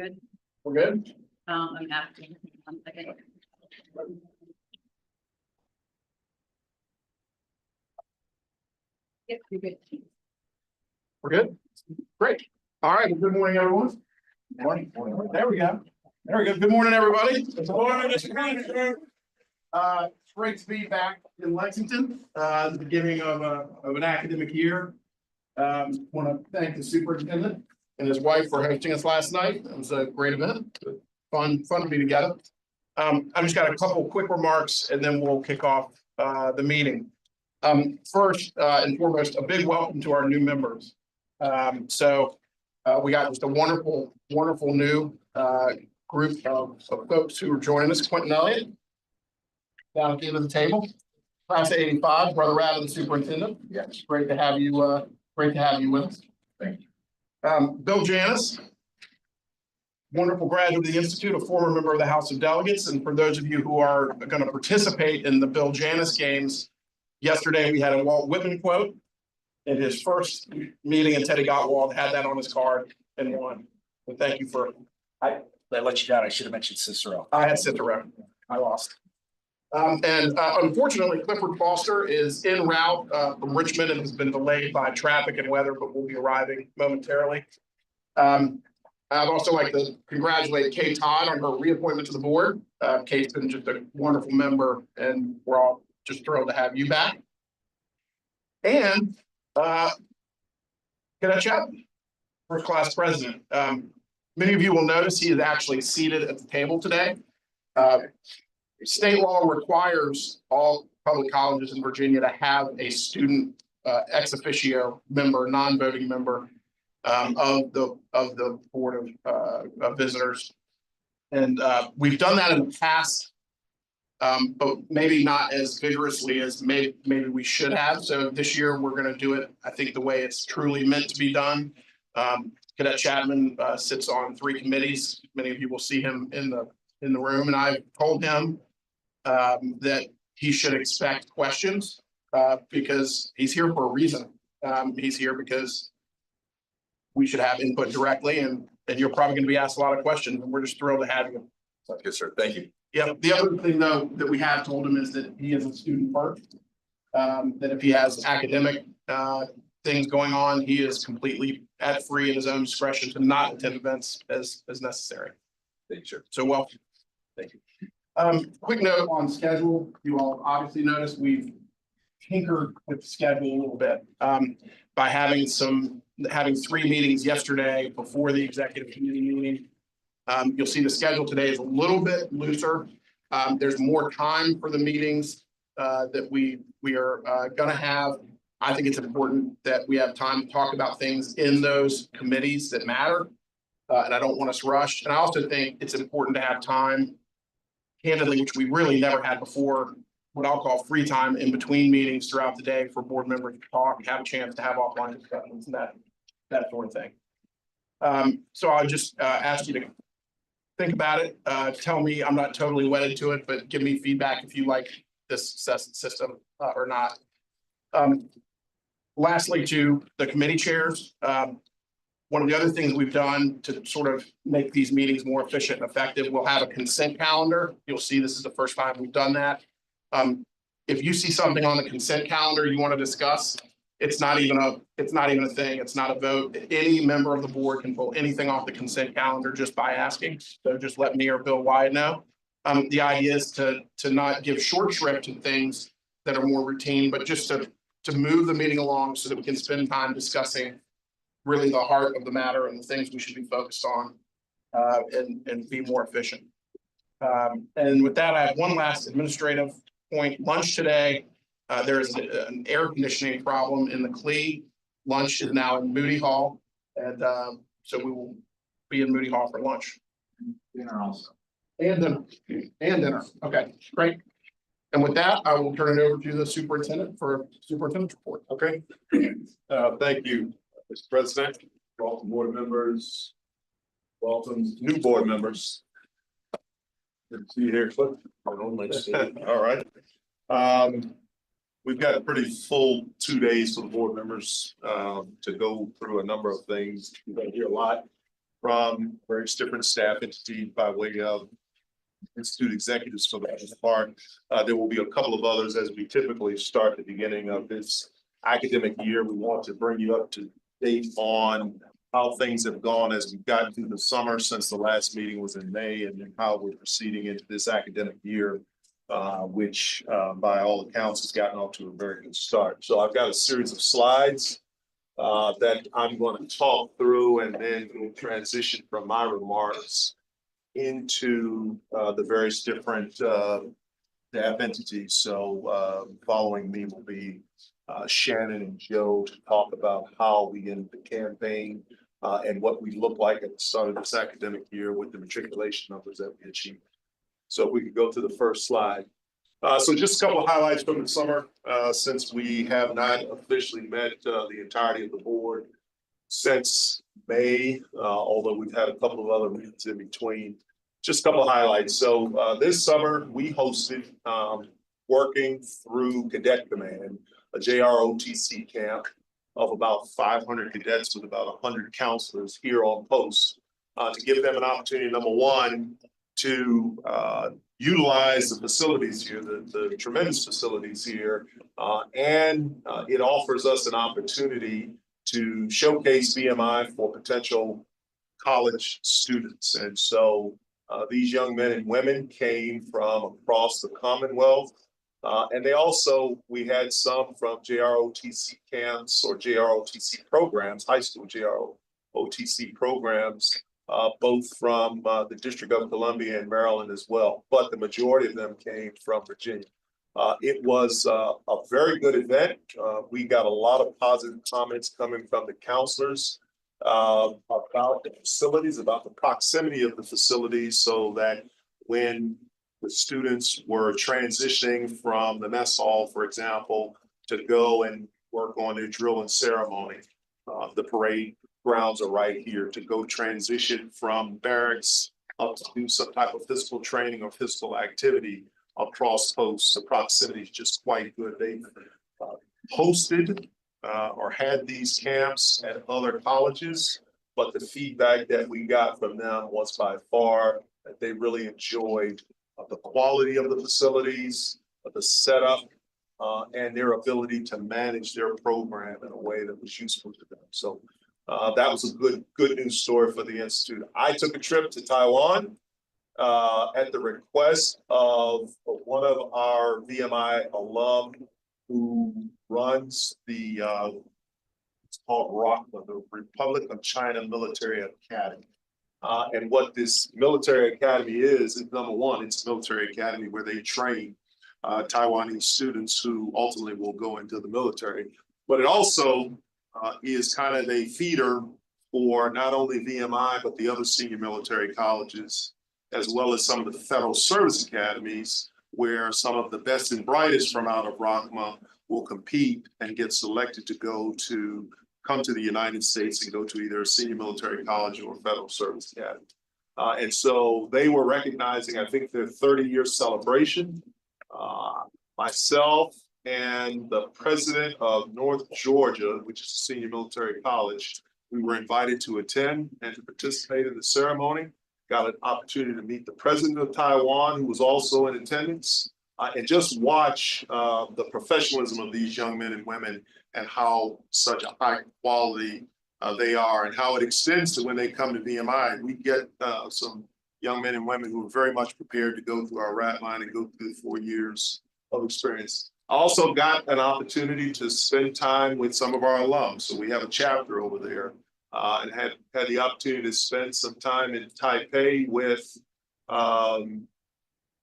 Good. We're good? I'm asking 1 second. Yep, you're good. We're good? Great. All right. Good morning, everyone. Good morning. There we go. There we go. Good morning, everybody. Good morning, Mr. Manager. It's great to be back in Lexington, at the beginning of an academic year. Want to thank the superintendent and his wife for hosting us last night. It was a great event. Fun to be together. I just got a couple quick remarks and then we'll kick off the meeting. First and foremost, a big welcome to our new members. We got just a wonderful new group of folks who are joining us. Quentin Elliott, down at the end of the table. Class of '85, brother Rad of the superintendent. Yes, great to have you with us. Thank you. Bill Janis, wonderful graduate of the Institute, a former member of the House of Delegates. And for those of you who are going to participate in the Bill Janis games, yesterday we had a Walt Whitman quote. In his first meeting, and Teddy Gottwald had that on his card and won. So thank you for. I let you down. I should have mentioned Cicero. I had Cicero. I lost. Unfortunately, Clifford Foster is en route from Richmond and has been delayed by traffic and weather, but will be arriving momentarily. I'd also like to congratulate Kay Todd on her reappointment to the board. Kay's been just a wonderful member, and we're all just thrilled to have you back. And Cadet Chapman, first class president. Many of you will notice he is actually seated at the table today. State law requires all public colleges in Virginia to have a student ex officio member, non-voting member of the Board of Visitors. And we've done that in the past, but maybe not as vigorously as maybe we should have. So this year we're going to do it, I think, the way it's truly meant to be done. Cadet Chapman sits on 3 committees. Many of you will see him in the room, and I've told him that he should expect questions because he's here for a reason. He's here because we should have input directly, and you're probably going to be asked a lot of questions, and we're just thrilled to have you. Sounds good, sir. Thank you. Yeah. The other thing, though, that we have told him is that he is a student first. That if he has academic things going on, he is completely at free in his own discretion to not attend events as necessary. Thank you, sir. So welcome. Thank you. Quick note on schedule. You all obviously noticed we've tinkered with the schedule a little bit by having 3 meetings yesterday before the executive committee meeting. You'll see the schedule today is a little bit looser. There's more time for the meetings that we are going to have. I think it's important that we have time to talk about things in those committees that matter. And I don't want us rushed. And I also think it's important to have time, candidly, which we really never had before, what I'll call free time in between meetings throughout the day for board members to talk and have a chance to have offline discussions and that sort of thing. So I'll just ask you to think about it. Tell me, I'm not totally wedded to it, but give me feedback if you like this system or not. Lastly, to the committee chairs, one of the other things we've done to sort of make these meetings more efficient and effective, we'll have a consent calendar. You'll see this is the first time we've done that. If you see something on the consent calendar you want to discuss, it's not even a thing. It's not a vote. Any member of the board can pull anything off the consent calendar just by asking. So just let me or Bill Wyatt know. The idea is to not give short shrift to things that are more routine, but just to move the meeting along so that we can spend time discussing really the heart of the matter and the things we should be focused on and be more efficient. And with that, I have one last administrative point. Lunch today, there is an air conditioning problem in the CLE. Lunch is now in Moody Hall. And so we will be in Moody Hall for lunch. Dinner also. And dinner. Okay, great. And with that, I will turn it over to the superintendent for superintendent's report. Okay. Thank you, Mr. President. Welcome board members. Welcome new board members. Good to see you here, Cliff. All right. We've got a pretty full 2 days for the board members to go through a number of things. You're going to hear a lot from various different staff entities by way of institute executives for the most part. There will be a couple of others as we typically start the beginning of this academic year. We want to bring you up to date on how things have gone as we've gotten through the summer since the last meeting was in May, and then how we're proceeding into this academic year, which by all accounts has gotten off to a very good start. So I've got a series of slides that I'm going to talk through, and then we'll transition from my remarks into the various different staff entities. So following me will be Shannon and Joe to talk about how we ended the campaign and what we look like at the start of this academic year with the matriculation numbers that we achieved. So if we could go to the first slide. So just a couple of highlights from the summer, since we have not officially met the entirety of the board since May, although we've had a couple of other meetings in between. Just a couple of highlights. So this summer we hosted, working through Cadet Command, a JROTC camp of about 500 cadets with about 100 counselors here on post, to give them an opportunity, number one, to utilize the facilities here, the tremendous facilities here, and it offers us an opportunity to showcase VMI for potential college students. And so these young men and women came from across the Commonwealth, and they also, we had some from JROTC camps or JROTC programs, high school JROTC programs, both from the District of Columbia and Maryland as well, but the majority of them came from Virginia. It was a very good event. We got a lot of positive comments coming from the counselors about the facilities, about the proximity of the facilities, so that when the students were transitioning from the mess hall, for example, to go and work on their drill and ceremony, the parade grounds are right here. To go transition from barracks up to do some type of physical training or physical activity across posts, the proximity is just quite good. They hosted or had these camps at other colleges, but the feedback that we got from them was by far that they really enjoyed the quality of the facilities, the setup, and their ability to manage their program in a way that was useful to them. So that was a good news story for the Institute. I took a trip to Taiwan at the request of one of our VMI alum who runs the it's called ROCMA, the Republic of China Military Academy. And what this military academy is number one, it's a military academy where they train Taiwanese students who ultimately will go into the military. But it also is kind of a feeder for not only VMI, but the other senior military colleges, as well as some of the federal service academies, where some of the best and brightest from out of ROCMA will compete and get selected to come to the United States and go to either a senior military college or federal service academy. And so they were recognizing, I think, their 30-year celebration. Myself and the president of North Georgia, which is a senior military college, we were invited to attend and to participate in the ceremony. Got an opportunity to meet the president of Taiwan, who was also in attendance, and just watch the professionalism of these young men and women and how such a high quality they are, and how it extends to when they come to VMI. We get some young men and women who are very much prepared to go through our rat line and go through the 4 years of experience. I also got an opportunity to spend time with some of our alums. So we have a chapter over there, and had the opportunity to spend some time in Taipei with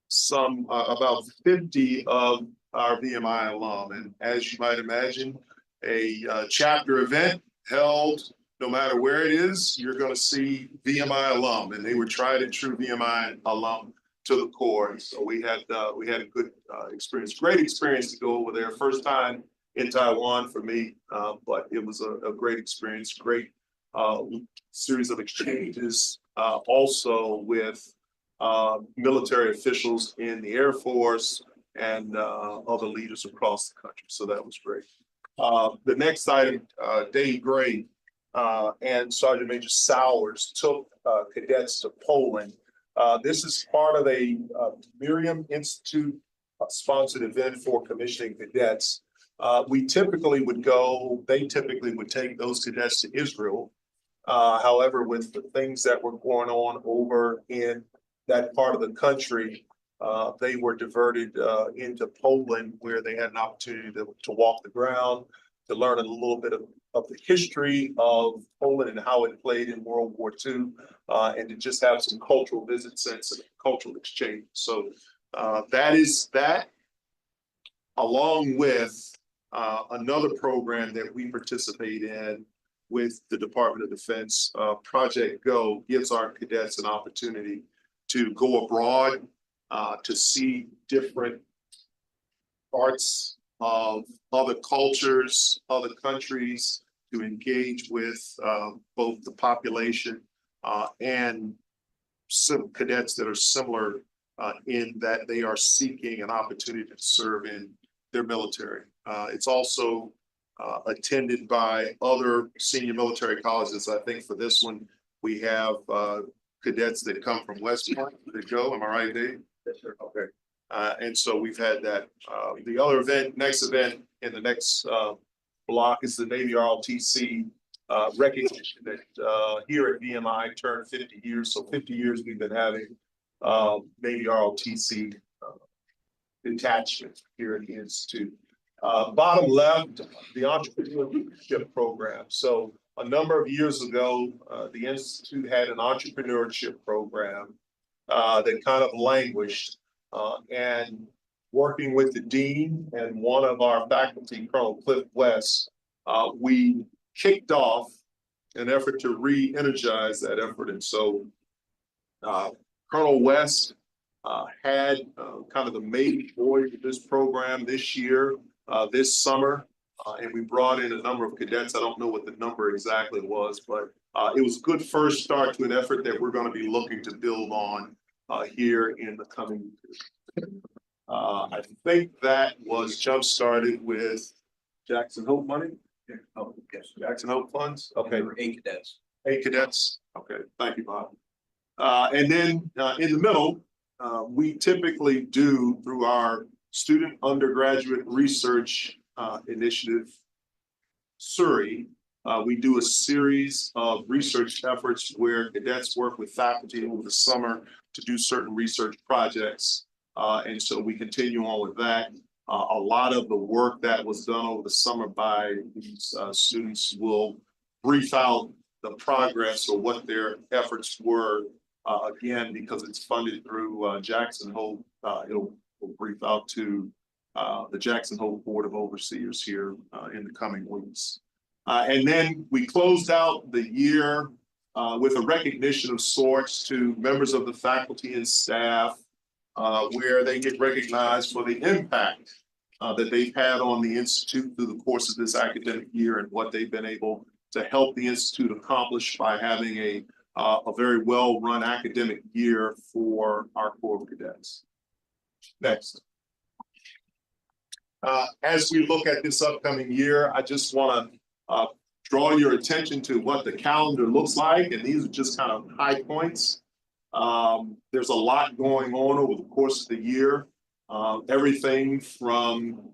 some about 50 of our VMI alum. And as you might imagine, a chapter event held, no matter where it is, you're going to see VMI alum, and they were tried and true VMI alum to the core. And so we had a good experience, great experience to go over there. First time in Taiwan for me, but it was a great experience, great series of exchanges, also with military officials in the Air Force and other leaders across the country. So that was great. The next item, Dave Gray and Sergeant Major Sowers took cadets to Poland. This is part of a Miriam Institute sponsored event for commissioning cadets. They typically would take those cadets to Israel. However, with the things that were going on over in that part of the country, they were diverted into Poland, where they had an opportunity to walk the ground, to learn a little bit of the history of Poland and how it played in World War II, and to just have some cultural visits and some cultural exchange. So that is that, along with another program that we participate in with the Department of Defense. Project Go gives our cadets an opportunity to go abroad, to see different parts of other cultures, other countries, to engage with both the population and some cadets that are similar in that they are seeking an opportunity to serve in their military. It's also attended by other senior military colleges. I think for this one, we have cadets that come from West Point that go. Am I right, Dave? Yes, sir. Okay. And so we've had that. The other next event in the next block is the Navy ROTC recognition that here at VMI turned 50 years. So 50 years we've been having Navy ROTC detachment here at the Institute. Bottom left, the entrepreneurship program. So a number of years ago, the Institute had an entrepreneurship program that kind of languished, and working with the dean and one of our faculty, Colonel Cliff West, we kicked off an effort to re-energize that effort. And so Colonel West had kind of the maiden voyage of this program this year, this summer, and we brought in a number of cadets. I don't know what the number exactly was, but it was a good first start to an effort that we're going to be looking to build on here in the coming years. I think that was jump-started with Jackson Hope money? Oh, yes. Jackson Hope funds? Okay. 8 cadets. 8 cadets? Okay, thank you, Bob. And then in the middle, we typically do, through our Student Undergraduate Research Initiative, SURI, we do a series of research efforts where cadets work with faculty over the summer to do certain research projects. And so we continue on with that. A lot of the work that was done over the summer by these students will brief out the progress or what their efforts were. Again, because it's funded through Jackson Hope, it'll brief out to the Jackson Hope Board of Overseers here in the coming weeks. And then we closed out the year with a recognition of sorts to members of the faculty and staff, where they get recognized for the impact that they've had on the Institute through the course of this academic year and what they've been able to help the Institute accomplish by having a very well-run academic year for our Corps of Cadets. Next. As we look at this upcoming year, I just want to draw your attention to what the calendar looks like, and these are just kind of high points. There's a lot going on over the course of the year. Everything from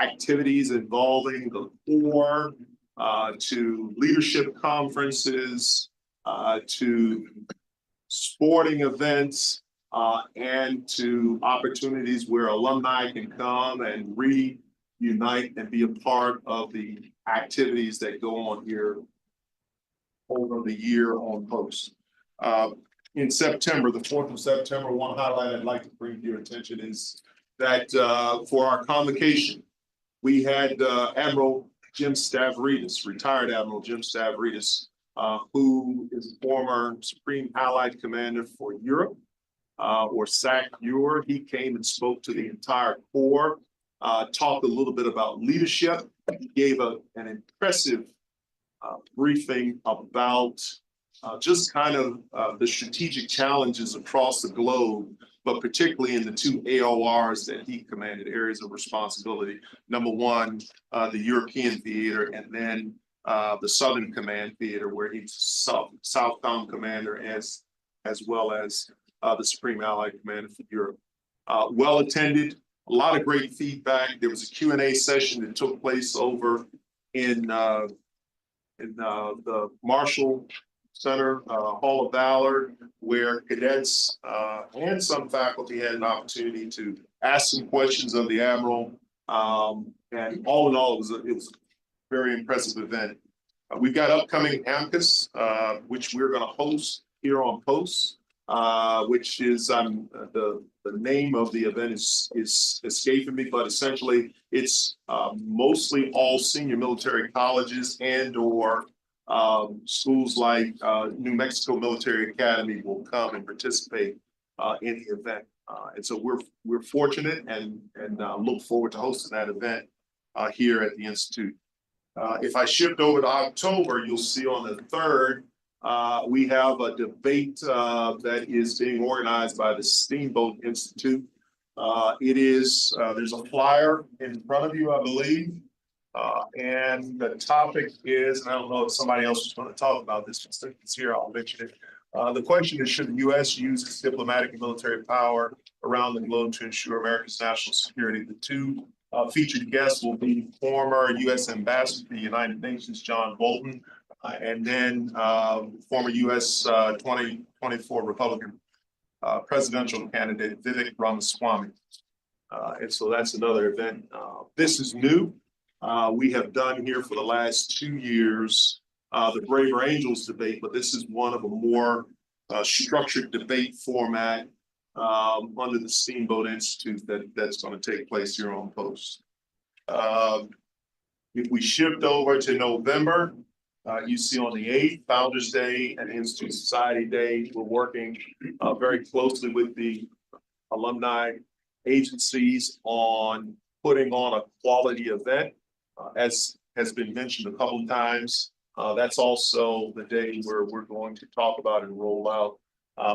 activities involving the Corps to leadership conferences, to sporting events, and to opportunities where alumni can come and reunite and be a part of the activities that go on here over the year on post. In September, the 4th of September, one highlight I'd like to bring to your attention is that for our convocation, we had Admiral Jim Stavridis, retired Admiral Jim Stavridis, who is a former Supreme Allied Commander for Europe, or SAC-EUR. He came and spoke to the entire Corps, talked a little bit about leadership. He gave an impressive briefing about just kind of the strategic challenges across the globe, but particularly in the 2 AORs that he commanded, areas of responsibility. Number one, the European theater, and then the Southern Command Theater, where he's Southcom Commander as well as the Supreme Allied Commander for Europe. Well attended, a lot of great feedback. There was a Q&A session that took place over in the Marshall Center, Hall of Valor, where cadets and some faculty had an opportunity to ask some questions of the Admiral. And all in all, it was a very impressive event. We've got upcoming AMCUS, which we're going to host here on Post, which is the name of the event is escaping me, but essentially it's mostly all senior military colleges and or schools like New Mexico Military Academy will come and participate in the event. And so we're fortunate and look forward to hosting that event here at the Institute. If I shift over to October, you'll see on the 3rd, we have a debate that is being organized by the Steamboat Institute. There's a flyer in front of you, I believe. And the topic is, and I don't know if somebody else is going to talk about this, since it's here, I'll mention it. The question is, should the U.S. use its diplomatic and military power around the globe to ensure America's national security? The two featured guests will be former U.S. Ambassador to the United Nations, John Bolton, and then former U.S. 2024 Republican presidential candidate, Vivek Ramaswamy. And so that's another event. This is new. We have done here for the last 2 years the Braver Angels debate, but this is one of a more structured debate format under the Steamboat Institute that's going to take place here on Post. If we shift over to November, you see on the 8th, Founders Day and Institute Society Day, we're working very closely with the alumni agencies on putting on a quality event. As has been mentioned a couple of times, that's also the day where we're going to talk about and roll out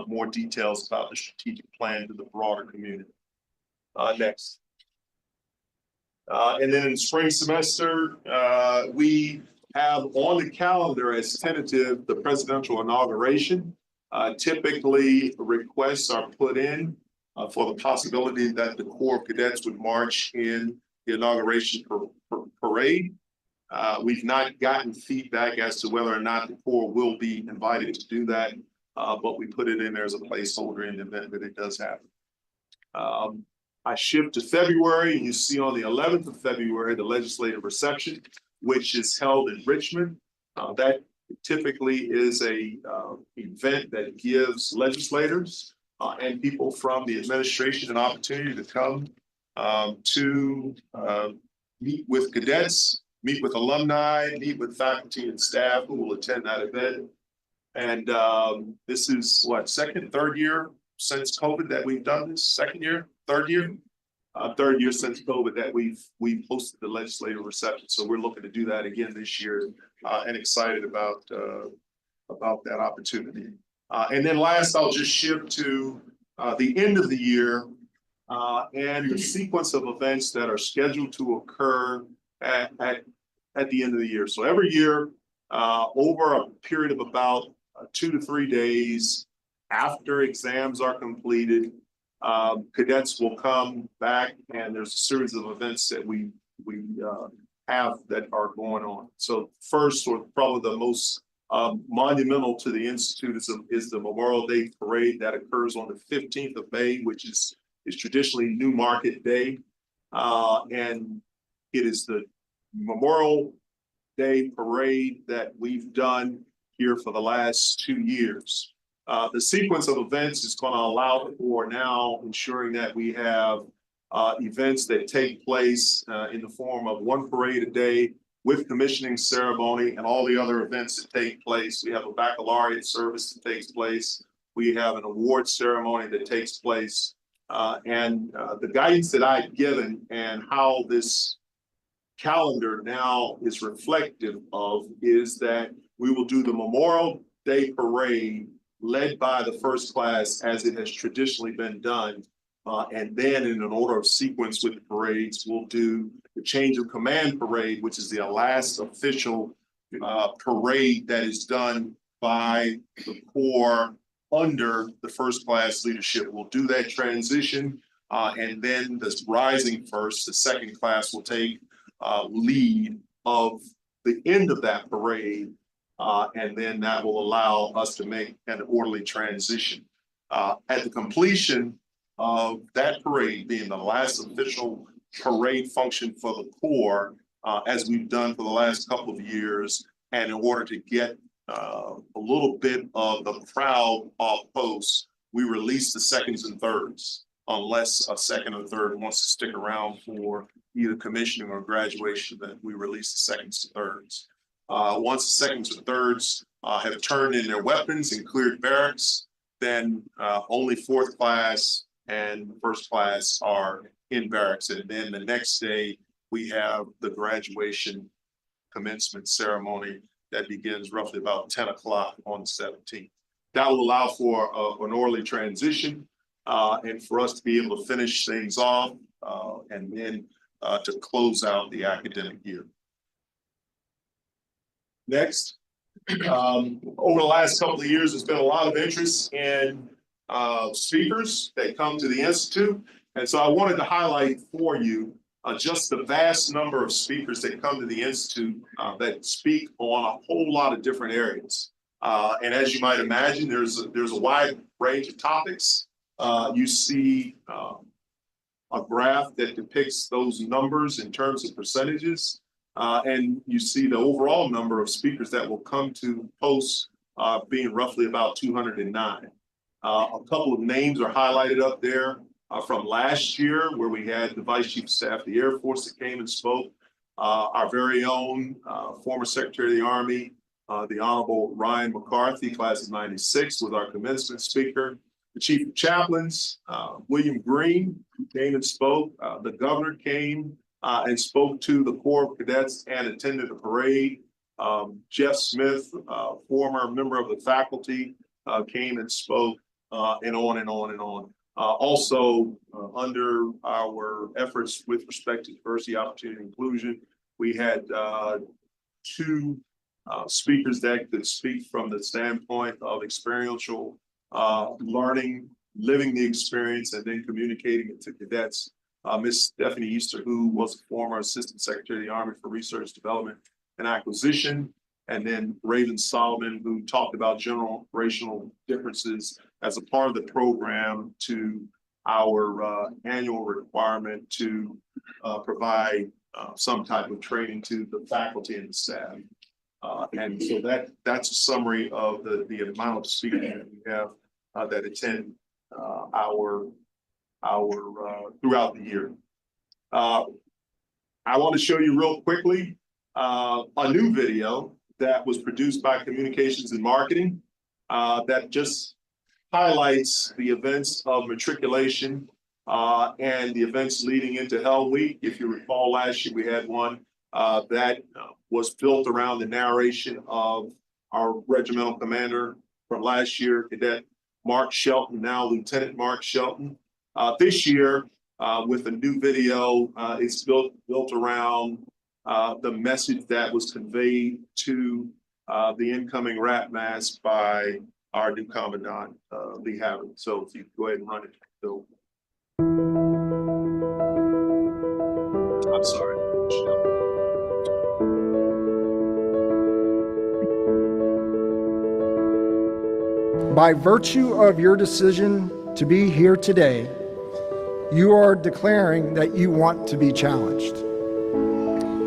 more details about the strategic plan to the broader community. Next. And then in the spring semester, we have on the calendar as tentative the presidential inauguration. Typically, requests are put in for the possibility that the Corps of Cadets would march in the inauguration parade. We've not gotten feedback as to whether or not the Corps will be invited to do that, but we put it in there as a placeholder in the event that it does happen. I shift to February, and you see on the 11th of February, the legislative reception, which is held in Richmond. That typically is a event that gives legislators and people from the administration an opportunity to come to meet with cadets, meet with alumni, meet with faculty and staff who will attend that event. And this is what, third year since COVID that we've done this? Third year since COVID that we've hosted the legislative reception. So we're looking to do that again this year and excited about that opportunity. And then last, I'll just shift to the end of the year and the sequence of events that are scheduled to occur at the end of the year. So every year, over a period of about 2 to 3 days after exams are completed, cadets will come back, and there's a series of events that we have that are going on. So first, or probably the most monumental to the Institute is the Memorial Day Parade that occurs on the 15th of May, which is traditionally New Market Day. And it is the Memorial Day Parade that we've done here for the last 2 years. The sequence of events is going to allow for now ensuring that we have events that take place in the form of one parade a day with commissioning ceremony and all the other events that take place. We have a baccalaureate service that takes place. We have an award ceremony that takes place. And the guidance that I've given and how this calendar now is reflective of is that we will do the Memorial Day Parade led by the first class as it has traditionally been done. And then in an order of sequence with the parades, we'll do the change of command parade, which is the last official parade that is done by the Corps under the first class leadership. We'll do that transition, and then the rising first, the second class will take lead of the end of that parade, and then that will allow us to make an orderly transition. At the completion of that parade, being the last official parade function for the Corps, as we've done for the last couple of years, and in order to get a little bit of the crowd off post, we release the seconds and thirds, unless a second or third wants to stick around for either commissioning or graduation, then we release the seconds and thirds. Once the seconds and thirds have turned in their weapons and cleared barracks, then only fourth class and first class are in barracks. And then the next day, we have the graduation commencement ceremony that begins roughly about 10 o'clock on the 17th. That will allow for an orderly transition and for us to be able to finish things off and then to close out the academic year. Next, over the last couple of years, there's been a lot of interest in speakers that come to the Institute. And so I wanted to highlight for you just the vast number of speakers that come to the Institute that speak on a whole lot of different areas. And as you might imagine, there's a wide range of topics. You see a graph that depicts those numbers in terms of percentages. And you see the overall number of speakers that will come to posts being roughly about 209. A couple of names are highlighted up there from last year, where we had the Vice Chief of Staff of the Air Force that came and spoke. Our very own former Secretary of the Army, the Honorable Ryan McCarthy, class of '96, was our commencement speaker. The Chief of Chaplains, William Green, came and spoke. The Governor came and spoke to the Corps of Cadets and attended the parade. Jeff Smith, former member of the faculty, came and spoke, and on and on and on. Also, under our efforts with respect to diversity, opportunity, and inclusion, we had two speakers that could speak from the standpoint of experiential learning, living the experience, and then communicating it to cadets. Ms. Stephanie Easter, who was a former Assistant Secretary of the Army for Research, Development, and Acquisition, and then Raven Solomon, who talked about generational differences as a part of the program to our annual requirement to provide some type of training to the faculty and the staff. And so that's a summary of the amount of speakers that we have that attend our throughout the year. I want to show you real quickly a new video that was produced by Communications and Marketing that just highlights the events of matriculation and the events leading into Hell Week. If you recall, last year we had one that was built around the narration of our regimental commander from last year, Cadet Mark Shelton, now Lieutenant Mark Shelton. This year, with a new video, it's built around the message that was conveyed to the incoming rap mask by our new Commandant, Lee Havard. So if you go ahead and run it, Bill. I'm sorry. By virtue of your decision to be here today, you are declaring that you want to be challenged.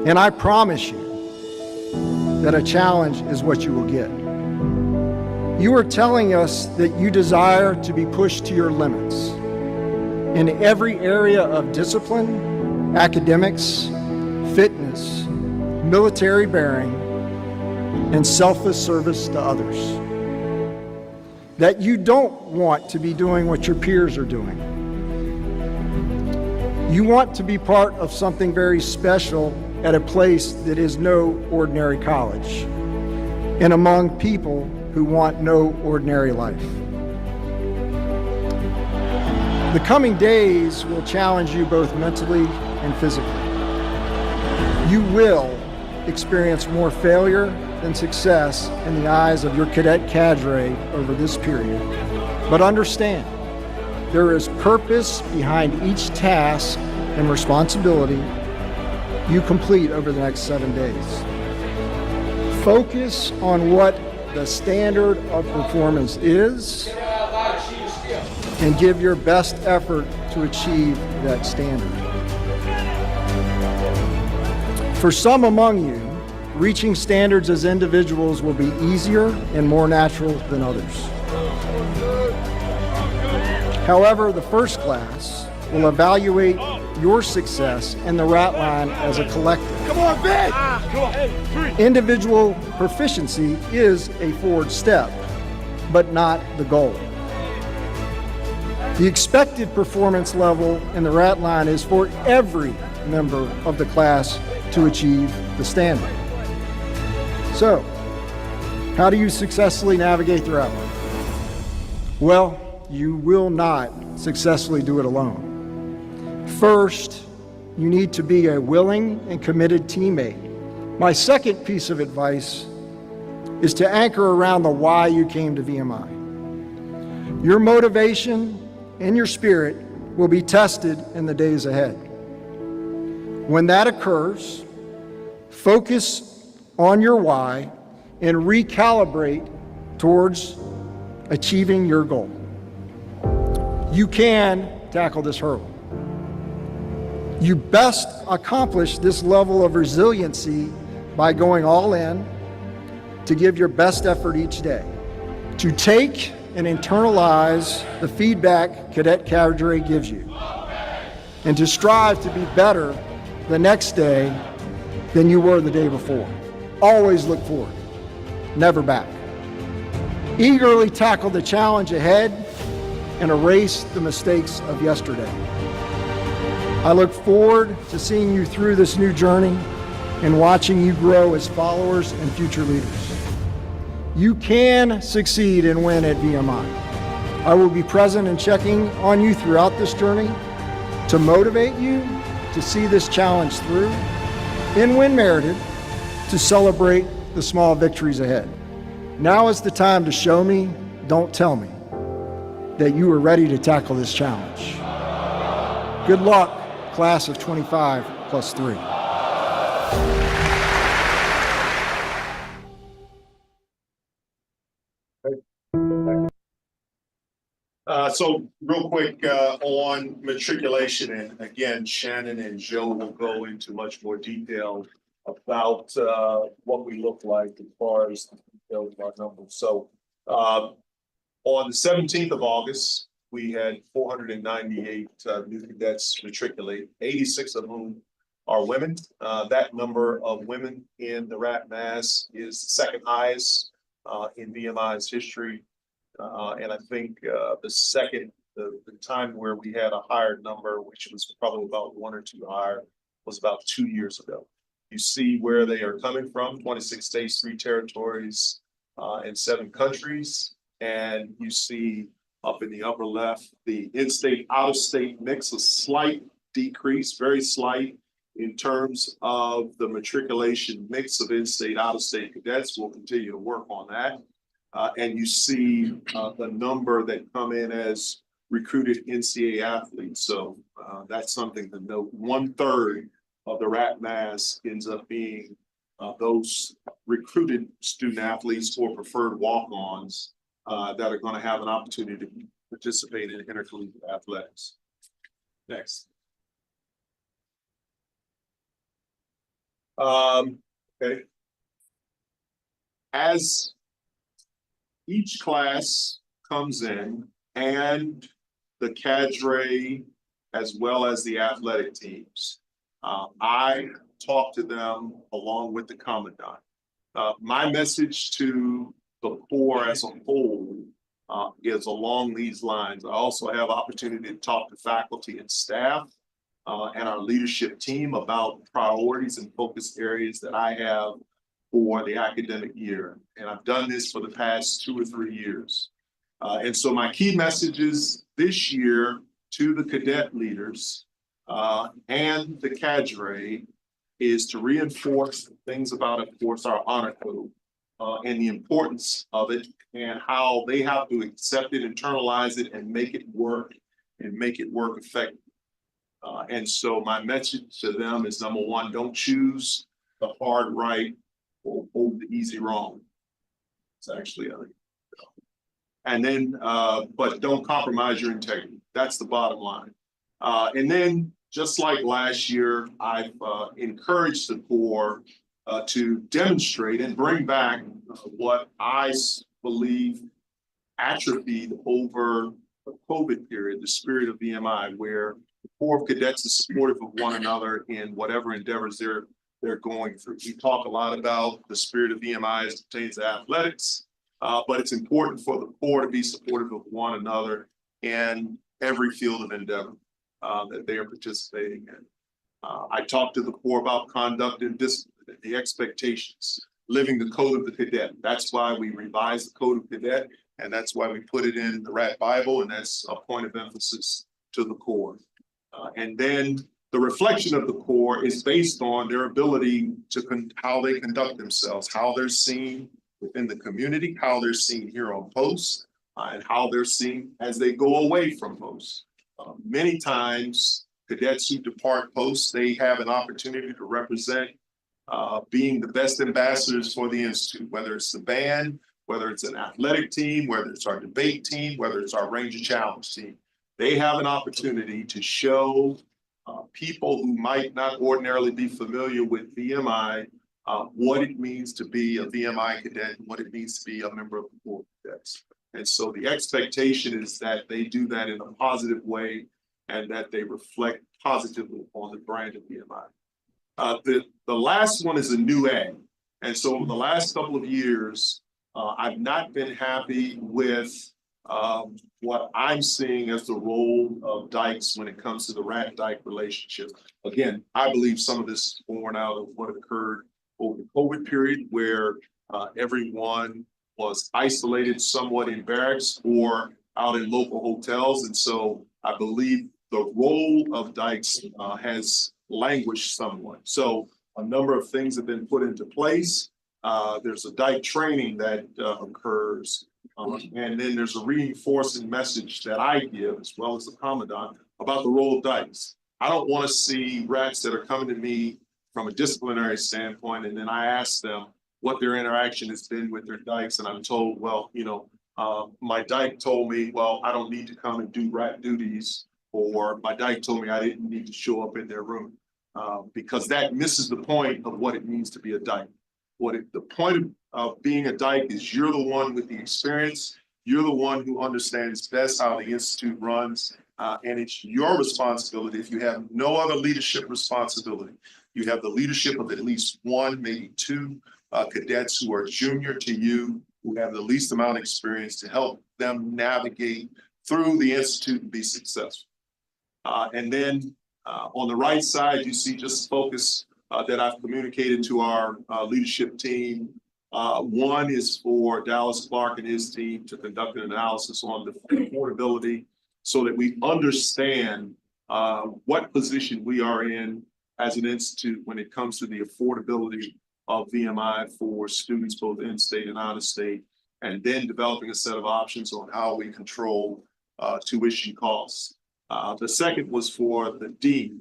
And I promise you that a challenge is what you will get. You are telling us that you desire to be pushed to your limits in every area of discipline, academics, fitness, military bearing, and selfless service to others. That you don't want to be doing what your peers are doing. You want to be part of something very special at a place that is no ordinary college and among people who want no ordinary life. The coming days will challenge you both mentally and physically. You will experience more failure than success in the eyes of your cadet cadre over this period. But understand, there is purpose behind each task and responsibility you complete over the next 7 days. Focus on what the standard of performance is and give your best effort to achieve that standard. For some among you, reaching standards as individuals will be easier and more natural than others. However, the first class will evaluate your success in the rat line as a collective. Come on, Ben! Come on, hey, 3. Individual proficiency is a forward step, but not the goal. The expected performance level in the rat line is for every member of the class to achieve the standard. So, how do you successfully navigate the rat line? Well, you will not successfully do it alone. First, you need to be a willing and committed teammate. My second piece of advice is to anchor around the why you came to VMI. Your motivation and your spirit will be tested in the days ahead. When that occurs, focus on your why and recalibrate towards achieving your goal. You can tackle this hurdle. You best accomplish this level of resiliency by going all in, to give your best effort each day, to take and internalize the feedback cadet cadre gives you, and to strive to be better the next day than you were the day before. Always look forward, never back. Eagerly tackle the challenge ahead and erase the mistakes of yesterday. I look forward to seeing you through this new journey and watching you grow as followers and future leaders. You can succeed and win at VMI. I will be present and checking on you throughout this journey to motivate you to see this challenge through, and when merited, to celebrate the small victories ahead. Now is the time to show me, don't tell me, that you are ready to tackle this challenge. Good luck, class of 25 plus 3. So real quick, on matriculation, and again, Shannon and Joe will go into much more detail about, what we look like as far as the details of our numbers. So, on the 17th of August, we had 498 new cadets matriculate, 86 of whom are women. That number of women in the RAT mass is the second highest in VMI's history. And I think the time where we had a higher number, which was probably about 1 or 2 higher, was about 2 years ago. You see where they are coming from: 26 states, 3 territories, and 7 countries. And you see up in the upper left, the in-state, out-of-state mix, a slight decrease, very slight, in terms of the matriculation mix of in-state, out-of-state cadets. We'll continue to work on that. And you see the number that come in as recruited NCAA athletes. So that's something to note. 1/3 of the RAT mass ends up being those recruited student athletes or preferred walk-ons that are going to have an opportunity to participate in intercollegiate athletics. Next. Okay. As each class comes in, and the cadre as well as the athletic teams, I talk to them along with the commandant. My message to the Corps as a whole is along these lines. I also have opportunity to talk to faculty and staff and our leadership team about priorities and focus areas that I have for the academic year. And I've done this for the past 2 or 3 years. And so my key messages this year to the cadet leaders and the cadre is to reinforce things about, of course, our honor code. and the importance of it and how they have to accept it, internalize it, and make it work effectively. And so my message to them is, number one, don't choose the hard right or the easy wrong. It's actually, and then, but don't compromise your integrity. That's the bottom line. And then, just like last year, I've encouraged the Corps to demonstrate and bring back what I believe atrophied over the COVID period, the spirit of VMI, where the Corps of Cadets is supportive of one another in whatever endeavors they're going through. We talk a lot about the spirit of VMI as it pertains to athletics, but it's important for the Corps to be supportive of one another in every field of endeavor that they are participating in. I talked to the Corps about conduct and discipline, the expectations, living the code of the cadet. That's why we revised the code of cadet, and that's why we put it in the RAT Bible, and that's a point of emphasis to the Corps. And then the reflection of the Corps is based on their ability to how they conduct themselves, how they're seen within the community, how they're seen here on post, and how they're seen as they go away from post. Many times, cadets who depart post, they have an opportunity to represent being the best ambassadors for the Institute, whether it's the band, whether it's an athletic team, whether it's our debate team, whether it's our Ranger Challenge team. They have an opportunity to show people who might not ordinarily be familiar with VMI what it means to be a VMI cadet, what it means to be a member of the Corps of Cadets. And so the expectation is that they do that in a positive way and that they reflect positively on the brand of VMI. The last one is a new A. And so over the last couple of years, I've not been happy with what I'm seeing as the role of dykes when it comes to the rat-dyke relationship. Again, I believe some of this is born out of what occurred over the COVID period, where everyone was isolated somewhat in barracks or out in local hotels. And so I believe the role of dykes has languished somewhat. So a number of things have been put into place. There's a dyke training that occurs. And then there's a reinforcing message that I give, as well as the Commandant, about the role of dykes. I don't want to see rats that are coming to me from a disciplinary standpoint, and then I ask them what their interaction has been with their dykes, and I'm told, well, you know, my dyke told me, well, I don't need to come and do rat duties, or my dyke told me I didn't need to show up in their room, because that misses the point of what it means to be a dyke. The point of being a dyke is you're the one with the experience, you're the one who understands best how the Institute runs, and it's your responsibility. If you have no other leadership responsibility, you have the leadership of at least one, maybe two cadets who are junior to you, who have the least amount of experience to help them navigate through the Institute and be successful. And then on the right side, you see just focus that I've communicated to our leadership team. One is for Dallas Clark and his team to conduct an analysis on the affordability so that we understand what position we are in as an institute when it comes to the affordability of VMI for students both in-state and out-of-state, and then developing a set of options on how we control tuition costs. The second was for the dean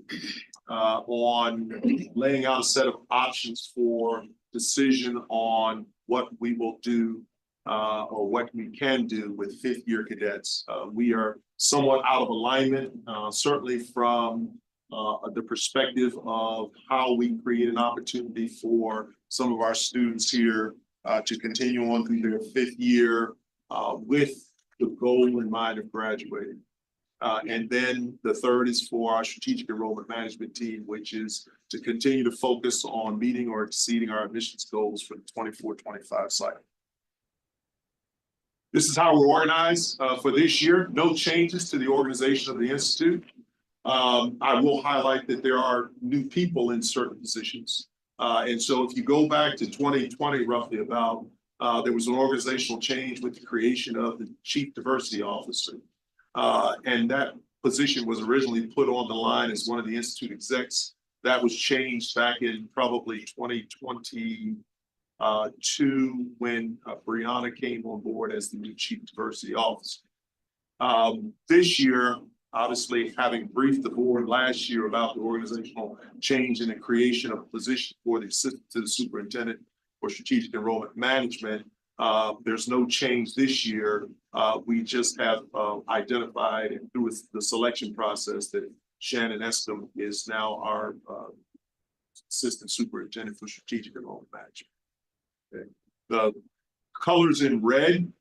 on laying out a set of options for decision on what we will do or what we can do with fifth-year cadets. We are somewhat out of alignment, certainly from the perspective of how we create an opportunity for some of our students here to continue on through their fifth year with the goal in mind of graduating. And then the third is for our strategic enrollment management team, which is to continue to focus on meeting or exceeding our admissions goals for the 24-25 cycle. This is how we're organized for this year. No changes to the organization of the Institute. I will highlight that there are new people in certain positions. And so if you go back to 2020, roughly about, there was an organizational change with the creation of the Chief Diversity Officer. And that position was originally put on the line as one of the Institute execs. That was changed back in probably 2021 to when Brianna came on board as the new Chief Diversity Officer. This year, obviously, having briefed the board last year about the organizational change and the creation of a position for the assistant to the superintendent for strategic enrollment management, there's no change this year. We just have identified and through the selection process that Shannon Escom is now our assistant superintendent for strategic enrollment management. Okay. The colors in red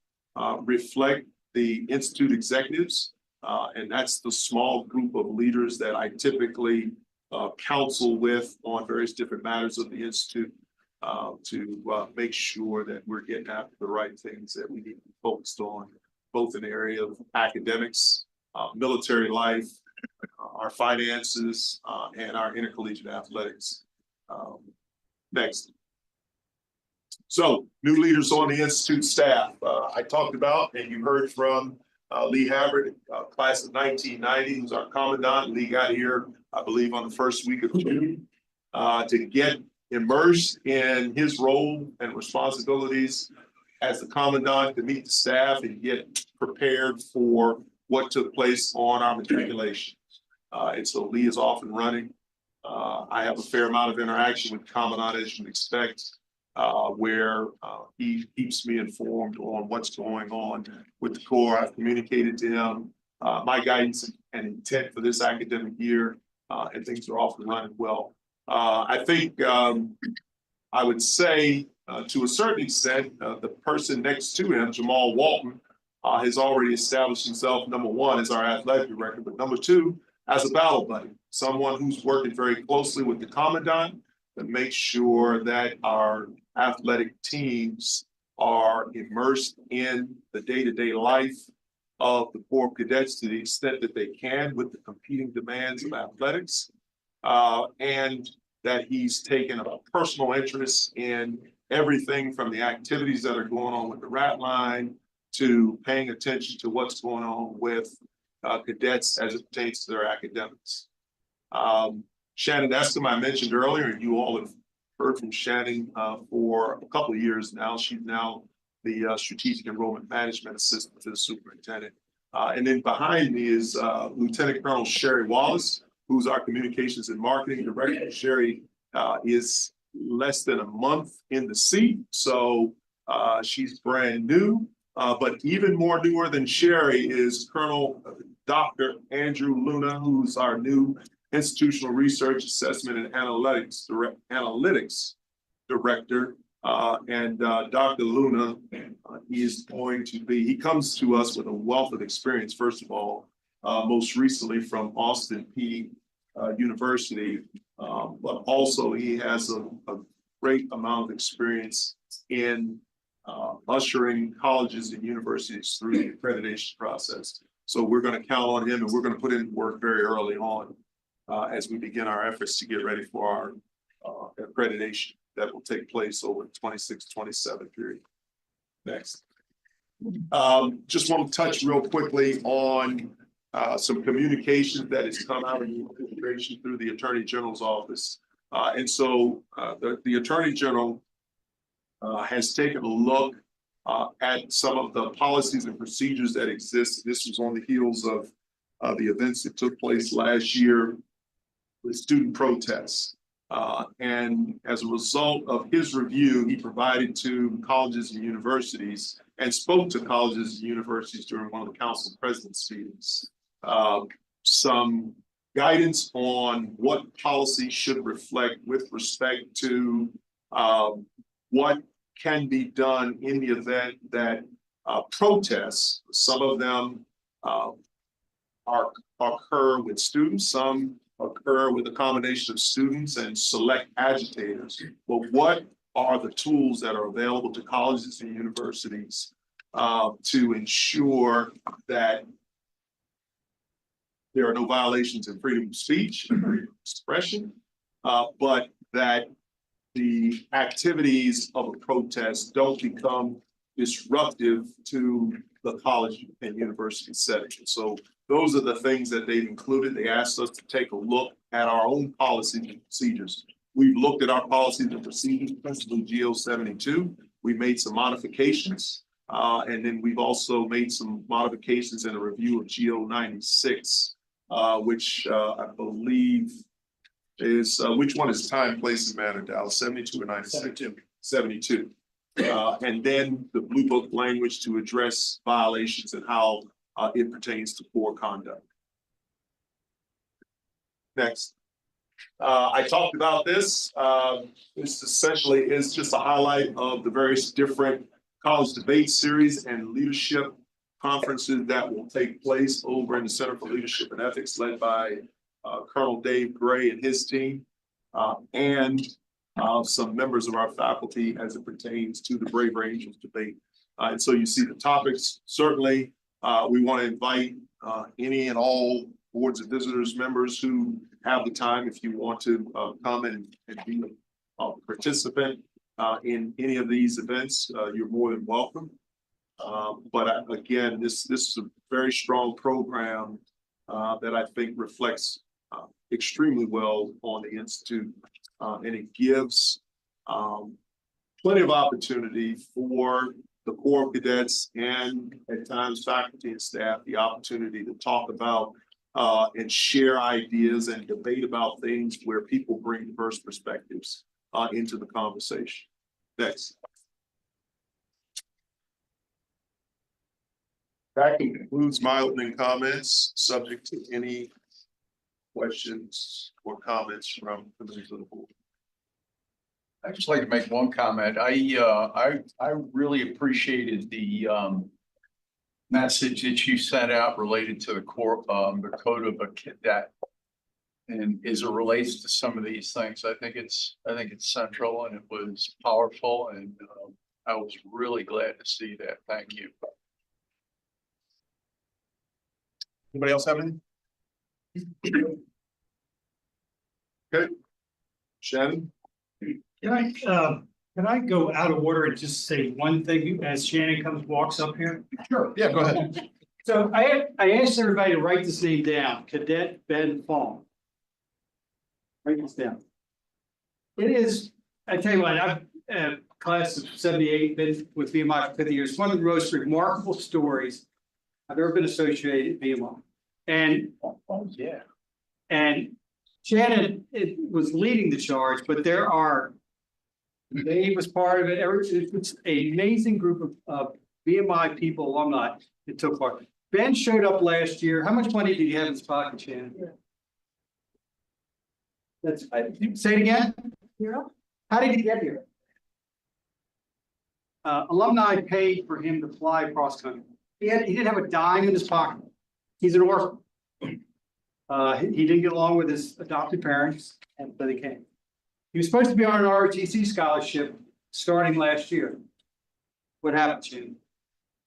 reflect the institute executives, and that's the small group of leaders that I typically counsel with on various different matters of the institute to make sure that we're getting after the right things that we need to be focused on, both in the area of academics, military life, our finances, and our intercollegiate athletics. Next. So, new leaders on the institute staff. I talked about, and you heard from Lee Havard, class of 1990, who's our commandant. Lee got here, I believe, on the first week of June to get immersed in his role and responsibilities as the commandant, to meet the staff and get prepared for what took place on our matriculation. And so Lee is off and running. I have a fair amount of interaction with the commandant, as you would expect, where he keeps me informed on what's going on with the Corps. I've communicated to him my guidance and intent for this academic year, and things are off and running well. I think I would say to a certain extent, the person next to him, Jamal Walton, has already established himself, number one, as our athletic director, but number two, as a battle buddy, someone who's working very closely with the commandant to make sure that our athletic teams are immersed in the day-to-day life of the Corps of Cadets to the extent that they can with the competing demands of athletics. And that he's taken a personal interest in everything from the activities that are going on with the rat line to paying attention to what's going on with cadets as it pertains to their academics. Shannon Escom, I mentioned earlier, and you all have heard from Shannon for a couple of years now. She's now the strategic enrollment management assistant to the superintendent. And then behind me is Lieutenant Colonel Sherry Wallace, who's our communications and marketing director. Sherry is less than a month in the seat, so she's brand new. But even more newer than Sherry is Colonel Dr. Andrew Luna, who's our new institutional research, assessment, and analytics director. And Dr. Luna is going to be, he comes to us with a wealth of experience, first of all, most recently from Austin Peay University, but also he has a great amount of experience in ushering colleges and universities through the accreditation process. So we're going to count on him, and we're going to put in work very early on as we begin our efforts to get ready for our accreditation that will take place over the 26-27 period. Next. Just want to touch real quickly on some communication that has come out of the administration through the Attorney General's office. And so the Attorney General has taken a look at some of the policies and procedures that exist. This was on the heels of the events that took place last year with student protests. And as a result of his review, he provided to colleges and universities and spoke to colleges and universities during one of the council president's meetings. Some guidance on what policy should reflect with respect to what can be done in the event that protests, some of them occur with students, some occur with a combination of students and select agitators. But what are the tools that are available to colleges and universities to ensure that there are no violations in freedom of speech and freedom of expression, but that the activities of a protest don't become disruptive to the college and university setting. So those are the things that they've included. They asked us to take a look at our own policies and procedures We've looked at our policies and procedures, principally GO 72. We made some modifications. And then we've also made some modifications in a review of GO 96, which I believe is, which one is time, place, and manner, Dallas, 72 or 96? 72. And then the blue book language to address violations and how it pertains to poor conduct. Next. I talked about this. This essentially is just a highlight of the various different college debate series and leadership conferences that will take place over in the Center for Leadership and Ethics, led by Colonel Dave Gray and his team, and some members of our faculty as it pertains to the Brave Angels debate. And so you see the topics. Certainly, we want to invite any and all boards of visitors members who have the time, if you want to come and be a participant in any of these events, you're more than welcome. But again, this is a very strong program that I think reflects extremely well on the Institute, and it gives plenty of opportunity for the Corps of Cadets and at times faculty and staff the opportunity to talk about and share ideas and debate about things where people bring diverse perspectives into the conversation. Next. That concludes my opening comments, subject to any questions or comments from members of the board. I'd just like to make one comment. I really appreciated the message that you sent out related to the code of a cadet. And as it relates to some of these things, I think it's central and it was powerful, and I was really glad to see that. Thank you. Anybody else have anything? Okay. Shannon? Can I go out of order and just say one thing as Shannon walks up here? Sure. Yeah, go ahead. So I asked everybody to write this name down, Cadet Ben Fong. Write this down. It is, I tell you what, I've class of 78, been with VMI for 50 years. One of the most remarkable stories I've ever been associated with VMI. And Yeah. And Shannon was leading the charge, but Dave was part of it. It's an amazing group of VMI people, alumni that took part. Ben showed up last year. How much money did he have in his pocket, Shannon? Say it again? Zero. How did he get here? Alumni paid for him to fly cross country. He didn't have a dime in his pocket. He's an orphan. He didn't get along with his adopted parents, but he came. He was supposed to be on an ROTC scholarship starting last year. What happened, Shannon?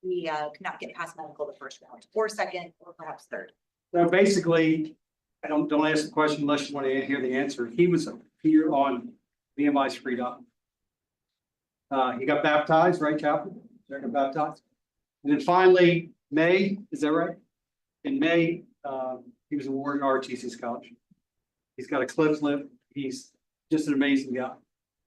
We could not get past medical the first round, or second, or perhaps third. So basically, don't ask the question unless you want to hear the answer. He was here on VMI's freedom. He got baptized, right, Chaplain? Got baptized. And then finally, May, is that right? In May, he was awarded an ROTC scholarship. He's got a cliff lip. He's just an amazing guy.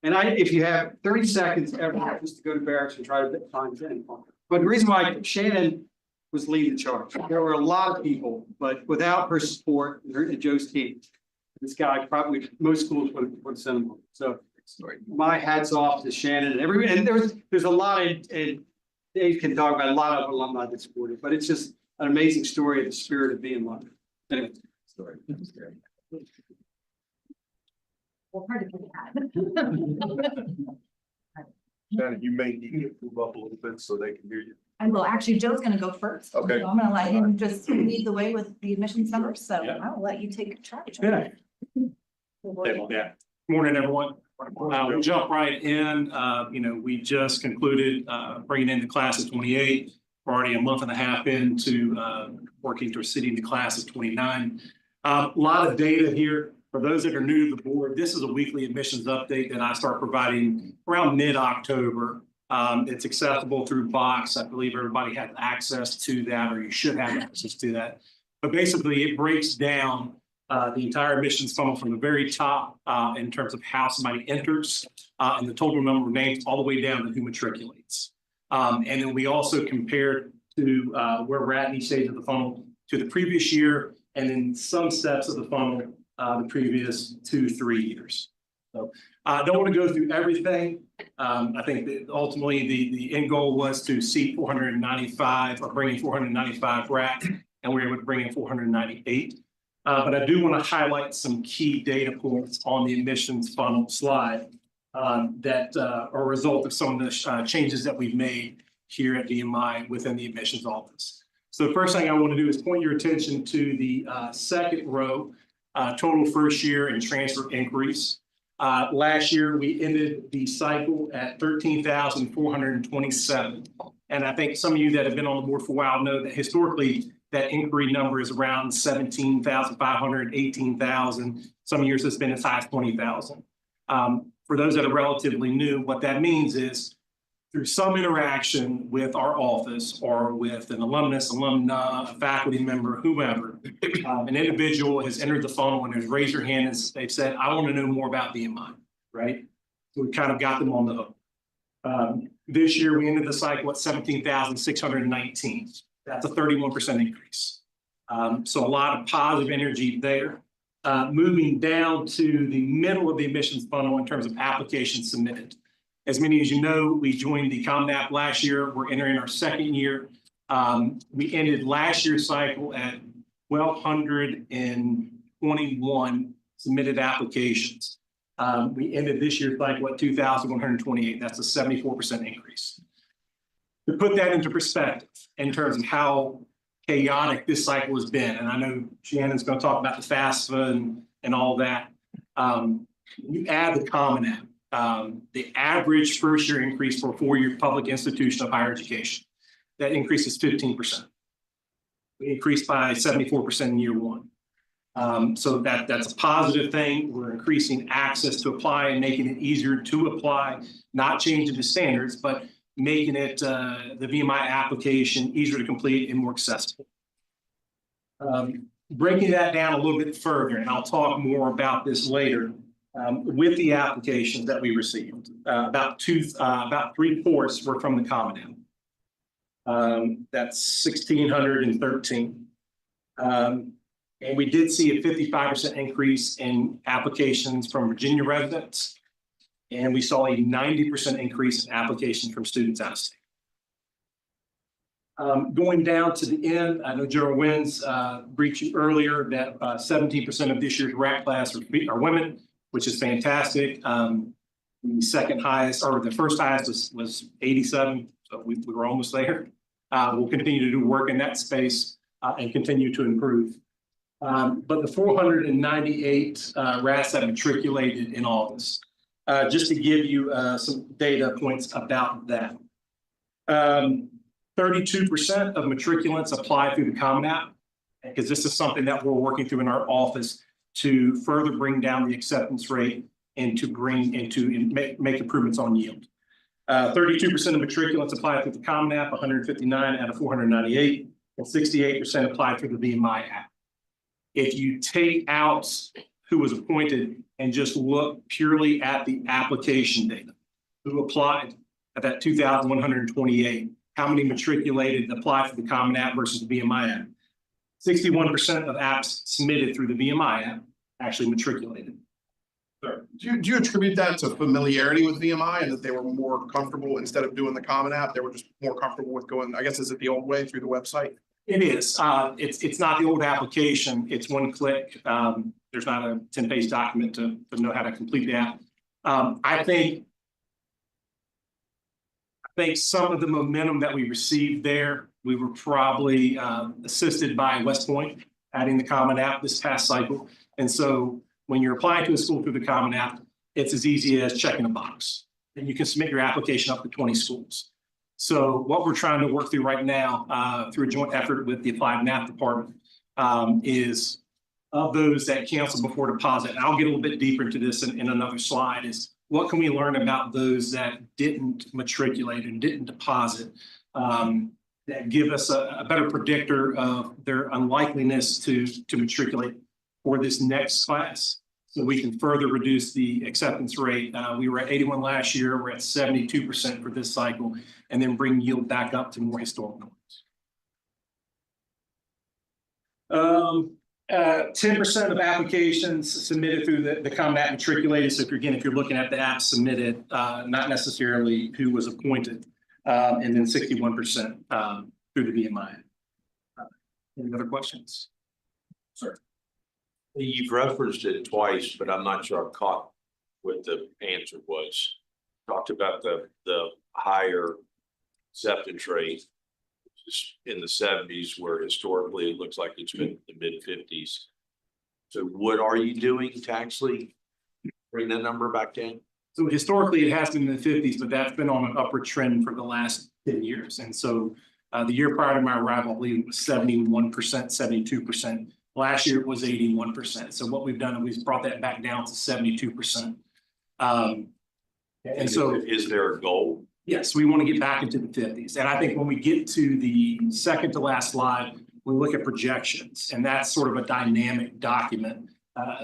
And if you have 30 seconds ever just to go to barracks and try to find him. But the reason why Shannon was leading the charge, there were a lot of people, but without her support and Joe's team, this guy probably most schools would send him home. So my hats off to Shannon and everybody. And there's a lot of, and Dave can talk about a lot of alumni that supported, but it's just an amazing story of the spirit of being one. Anyway, story. Well, hard to put that. Shannon, you may need to move up a little bit so they can hear you. I will. Actually, Joe's gonna go first. Okay. So I'm gonna let him just lead the way with the admissions numbers, so Yeah. I'll let you take charge. Yeah. Yeah, morning, everyone. We'll jump right in. We just concluded bringing in the class of 28. We're already a month and a half into working towards sitting the class of 29. A lot of data here. For those that are new to the board, this is a weekly admissions update that I start providing around mid-October. It's accessible through Box. I believe everybody has access to that, or you should have access to that. But basically, it breaks down the entire admissions funnel from the very top in terms of how somebody enters and the total number of names all the way down to who matriculates. And then we also compared to where we're at in each stage of the funnel to the previous year, and then some steps of the funnel the previous 2-3 years. So I don't want to go through everything. I think that ultimately the end goal was to seat 495 or bring in 495 RAC, and we were able to bring in 498. But I do want to highlight some key data points on the admissions funnel slide that are a result of some of the changes that we've made here at VMI within the admissions office. So the first thing I want to do is point your attention to the second row, total first year and transfer increase. Last year, we ended the cycle at 13,427. And I think some of you that have been on the board for a while know that historically, that inquiry number is around 17,500, 18,000. Some years it's been as high as 20,000. For those that are relatively new, what that means is through some interaction with our office or with an alumnus, alumna, a faculty member, whomever, an individual has entered the funnel and has raised their hand and they've said, I want to know more about VMI, right? So we kind of got them on the hook. This year, we ended the cycle at 17,619. That's a 31% increase. So a lot of positive energy there. Moving down to the middle of the admissions funnel in terms of applications submitted. As many as you know, we joined the Common App last year. We're entering our second year. We ended last year's cycle at 1,221 submitted applications. We ended this year's cycle at 2,128. That's a 74% increase. To put that into perspective in terms of how chaotic this cycle has been, and I know Shannon's going to talk about the FAFSA and all that. You add the Common App. The average first year increase for a 4-year public institution of higher education, that increase is 15%. We increased by 74% in year one. So that's a positive thing. We're increasing access to apply and making it easier to apply, not changing the standards, but making it the VMI application easier to complete and more accessible. Breaking that down a little bit further, and I'll talk more about this later. With the applications that we received, about 3/4 were from the Common App. That's 1,613. And we did see a 55% increase in applications from Virginia residents. And we saw a 90% increase in applications from students out of state. Going down to the end, I know General Wins briefed you earlier that 17% of this year's RAC class are women, which is fantastic. The second highest, or the first highest was 87, so we were almost there. We'll continue to do work in that space and continue to improve. But the 498 RAS that matriculated in August, just to give you some data points about that. 32% of matriculants apply through the Common App, because this is something that we're working through in our office to further bring down the acceptance rate and to make improvements on yield. 32% of matriculants apply through the Common App, 159 out of 498, and 68% apply through the VMI app. If you take out who was appointed and just look purely at the application data, who applied at that 2,128, how many matriculated applied for the Common App versus the VMI app? 61% of apps submitted through the VMI app actually matriculated. Do you attribute that to familiarity with VMI and that they were more comfortable instead of doing the Common App? They were just more comfortable with going, I guess, is it the old way through the website? It is. It's not the old application. It's one click. There's not a 10-page document to know how to complete the app. I think some of the momentum that we received there, we were probably assisted by West Point adding the Common App this past cycle. And so when you're applying to a school through the Common App, it's as easy as checking a box. And you can submit your application up to 20 schools. So what we're trying to work through right now through a joint effort with the Applied Math Department is of those that cancel before deposit. And I'll get a little bit deeper into this in another slide, is what can we learn about those that didn't matriculate and didn't deposit that give us a better predictor of their unlikeliness to matriculate for this next class. So we can further reduce the acceptance rate. We were at 81 last year. We're at 72% for this cycle, and then bring yield back up to more historical norms. 10% of applications submitted through the Common App matriculated. So if you're looking at the app submitted, not necessarily who was appointed, and then 61% through the VMI. Any other questions? Sir. You've referenced it twice, but I'm not sure I caught what the answer was. Talked about the higher acceptance rate in the 70s, where historically it looks like it's been the mid 50s. So what are you doing to actually bring that number back down? So historically it has been in the 50s, but that's been on an upward trend for the last 10 years. And so the year prior to my arrival, I believe it was 71%, 72%. Last year it was 81%. So what we've done is we've brought that back down to 72%. And so is there a goal? Yes, we want to get back into the 50s. And I think when we get to the second to last slide, we look at projections, and that's sort of a dynamic document.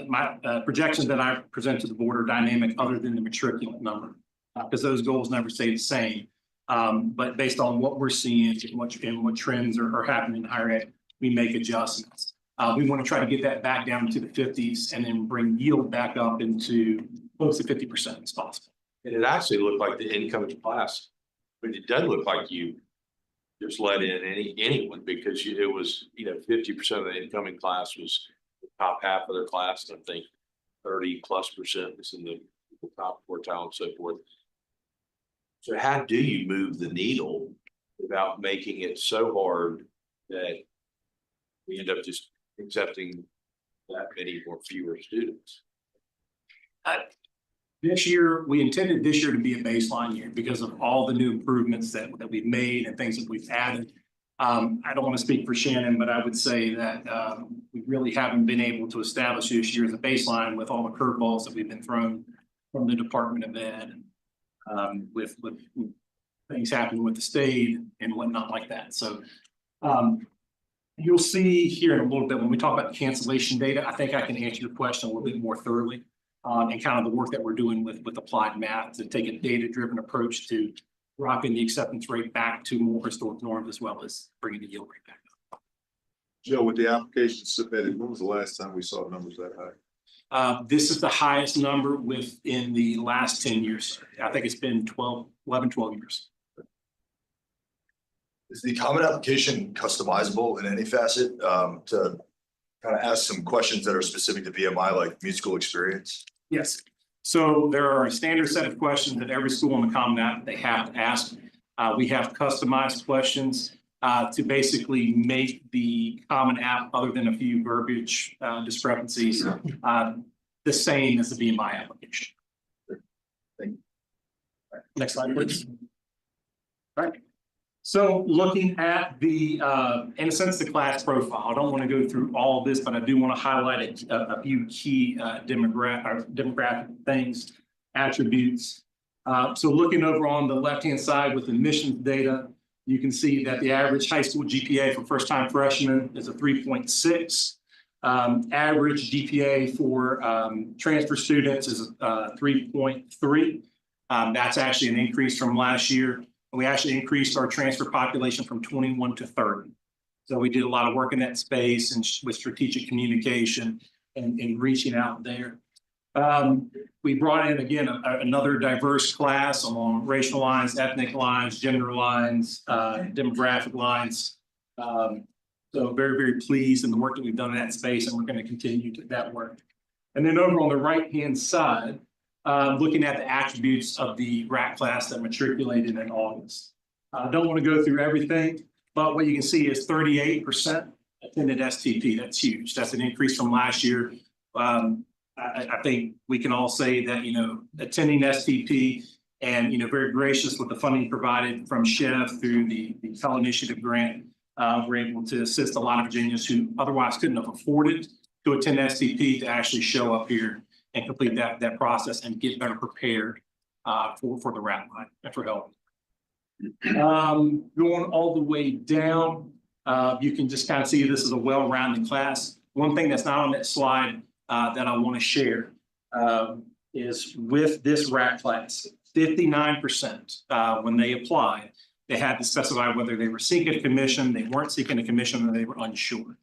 My projections that I present to the board are dynamic other than the matriculant number, because those goals never stay the same. But based on what we're seeing and what trends are happening in higher ed, we make adjustments. We want to try to get that back down to the 50s and then bring yield back up into close to 50% as possible. And it actually looked like the incoming class, but it doesn't look like you just let in anyone, because it was, 50% of the incoming class was the top half of their class. And I think 30+% was in the top quartile and so forth. So how do you move the needle without making it so hard that we end up just accepting that many or fewer students? This year, we intended this year to be a baseline year because of all the new improvements that we've made and things that we've added. I don't want to speak for Shannon, but I would say that we really haven't been able to establish this year as a baseline with all the curveballs that we've been thrown from the Department of Ed, with things happening with the state and whatnot like that. So you'll see here in a little bit when we talk about the cancellation data, I think I can answer your question a little bit more thoroughly. And kind of the work that we're doing with applied math to take a data-driven approach to dropping the acceptance rate back to more historic norms, as well as bringing the yield rate back up. Joe, with the application submitted, when was the last time we saw numbers that high? This is the highest number within the last 10 years. I think it's been 11, 12 years. Is the common application customizable in any facet to kind of ask some questions that are specific to VMI, like musical experience? Yes. So there are a standard set of questions that every school on the Common App they have to ask. We have customized questions to basically make the Common App, other than a few verbiage discrepancies, the same as the VMI application. Thank you. Next slide, please. All right. So looking at the, in a sense, the class profile, I don't want to go through all of this, but I do want to highlight a few key demographic things, attributes. So looking over on the left-hand side with admissions data, you can see that the average high school GPA for first-time freshmen is a 3.6. Average GPA for transfer students is 3.3. That's actually an increase from last year. We actually increased our transfer population from 21 to 30. So we did a lot of work in that space and with strategic communication and reaching out there. We brought in, again, another diverse class along racial lines, ethnic lines, gender lines, demographic lines. So very, very pleased in the work that we've done in that space, and we're going to continue that work. And then over on the right-hand side, looking at the attributes of the RAC class that matriculated in August. I don't want to go through everything, but what you can see is 38% attended STP. That's huge. That's an increase from last year. I think we can all say that, attending STP and, very gracious with the funding provided from SHEF through the Pell Initiative grant, we're able to assist a lot of Virginians who otherwise couldn't have afforded to attend STP to actually show up here and complete that process and get better prepared for the RAP line and for help. Going all the way down, you can just kind of see this is a well-rounded class. One thing that's not on that slide that I want to share is with this RAC class, 59% when they applied, they had to specify whether they were seeking a commission, they weren't seeking a commission, or they were unsure.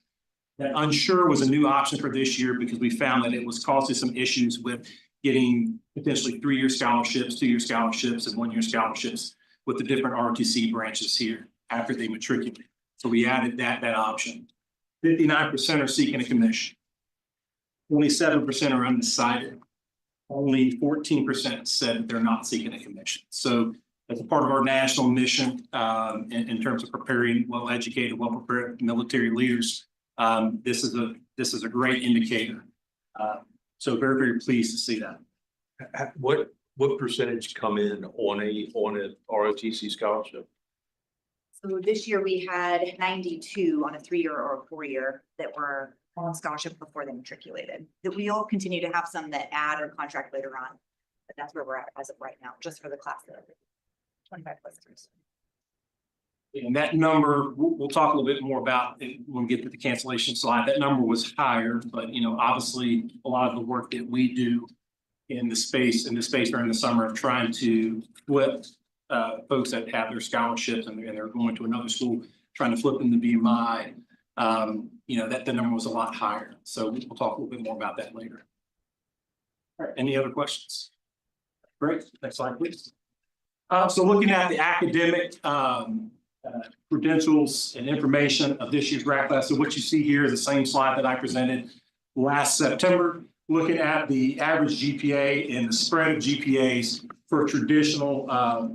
That unsure was a new option for this year because we found that it was causing some issues with getting potentially 3-year scholarships, 2-year scholarships, and 1-year scholarships with the different ROTC branches here after they matriculate. So we added that option. 59% are seeking a commission. 27% are undecided. Only 14% said they're not seeking a commission. So as a part of our national mission, in terms of preparing well-educated, well-prepared military leaders, this is a great indicator. So very, very pleased to see that. What percentage come in on a ROTC scholarship? So this year we had 92 on a 3-year or a 4-year that were on scholarship before they matriculated. That we all continue to have some that add or contract later on, but that's where we're at as of right now, just for the class of 25 plus years. And that number, we'll talk a little bit more about it when we get to the cancellation slide. That number was higher, but obviously a lot of the work that we do in the space during the summer of trying to flip folks that have their scholarships and they're going to another school, trying to flip them to VMI, that the number was a lot higher. So we'll talk a little bit more about that later. All right, any other questions? Great, next slide, please. So looking at the academic credentials and information of this year's RAC class. So what you see here is the same slide that I presented last September, looking at the average GPA and the spread of GPAs for traditional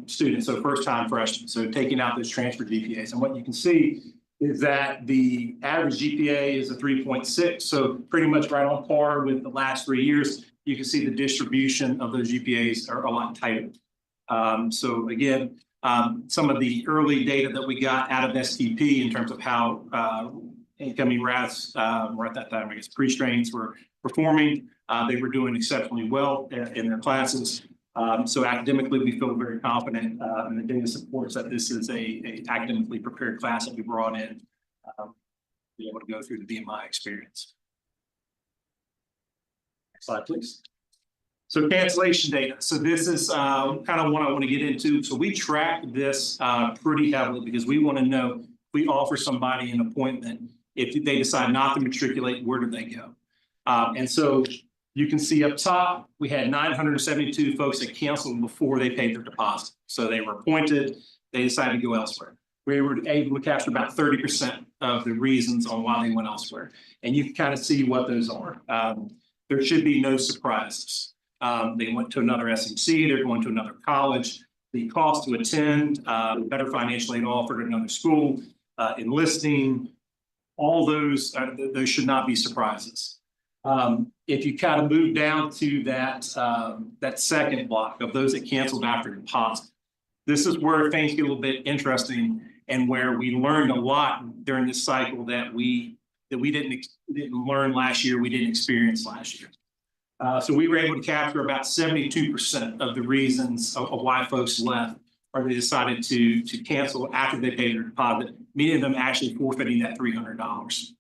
students, so first-time freshmen, so taking out those transfer GPAs. And what you can see is that the average GPA is a 3.6, so pretty much right on par with the last 3 years. You can see the distribution of those GPAs are a lot tighter. So again, some of the early data that we got out of STP in terms of how incoming RAS, or at that time, I guess, pre-strains were performing, they were doing exceptionally well in their classes. So academically, we feel very confident, and the data supports that this is a academically prepared class that we brought in, be able to go through the VMI experience. Next slide, please. So cancellation data. So this is kind of what I want to get into. So we track this pretty heavily because we want to know if we offer somebody an appointment, if they decide not to matriculate, where do they go? And so you can see up top, we had 972 folks that canceled before they paid their deposit. So they were appointed, they decided to go elsewhere. We were able to capture about 30% of the reasons on why they went elsewhere. And you can kind of see what those are. There should be no surprises. They went to another SMC, they're going to another college. The cost to attend, better financial aid offered at another school, enlisting, all those should not be surprises. If you kind of move down to that second block of those that canceled after deposit, this is where things get a little bit interesting and where we learned a lot during this cycle that we didn't learn last year, we didn't experience last year. So we were able to capture about 72% of the reasons of why folks left, or they decided to cancel after they paid their deposit, meaning them actually forfeiting that $300.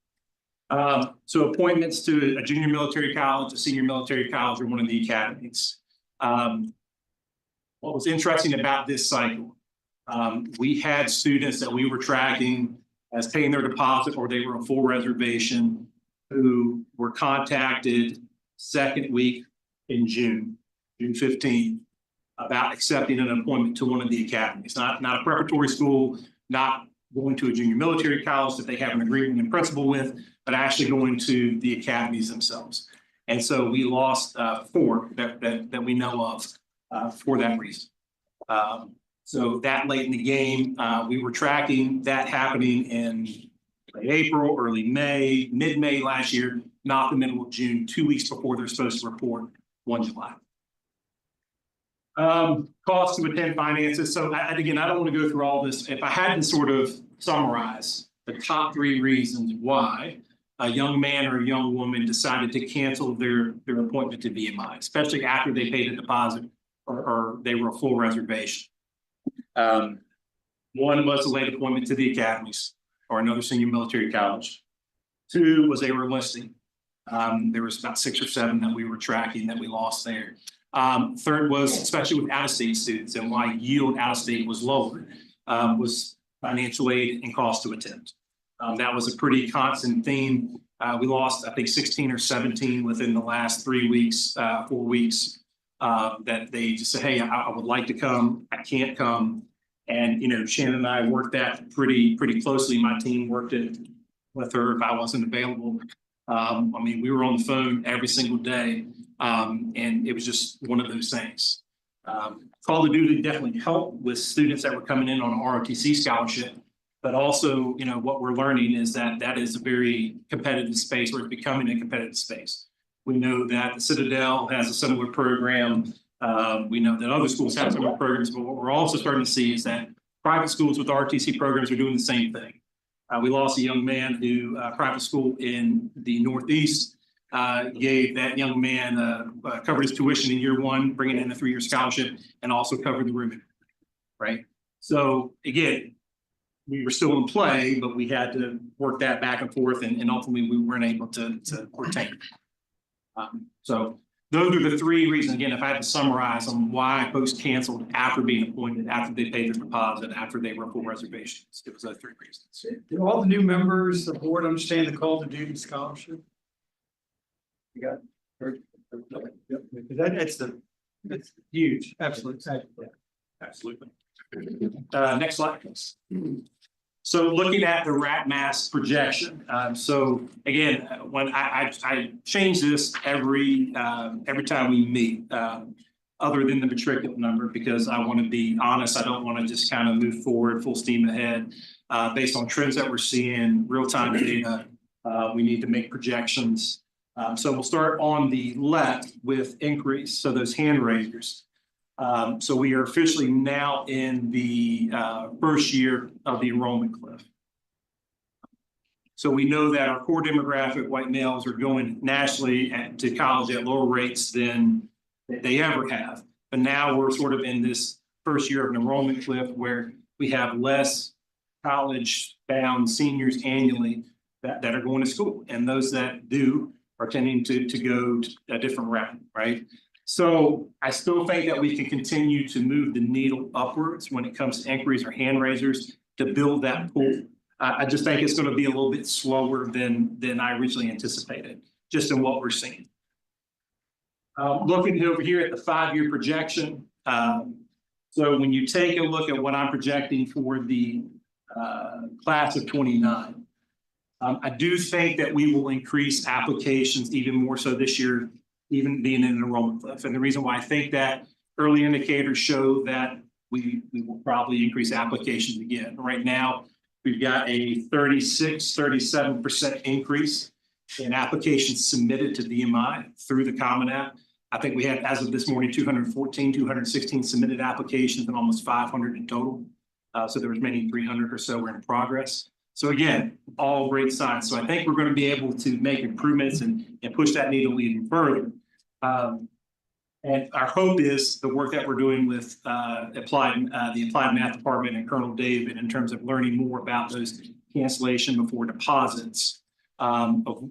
So appointments to a junior military college, a senior military college, or one of the academies. What was interesting about this cycle, we had students that we were tracking as paying their deposit or they were a full reservation who were contacted second week in June 15, about accepting an appointment to one of the academies, not a preparatory school, not going to a junior military college that they have an agreement in principle with, but actually going to the academies themselves. And so we lost 4 that we know of for that reason. So that late in the game, we were tracking that happening in late April, early May, mid-May last year, not the middle of June, 2 weeks before they're supposed to report 1 July. Cost to attend finances. So again, I don't want to go through all this. If I had to sort of summarize the top 3 reasons why a young man or a young woman decided to cancel their appointment to VMI, especially after they paid a deposit or they were a full reservation. One was a late appointment to the academies or another senior military college. Two was they were listing. There was about 6 or 7 that we were tracking that we lost there. Third was especially with out-of-state students and why yield out-of-state was lower, was financial aid and cost to attend. That was a pretty constant theme. We lost, I think, 16 or 17 within the last 3 weeks, 4 weeks, that they just said, hey, I would like to come, I can't come. And, Shannon and I worked that pretty closely. My team worked it with her if I wasn't available. We were on the phone every single day. And it was just one of those things. Call of Duty definitely helped with students that were coming in on an ROTC scholarship. But also, what we're learning is that is a very competitive space, or it's becoming a competitive space. We know that the Citadel has a similar program. We know that other schools have similar programs, but what we're also starting to see is that private schools with ROTC programs are doing the same thing. We lost a young man who, private school in the Northeast, gave that young man, covered his tuition in year 1, bringing in a 3-year scholarship, and also covered the room, right? So again, we were still in play, but we had to work that back and forth, and ultimately we weren't able to retain. So those are the 3 reasons. Again, if I had to summarize on why folks canceled after being appointed, after they paid their deposit, after they were full reservations, it was those 3 reasons. Do all the new members of the board understand the Call of Duty scholarship? You got it? It's huge, absolutely. Absolutely. Next slide, please. So looking at the rat mass projection. So again, when I change this every time we meet, other than the matriculate number, because I want to be honest, I don't want to just kind of move forward full steam ahead based on trends that we're seeing, real-time data. We need to make projections. So we'll start on the left with increase. So those hand raisers. So we are officially now in the first year of the enrollment cliff. So we know that our core demographic, white males, are going nationally to college at lower rates than they ever have. But now we're sort of in this first year of an enrollment cliff where we have less college-bound seniors annually that are going to school. And those that do are tending to go a different route, right? So I still think that we can continue to move the needle upwards when it comes to inquiries or hand raisers to build that pool. I just think it's going to be a little bit slower than I originally anticipated, just in what we're seeing. Looking over here at the 5-year projection. So when you take a look at what I'm projecting for the class of 29, I do think that we will increase applications even more so this year, even being in an enrollment cliff. And the reason why I think that early indicators show that we will probably increase applications again. Right now, we've got a 37% increase in applications submitted to VMI through the Common App. I think we had, as of this morning, 216 submitted applications and almost 500 in total. So there was maybe 300 or so were in progress. So again, all great signs. So I think we're going to be able to make improvements and push that needle even further. And our hope is the work that we're doing with the applied math department and Colonel David in terms of learning more about those cancellation before deposits. What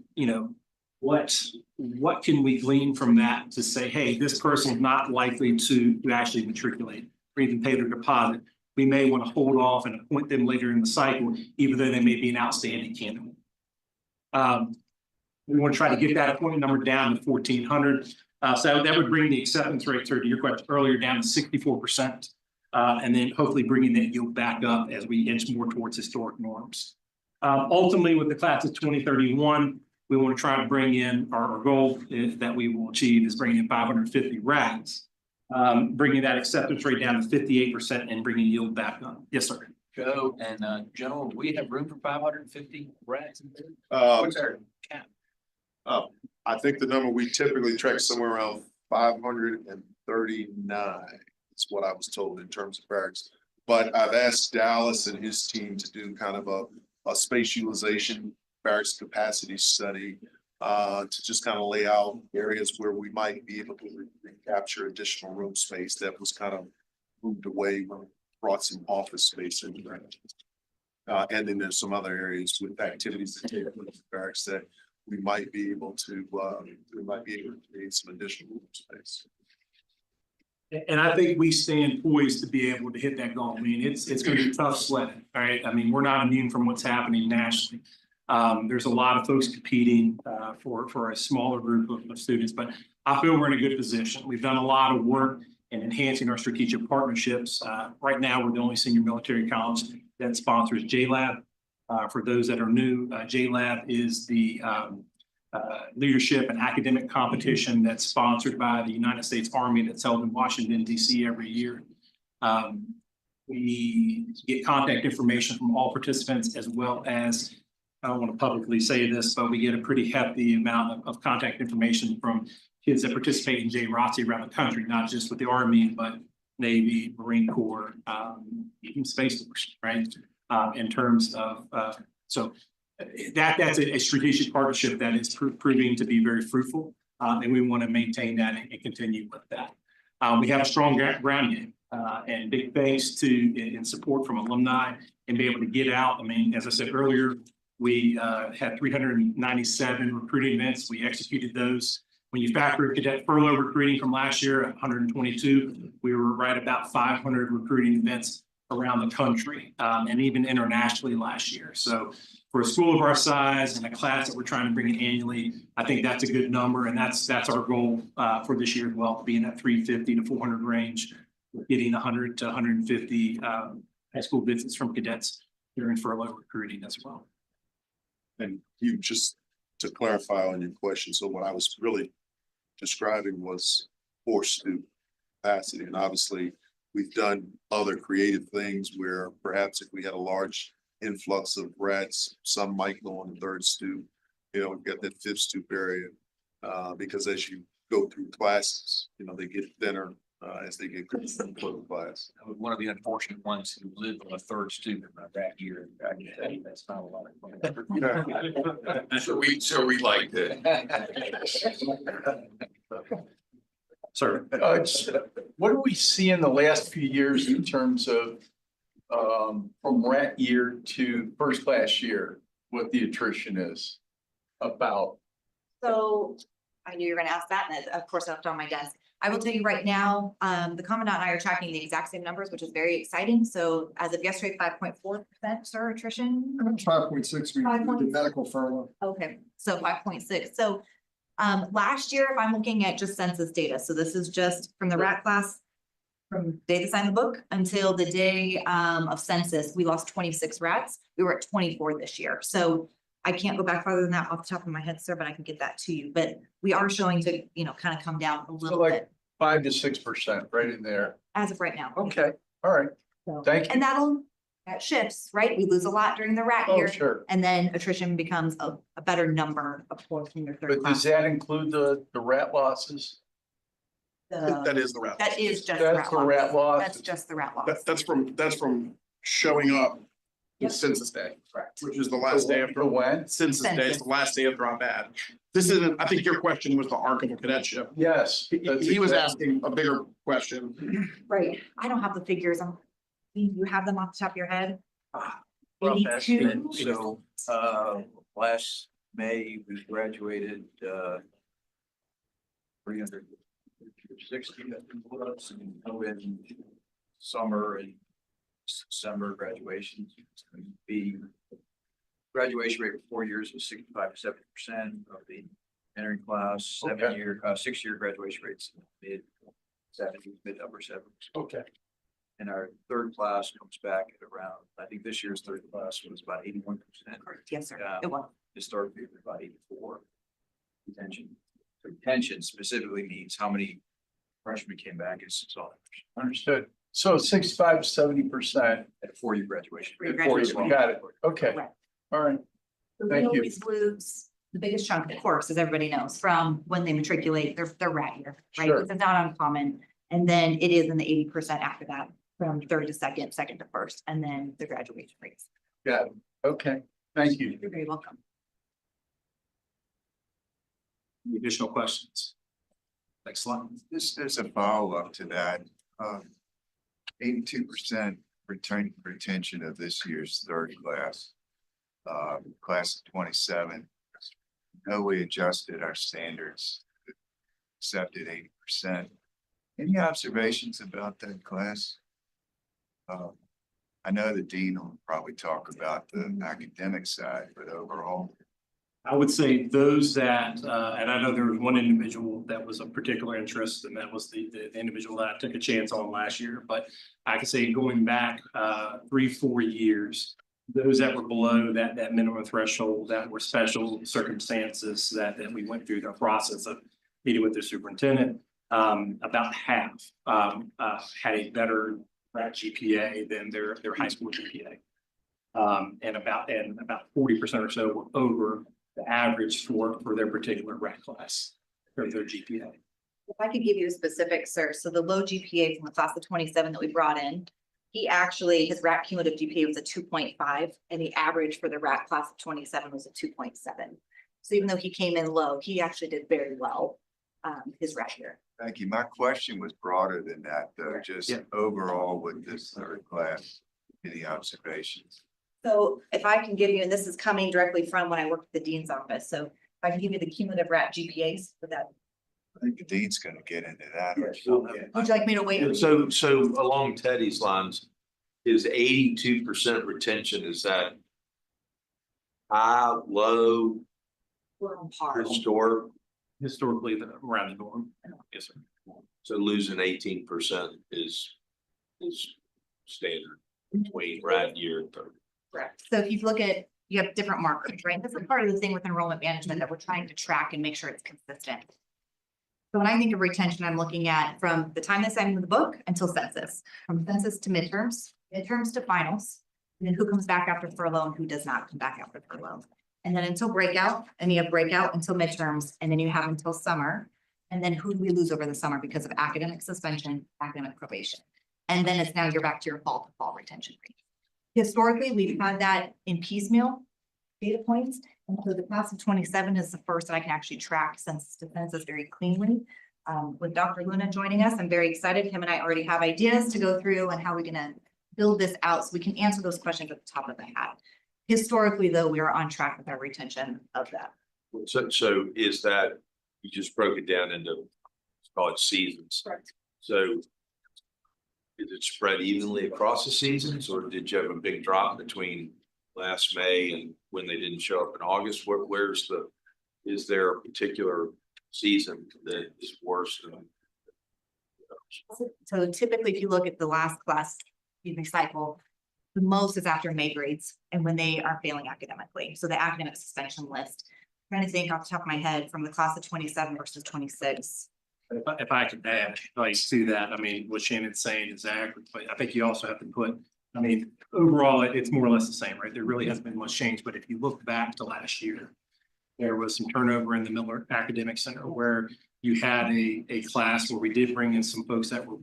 can we glean from that to say, hey, this person is not likely to actually matriculate or even pay their deposit. We may want to hold off and appoint them later in the cycle, even though they may be an outstanding candidate. We want to try to get that appointment number down to 1,400. So that would bring the acceptance rate, to your question earlier, down to 64%. And then hopefully bringing that yield back up as we inch more towards historic norms. Ultimately, with the class of 2031, we want to try to bring in our goal that we will achieve is bringing in 550 RAGs. Bringing that acceptance rate down to 58% and bringing yield back up. Yes, sir. Joe and General, do we have room for 550 rats? What's our cap? I think the number we typically track somewhere around 539 is what I was told in terms of barracks. But I've asked Dallas and his team to do kind of a space utilization barracks capacity study to just kind of lay out areas where we might be able to capture additional room space that was kind of moved away when we brought some office space in. And then there's some other areas with activities that take place in barracks that we might be able to create some additional room space. And I think we stand poised to be able to hit that goal. I mean, it's going to be tough sledding, all right? I mean, we're not immune from what's happening nationally. There's a lot of folks competing for a smaller group of students, but I feel we're in a good position. We've done a lot of work in enhancing our strategic partnerships. Right now, we're the only senior military college that sponsors JLab. For those that are new, JLab is the leadership and academic competition that's sponsored by the United States Army that's held in Washington, D.C. every year. We get contact information from all participants, as well as, I don't want to publicly say this, but we get a pretty hefty amount of contact information from kids that participate in JROTC around the country, not just with the Army, but Navy, Marine Corps, even Space Force, right? In terms of, so that's a strategic partnership that is proving to be very fruitful, and we want to maintain that and continue with that. We have a strong ground game, and big thanks to and support from alumni and be able to get out. I mean, as I said earlier, we had 397 recruiting events. We executed those. When you factor cadet furlough recruiting from last year at 122, we were right about 500 recruiting events around the country, and even internationally last year. So for a school of our size and a class that we're trying to bring in annually, I think that's a good number, and that's our goal for this year as well, being at 350 to 400 range, getting 100 to 150 high school visits from cadets during furlough recruiting as well. And you, just to clarify on your question, so what I was really describing was forced student capacity, and obviously we've done other creative things where perhaps if we had a large influx of grads, some might go on the third stoop, you know, we've got that fifth stoop area, because as you go through classes, you know, they get thinner as they get closer to the class. One of the unfortunate ones who lived on a third student that year. I can tell you that's not a lot of fun. So we liked it. Sir. What do we see in the last few years in terms of from rat year to first class year, what the attrition is about? So I knew you were gonna ask that, and of course, I left it on my desk. I will tell you right now, the commandant and I are tracking the exact same numbers, which is very exciting. So as of yesterday, 5.4%, sir, attrition. 5.6, we did medical furlough. Okay, so 5.6. So last year, if I'm looking at just census data, so this is just from the rat class, from the day they signed the book until the day of census, we lost 26 rats. We were at 24 this year. So I can't go back farther than that off the top of my head, sir, but I can get that to you. But we are showing to, you know, kind of come down a little bit 5 to 6%, right in there. as of right now. Okay, all right. So- Thank you. And that shifts, right? We lose a lot during the rat Oh, year. sure. And then attrition becomes a better number, of course, in your third But does class. that include the rat losses? That is the route. That is just. That's the rat loss. That's just the rat loss. That's from showing up Yep. with census day, Correct. which is the last day after. The when? Census day is the last day after our bad. This isn't, I think your question was the arc of a cadetship. Yes. He was asking a bigger question. Right. I don't have the figures. You have them off the top of your head? Rough 82? estimate. So, last May, we graduated, 360, I think it was, and in summer and December graduations. The graduation rate for 4 years was 65 to 70% of the entering class. 6-year graduation rates mid-70s, mid-upper 70s. Okay. And our third class comes back at around, I think this year's third class was about 81%. Yes, sir. Yeah. It was. Historically, it was about 84. Retention. So retention specifically means how many freshmen came back as sophomores Understood. So 65 to 70%. at a 4-year graduation. Re- rate. graduation. Got it. Okay. Correct. All right. So we Thank you. always lose the biggest chunk, of course, as everybody knows, from when they matriculate their rat year, right? Sure. It's not uncommon. And then it is in the 80% after that, from third to second, second to first, and then the graduation rates. Got it. Okay. Thank you. You're very welcome. Any additional questions? Next slide. There's a follow-up to that. 82% retention of this year's third class. Class of 27. No, we adjusted our standards, accepted 80%. Any observations about that class? I know the dean will probably talk about the academic side, but overall. I would say those that, and I know there was one individual that was of particular interest, and that was the individual that I took a chance on last year. But I can say going back 3-4 years, those that were below that minimum threshold, that were special circumstances that we went through the process of meeting with the superintendent, about half had a better GPA than their high school GPA. And about 40% or so were over the average for their particular RAC class or their GPA. If I could give you a specific, sir, so the low GPA from the class of 27 that we brought in, his RAC cumulative GPA was a 2.5, and the average for the RAC class of 27 was a 2.7. So even though he came in low, he actually did very well his RAC year. Thank you. My question was broader than that, though, just overall with this third class, any observations? So if I can give you, and this is coming directly from when I worked at the dean's office, so if I can give you the cumulative RAC GPAs for that. I think the dean's gonna get into that. Would you like me to wait? So along Teddy's lines, is 82% retention, is that high, low, We're on par. historic? Historically, around the norm. Yes, sir. So losing 18% is standard between grad year and third. Correct. So if you look at, you have different markers, right? This is part of the thing with enrollment management that we're trying to track and make sure it's consistent. So when I think of retention, I'm looking at from the time they sign into the book until census, from census to midterms to finals, and then who comes back after furlough and who does not come back after furlough. And then until breakout, and you have breakout until midterms, and then you have until summer. And then who do we lose over the summer because of academic suspension, academic probation? And then it's now you're back to your fall to fall retention rate. Historically, we've had that in piecemeal data points. And so the class of 27 is the first that I can actually track census to census very cleanly. With Dr. Luna joining us, I'm very excited. Him and I already have ideas to go through and how we're gonna build this out so we can answer those questions at the top of the hat. Historically, though, we are on track with our retention of that. So is that, you just broke it down into, let's call it seasons. Correct. So is it spread evenly across the seasons, or did you have a big drop between last May and when they didn't show up in August? Is there a particular season that is worse than? So typically, if you look at the last class, cycle, the most is after May grades and when they are failing academically. So the academic suspension list. I'm trying to think off the top of my head from the class of 27 versus 26. If I could add, like to that, I mean, what Shannon's saying is accurate, but I think you also have to put, I mean, overall, it's more or less the same, right? There really hasn't been much change, but if you look back to last year, there was some turnover in the Miller Academic Center where you had a class where we did bring in some folks that were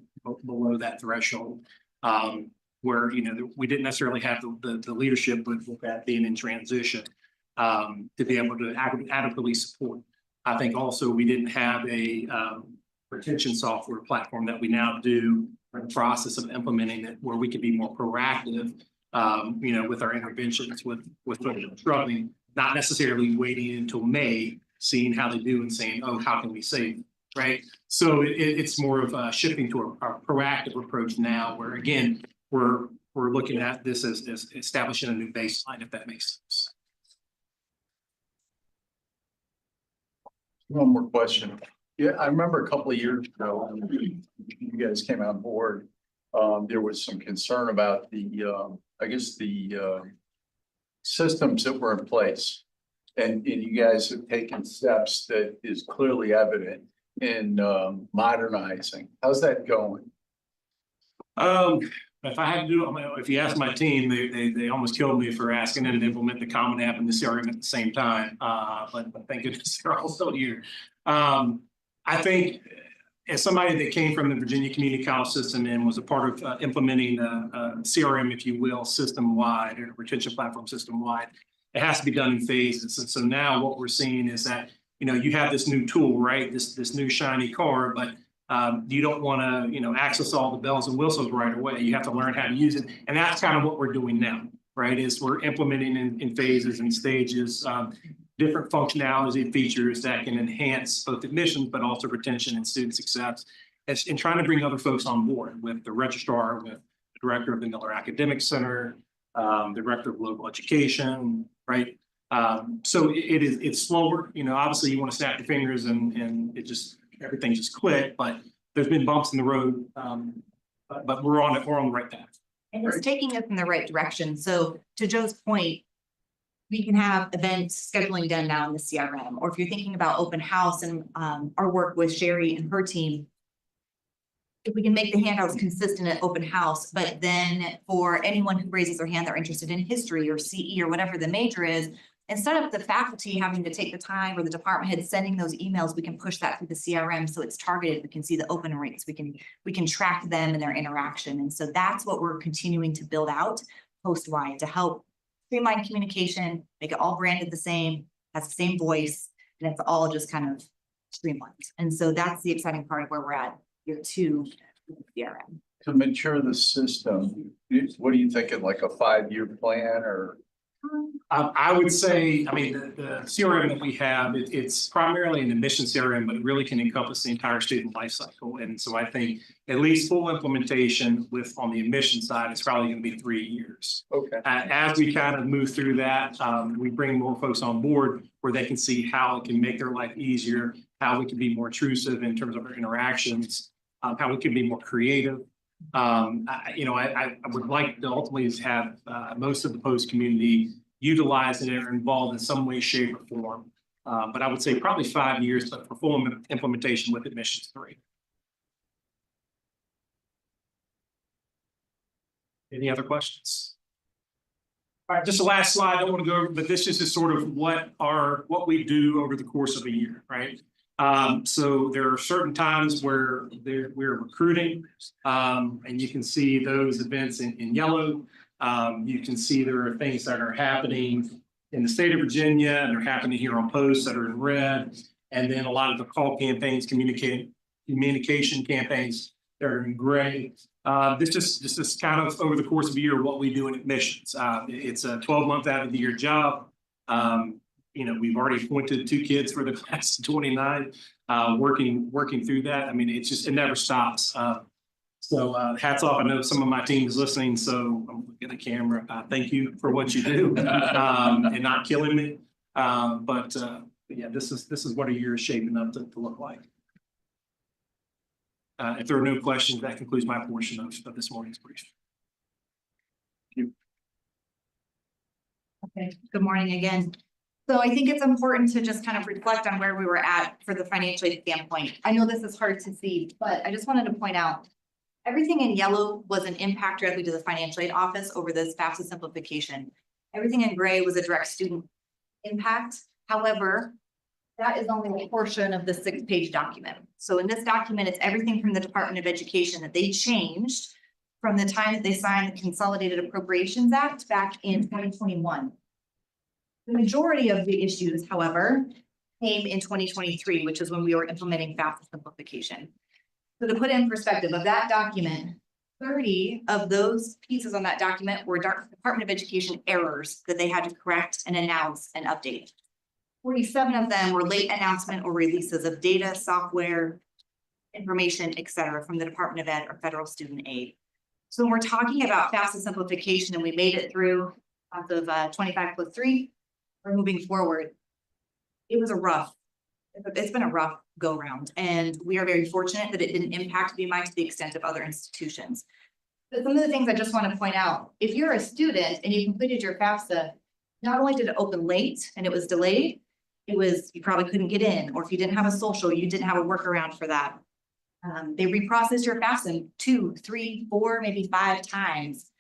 below that threshold. Where, you know, we didn't necessarily have the leadership, but with that being in transition, to be able to adequately support. I think also we didn't have a retention software platform that we now do in the process of implementing it, where we could be more proactive, you know, with our interventions with struggling, not necessarily waiting until May, seeing how they do and saying, oh, how can we save, right? So it's more of shifting to a proactive approach now, where again, we're looking at this as establishing a new baseline, if that makes sense. One more question. Yeah, I remember a couple of years ago, when you guys came on board, there was some concern about the, I guess, the systems that were in place. And you guys have taken steps that is clearly evident in modernizing. How's that going? If I had to do it, if you ask my team, they almost killed me for asking them to implement the Common App and the CRM at the same time. But thank goodness they're all still here. I think as somebody that came from the Virginia Community College system and was a part of implementing a CRM, if you will, system-wide, or a retention platform system-wide, it has to be done in phases. And so now what we're seeing is that, you know, you have this new tool, right? This new shiny car, but You don't want to, access all the bells and whistles right away. You have to learn how to use it. And that's kind of what we're doing now, right? Is we're implementing in phases and stages, different functionalities and features that can enhance both admissions, but also retention and student success. And trying to bring other folks on board with the registrar, with the director of the Miller Academic Center, the director of local education, right? So it's slower, obviously you want to snap your fingers and everything just click, but there's been bumps in the road. But we're on the right path. And it's taking us in the right direction. So to Joe's point, we can have events scheduling done now in the CRM, or if you're thinking about open house and our work with Sherry and her team, if we can make the handouts consistent at open house, but then for anyone who raises their hand, they're interested in history or CE or whatever the major is, instead of the faculty having to take the time or the department head sending those emails, we can push that through the CRM so it's targeted. We can see the open rates. We can track them and their interaction. And so that's what we're continuing to build out post-wide to help streamline communication, make it all branded the same, has the same voice, and it's all just kind of streamlined. And so that's the exciting part of where we're at year 2 with the CRM. To mature the system, what are you thinking, like a 5-year plan or? I would say, the CRM that we have, it's primarily an admission CRM, but it really can encompass the entire student life cycle. And so I think at least full implementation on the admission side, it's probably going to be 3 years. Okay. As we kind of move through that, we bring more folks on board where they can see how it can make their life easier, how we can be more intrusive in terms of our interactions, how we can be more creative. I would like to ultimately have most of the post community utilize it or involved in some way, shape, or form. But I would say probably 5 years, but for full implementation with admissions 3. Any other questions? All right, just the last slide. I don't want to go over, but this just is sort of what we do over the course of a year, right? So there are certain times where we're recruiting, and you can see those events in yellow. You can see there are things that are happening in the state of Virginia, and they're happening here on posts that are in red. And then a lot of the call campaigns, communication campaigns that are in gray. This is kind of over the course of a year what we do in admissions. It's a 12-month out of the year job. We've already appointed 2 kids for the class of 29, working through that. It never stops. So hats off. I know some of my team is listening, so I'm looking at the camera. Thank you for what you do and not killing me. But yeah, this is what a year is shaping up to look like. If there are no questions, that concludes my portion of this morning's brief. Thank you. Okay, good morning again. So I think it's important to just kind of reflect on where we were at for the financial aid standpoint. I know this is hard to see, but I just wanted to point out everything in yellow was an impact directly to the financial aid office over this FAFSA simplification. Everything in gray was a direct student impact. However, that is only a portion of the 6-page document. So in this document, it's everything from the Department of Education that they changed from the time that they signed the Consolidated Appropriations Act back in 2021. The majority of the issues, however, came in 2023, which is when we were implementing FAFSA simplification. So to put in perspective of that document, 30 of those pieces on that document were Department of Education errors that they had to correct and announce and update. 47 of them were late announcement or releases of data, software, information, et cetera, from the Department of Ed or federal student aid. So when we're talking about FAFSA simplification and we made it through out of 25+3, we're moving forward. It's been a rough go round, and we are very fortunate that it didn't impact VMI to the extent of other institutions. But some of the things I just want to point out, if you're a student and you completed your FAFSA, not only did it open late and it was delayed, you probably couldn't get in, or if you didn't have a social, you didn't have a workaround for that. They reprocessed your FAFSA 2, 3, 4, maybe 5 times.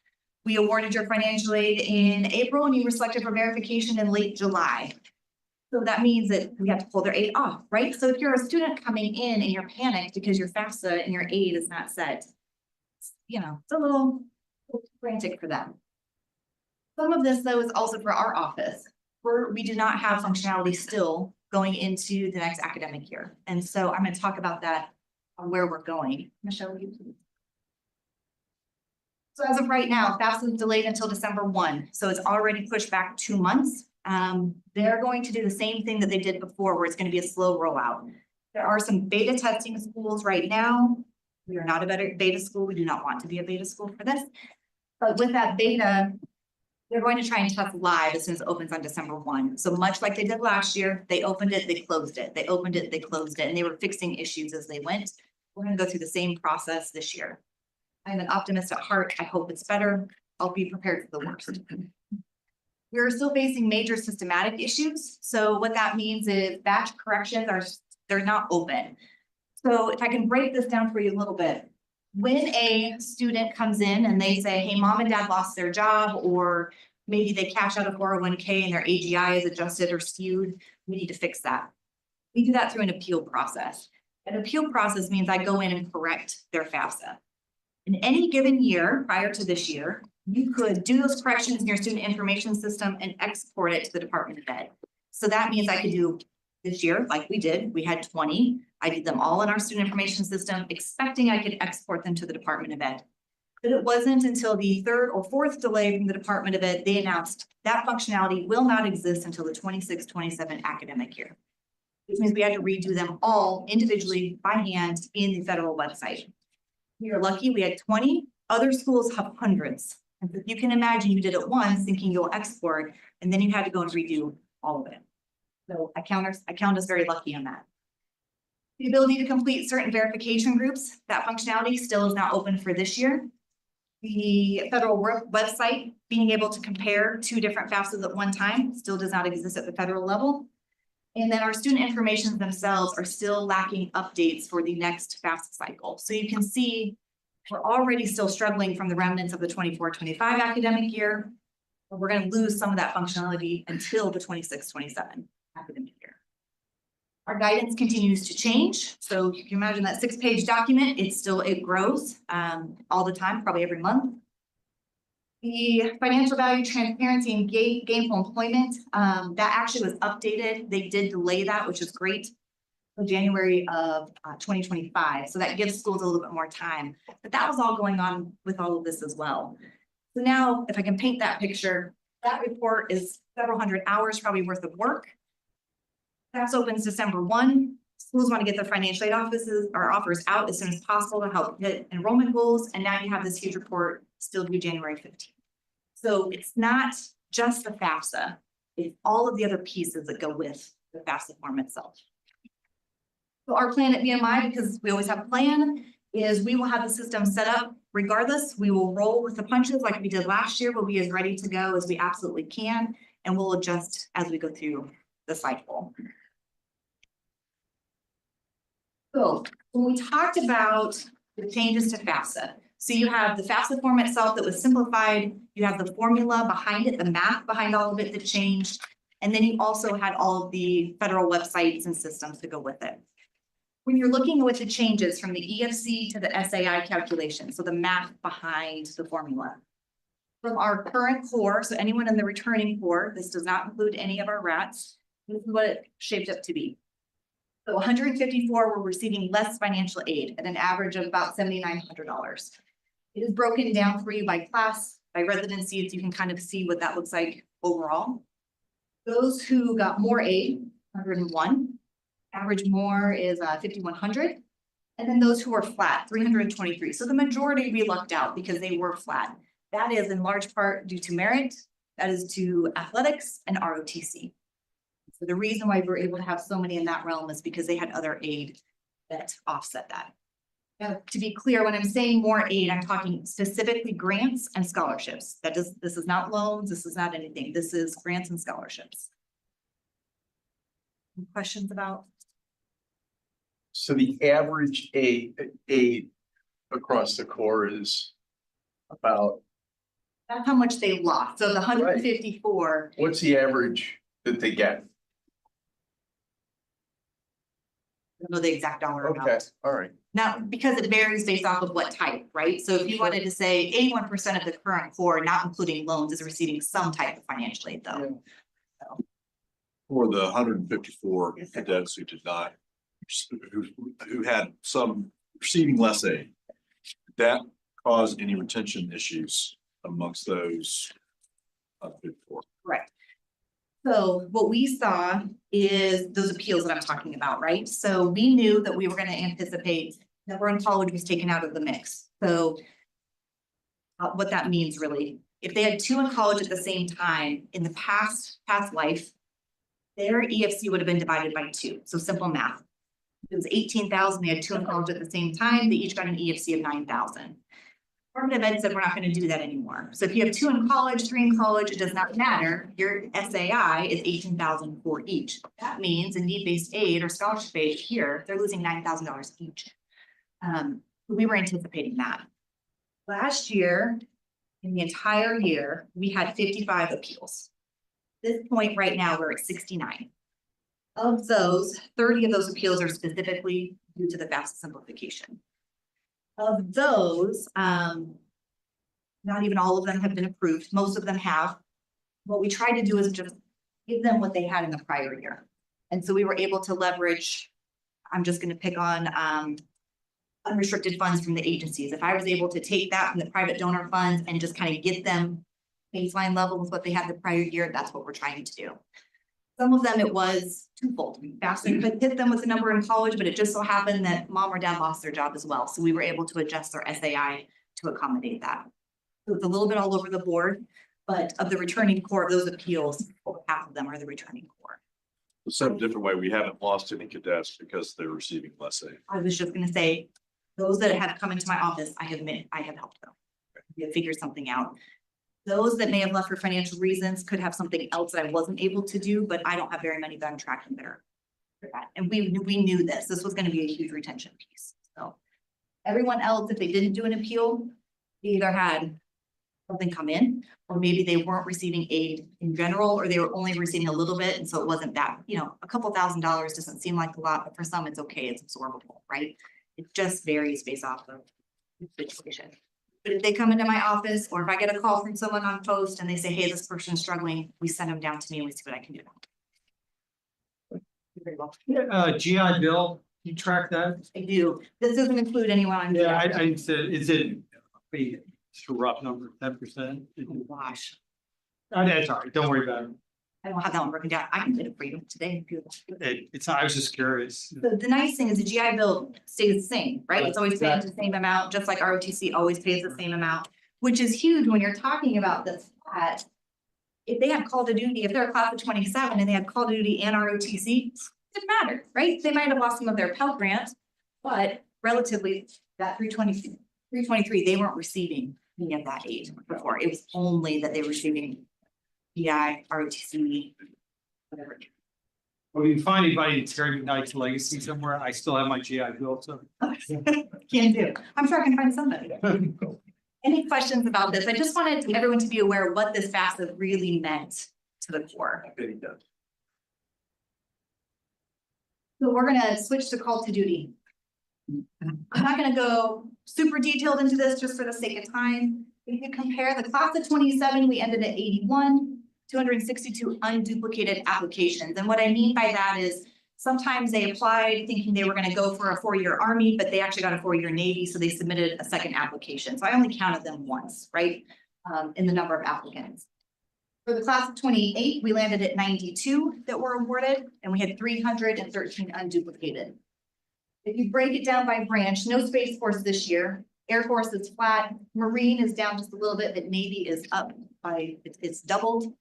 We awarded your financial aid in April and you were selected for verification in late July. So that means that we have to pull their aid off, right? So if you're a student coming in and you're panicked because your FAFSA and your aid is not set, it's a little frantic for them. Some of this though is also for our office, where we do not have functionality still going into the next academic year. And so I'm going to talk about that on where we're going. Michelle, will you please? So as of right now, FAFSA is delayed until December 1, so it's already pushed back 2 months. They're going to do the same thing that they did before, where it's going to be a slow rollout. There are some beta testing schools right now. We are not a beta school. We do not want to be a beta school for this. But with that beta, they're going to try and test live as soon as it opens on December 1. So much like they did last year, they opened it, they closed it. They opened it, they closed it, and they were fixing issues as they went. We're going to go through the same process this year. I'm an optimist at heart. I hope it's better. I'll be prepared for the worst. We're still facing major systematic issues. So what that means is batch corrections they're not open. So if I can break this down for you a little bit, when a student comes in and they say, hey, mom and dad lost their job, or maybe they cash out a 401k and their AGI is adjusted or skewed, we need to fix that. We do that through an appeal process. An appeal process means I go in and correct their FAFSA. In any given year prior to this year, you could do those corrections in your student information system and export it to the Department of Ed. So that means I could do this year, like we did, we had 20. I did them all in our student information system, expecting I could export them to the Department of Ed. But it wasn't until the 3rd or 4th delay from the Department of Ed, they announced that functionality will not exist until the 26-27 academic year. Which means we had to redo them all individually by hand in the federal website. We are lucky we had 20, other schools have hundreds. And so you can imagine you did it once thinking you'll export, and then you had to go and redo all of it. So I count us very lucky on that. The ability to complete certain verification groups, that functionality still is not open for this year. The federal website, being able to compare 2 different FAFSAs at one time, still does not exist at the federal level. And then our student information themselves are still lacking updates for the next FAFSA cycle. So you can see we're already still struggling from the remnants of the 24-25 academic year. But we're going to lose some of that functionality until the 26-27 academic year. Our guidance continues to change. So you can imagine that 6-page document, it grows all the time, probably every month. The financial value, transparency, and gainful employment, that actually was updated. They did delay that, which is great, for January of 2025. So that gives schools a little bit more time. But that was all going on with all of this as well. So now, if I can paint that picture, that report is several hundred hours probably worth of work. That opens December 1. Schools want to get their financial aid offices or offers out as soon as possible to help hit enrollment goals. And now you have this huge report still due January 15th. So it's not just the FAFSA, it's all of the other pieces that go with the FAFSA form itself. So our plan at VMI, because we always have a plan, is we will have the system set up regardless. We will roll with the punches like we did last year. We'll be as ready to go as we absolutely can, and we'll adjust as we go through the cycle. So when we talked about the changes to FAFSA, so you have the FAFSA form itself that was simplified, you have the formula behind it, the math behind all of it that changed, and then you also had all of the federal websites and systems to go with it. When you're looking with the changes from the EFC to the SAI calculation, so the math behind the formula. From our current core, so anyone in the returning core, this does not include any of our RATs, this is what it shaped up to be. So 154 were receiving less financial aid at an average of about $7,900. It is broken down for you by class, by residency, so you can kind of see what that looks like overall. Those who got more aid, 101. Average more is 5,100. And then those who were flat, 323. So the majority we lucked out because they were flat. That is in large part due to merit, that is to athletics and ROTC. So the reason why we were able to have so many in that realm is because they had other aid that offset that. Now, to be clear, when I'm saying more aid, I'm talking specifically grants and scholarships. This is not loans, this is not anything. This is grants and scholarships. Any questions about? So the average aid across the core is about, That's how much they lost. So the 154. what's the average that they get? I don't know the exact dollar Okay, amount. all right. Now, because it varies based off of what type, right? So if you wanted to say 81% of the current core, not including loans, is receiving some type of financial aid though. For the 154 Yes, sir. cadets who did not, who had some receiving less aid. Did that cause any retention issues amongst those? Before? Correct. So what we saw is those appeals that I'm talking about, right? So we knew that we were gonna anticipate number in college was taken out of the mix. So what that means really, if they had 2 in college at the same time in the past life, their EFC would have been divided by 2. So simple math. It was 18,000, they had 2 in college at the same time, they each got an EFC of 9,000. Department of Ed said, we're not gonna do that anymore. So if you have 2 in college, 3 in college, it does not matter. Your SAI is 18,000 for each. That means in need-based aid or scholarship aid here, they're losing $9,000 each. We were anticipating that. Last year, in the entire year, we had 55 appeals. This point right now, we're at 69. Of those, 30 of those appeals are specifically due to the FAFSA simplification. Of those, not even all of them have been approved. Most of them have. What we tried to do is just give them what they had in the prior year. And so we were able to leverage, I'm just gonna pick on unrestricted funds from the agencies. If I was able to take that from the private donor funds and just kind of get them baseline level with what they had the prior year, that's what we're trying to do. Some of them, it was twofold. FAFSA could hit them with a number in college, but it just so happened that mom or dad lost their job as well. So we were able to adjust their SAI to accommodate that. So it's a little bit all over the board, but of the returning core of those appeals, over half of them are the returning core. Said a different way, we haven't lost any cadets because they're receiving less aid. I was just gonna say, those that have come into my office, I have helped them. We have figured something out. Those that may have left for financial reasons could have something else that I wasn't able to do, but I don't have very many that I'm tracking there. For that. And we knew this was gonna be a huge retention piece, so. Everyone else, if they didn't do an appeal, they either had something come in, or maybe they weren't receiving aid in general, or they were only receiving a little bit, and so it wasn't that, a couple $1,000s doesn't seem like a lot, but for some, it's okay, it's absorbable, right? It just varies based off of the situation. But if they come into my office, or if I get a call from someone on post and they say, hey, this person is struggling, we send them down to me and we see what I can do. Very well. GI Bill, you track that? I do. This doesn't include anyone on. Yeah, I said, is it, it's a rough number, 10%? Oh, gosh, That's all right, don't worry about it. I don't have that one broken down. I can get it for you today. If you want. It's, I was just curious. The nice thing is the GI Bill stays the same, right? It's always paid the same amount, just like ROTC always pays the same amount, which is huge when you're talking about this flat. If they have call to duty, if they're a class of 27 and they have call to duty and ROTC, it doesn't matter, right? They might have lost some of their Pell Grant, but relatively that 323, they weren't receiving any of that aid before. It was only that they were receiving PI, ROTC, whatever. Well, if you find anybody in Terry McKnight's legacy somewhere, I still have my GI Bill, so. Can do. I'm sure I can find somebody. Any questions about this? I just wanted everyone to be aware of what this FAFSA really meant to the core. So we're gonna switch to call to duty. I'm not gonna go super detailed into this just for the sake of time. If you compare the class of 27, we ended at 81. 262 unduplicated applications. And what I mean by that is sometimes they applied thinking they were going to go for a 4-year Army, but they actually got a 4-year Navy. So they submitted a second application. So I only counted them once, right? In the number of applicants. For the class of 28, we landed at 92 that were awarded, and we had 313 unduplicated. If you break it down by branch, no Space Force this year. Air Force is flat. Marine is down just a little bit, but Navy is up by, it's doubled.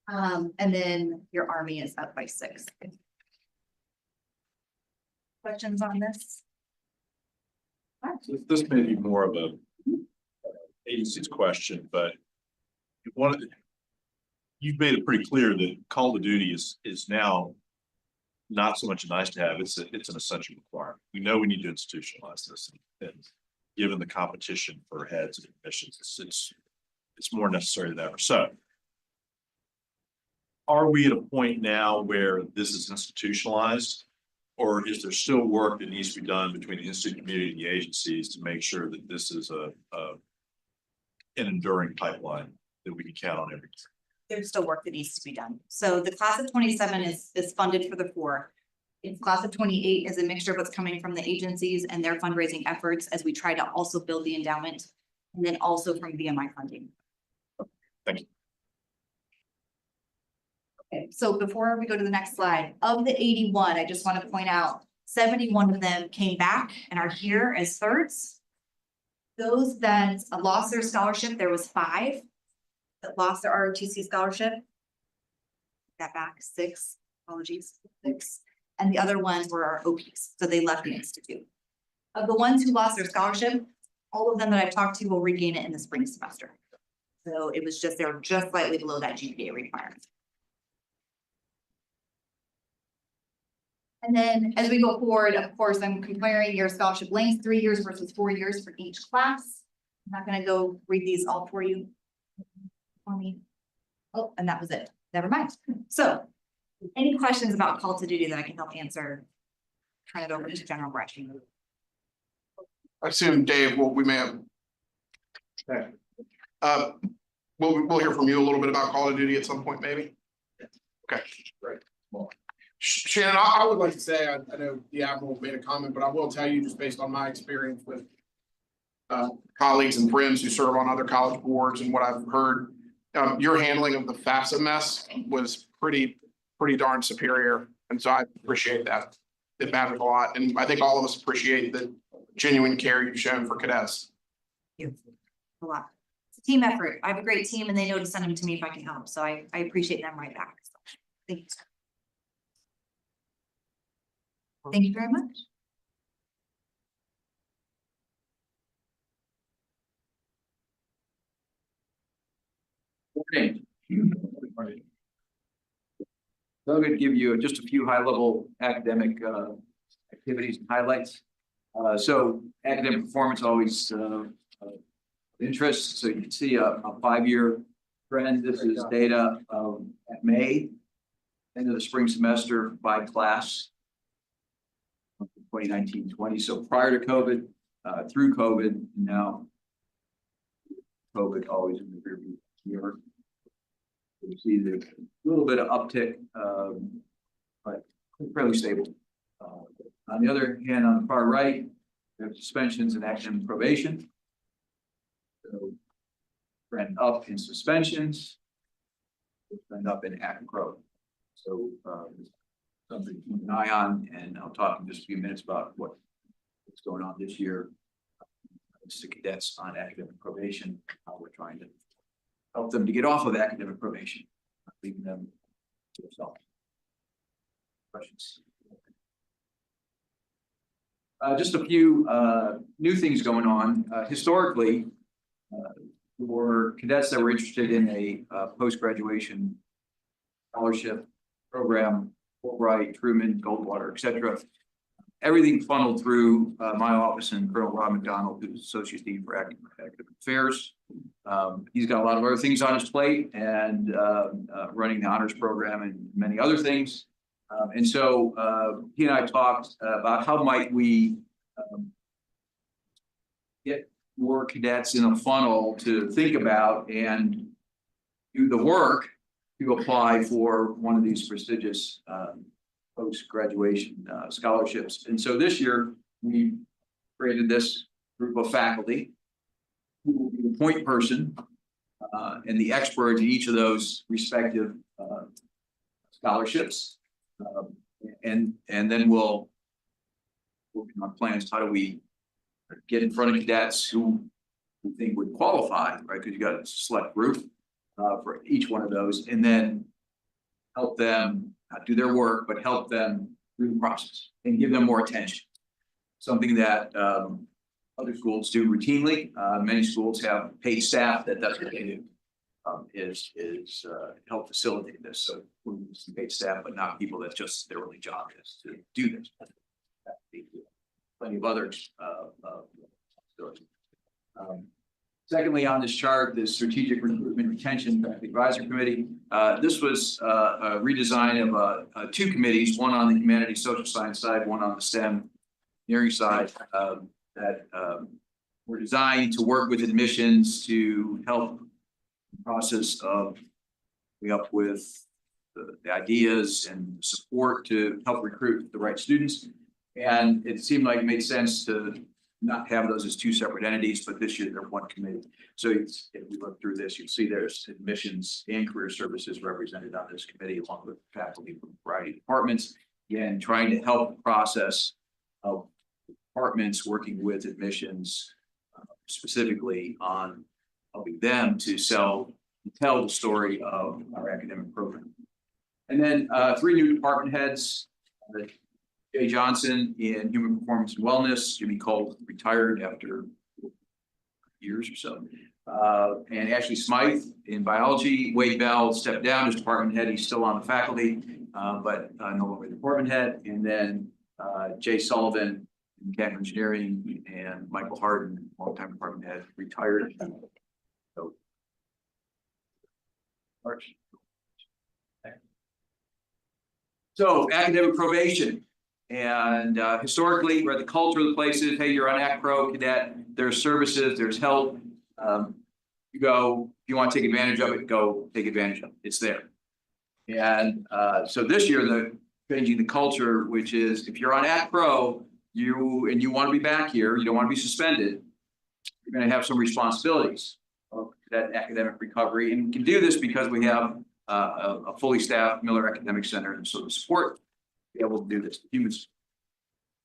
And then your Army is up by 6. Questions on this? This may be more of a agency's question, but you've made it pretty clear that call to duty is now not so much a nice to have, it's an essential requirement. We know we need to institutionalize this, and given the competition for heads and admissions, it's more necessary than ever. So are we at a point now where this is institutionalized, or is there still work that needs to be done between the institute community and the agencies to make sure that this is an enduring pipeline that we can count on every year? There's still work that needs to be done. So the class of 27 is funded for the 4. It's class of 28 is a mixture of what's coming from the agencies and their fundraising efforts as we try to also build the endowment. And then also from VMI funding. Thank you. Okay, so before we go to the next slide, of the 81, I just want to point out 71 of them came back and are here as thirds. Those that lost their scholarship, there was 5 that lost their ROTC scholarship. That back 6, apologies, 6. And the other ones were our OPs, so they left the institute. Of the ones who lost their scholarship, all of them that I've talked to will regain it in the spring semester. So it was just, they're just slightly below that GPA requirement. And then as we go forward, of course, I'm comparing your scholarship length, 3 years versus 4 years for each class. I'm not gonna go read these all for you. Oh, and that was it. Never mind. So any questions about call to duty that I can help answer? Turn it over to General Bratching. I assume, Dave, we may have. We'll hear from you a little bit about call of duty at some point, maybe. Okay, great. Shannon, I would like to say, I know the Admiral made a comment, but I will tell you, just based on my experience with colleagues and friends who serve on other college boards and what I've heard, your handling of the FAFSA mess was pretty darn superior. And so I appreciate that. It matters a lot. And I think all of us appreciate the genuine care you've shown for cadets. A lot. It's a team effort. I have a great team and they know to send them to me if I can help. So I appreciate them right back. So, thank you. Thank you very much. Okay. So I'm going to give you just a few high-level academic activities and highlights. So academic performance always interest. So you can see a 5-year trend. This is data at May, end of the spring semester by class, 2019-20. So prior to COVID, through COVID, now COVID always in the rearview mirror. You see there's a little bit of uptick, but fairly stable. On the other hand, on the far right, we have suspensions and academic probation. So trend up in suspensions, trend up in active pro. So something to keep an eye on, and I'll talk in just a few minutes about what's going on this year. It's the cadets on academic probation, how we're trying to help them to get off of academic probation, not leaving them to themselves. Questions? Just a few new things going on. Historically, for cadets that were interested in a post-graduation scholarship program, Fulbright, Truman, Goldwater, etc., everything funneled through my office and Colonel Rob McDonald, who's Associate Dean for Academic Affairs. He's got a lot of other things on his plate and running the honors program and many other things. And so he and I talked about how might we get more cadets in a funnel to think about and do the work to apply for one of these prestigious post-graduation scholarships. And so this year we created this group of faculty who will be the point person and the expert in each of those respective scholarships. And then we'll work on plans. How do we get in front of cadets who we think would qualify, right? Because you got a select group for each one of those, and then help them not do their work, but help them through the process and give them more attention. Something that other schools do routinely. Many schools have paid staff that's what they do. Is help facilitate this. So we're using paid staff, but not people that just their only job is to do this. Plenty of others. Secondly, on this chart, the Strategic Recruitment Retention Advisory Committee. This was a redesign of 2 committees, one on the humanities social science side, one on the STEM engineering side, that were designed to work with admissions to help the process of coming up with the ideas and support to help recruit the right students. And it seemed like it made sense to not have those as two separate entities, but this year they're one committee. So if we look through this, you'll see there's admissions and career services represented on this committee, along with faculty from a variety of departments. Again, trying to help the process of departments working with admissions, specifically on helping them to tell the story of our academic program. And then 3 new department heads. Jay Johnson in Human Performance and Wellness, Jimmy Cole retired after years or so. And Ashley Smythe in Biology, Wade Bell stepped down as department head. He's still on the faculty, but no longer department head. And then Jay Sullivan in Mechanical Engineering and Michael Harden, longtime department head, retired. So academic probation. And historically, where the culture of the place is, hey, you're on Act Pro cadet, there's services, there's help. You go, if you want to take advantage of it, go take advantage of it. It's there. And so this year, the changing the culture, which is if you're on Act Pro, you want to be back here, you don't want to be suspended, you're going to have some responsibilities of that academic recovery. And we can do this because we have a fully staffed Miller Academic Center, and so the support be able to do this. Humans.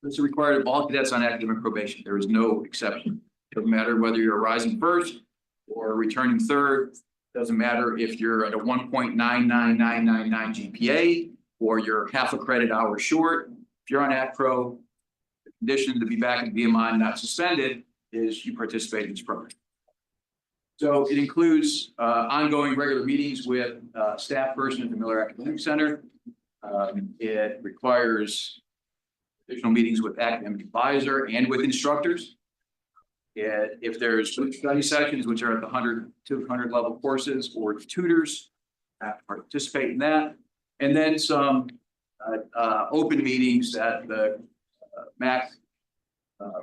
It's required of all cadets on academic probation. There is no exception. It doesn't matter whether you're rising first or returning third. Doesn't matter if you're at a 1.99999 GPA or you're half a credit hour short. If you're on Act Pro, the condition to be back in VMI not suspended is you participate in this program. So it includes ongoing regular meetings with staff person at the Miller Academic Center. It requires additional meetings with academic advisor and with instructors. If there's study sessions, which are at the 100, 200 level courses, or tutors, have to participate in that. And then some open meetings that the MAC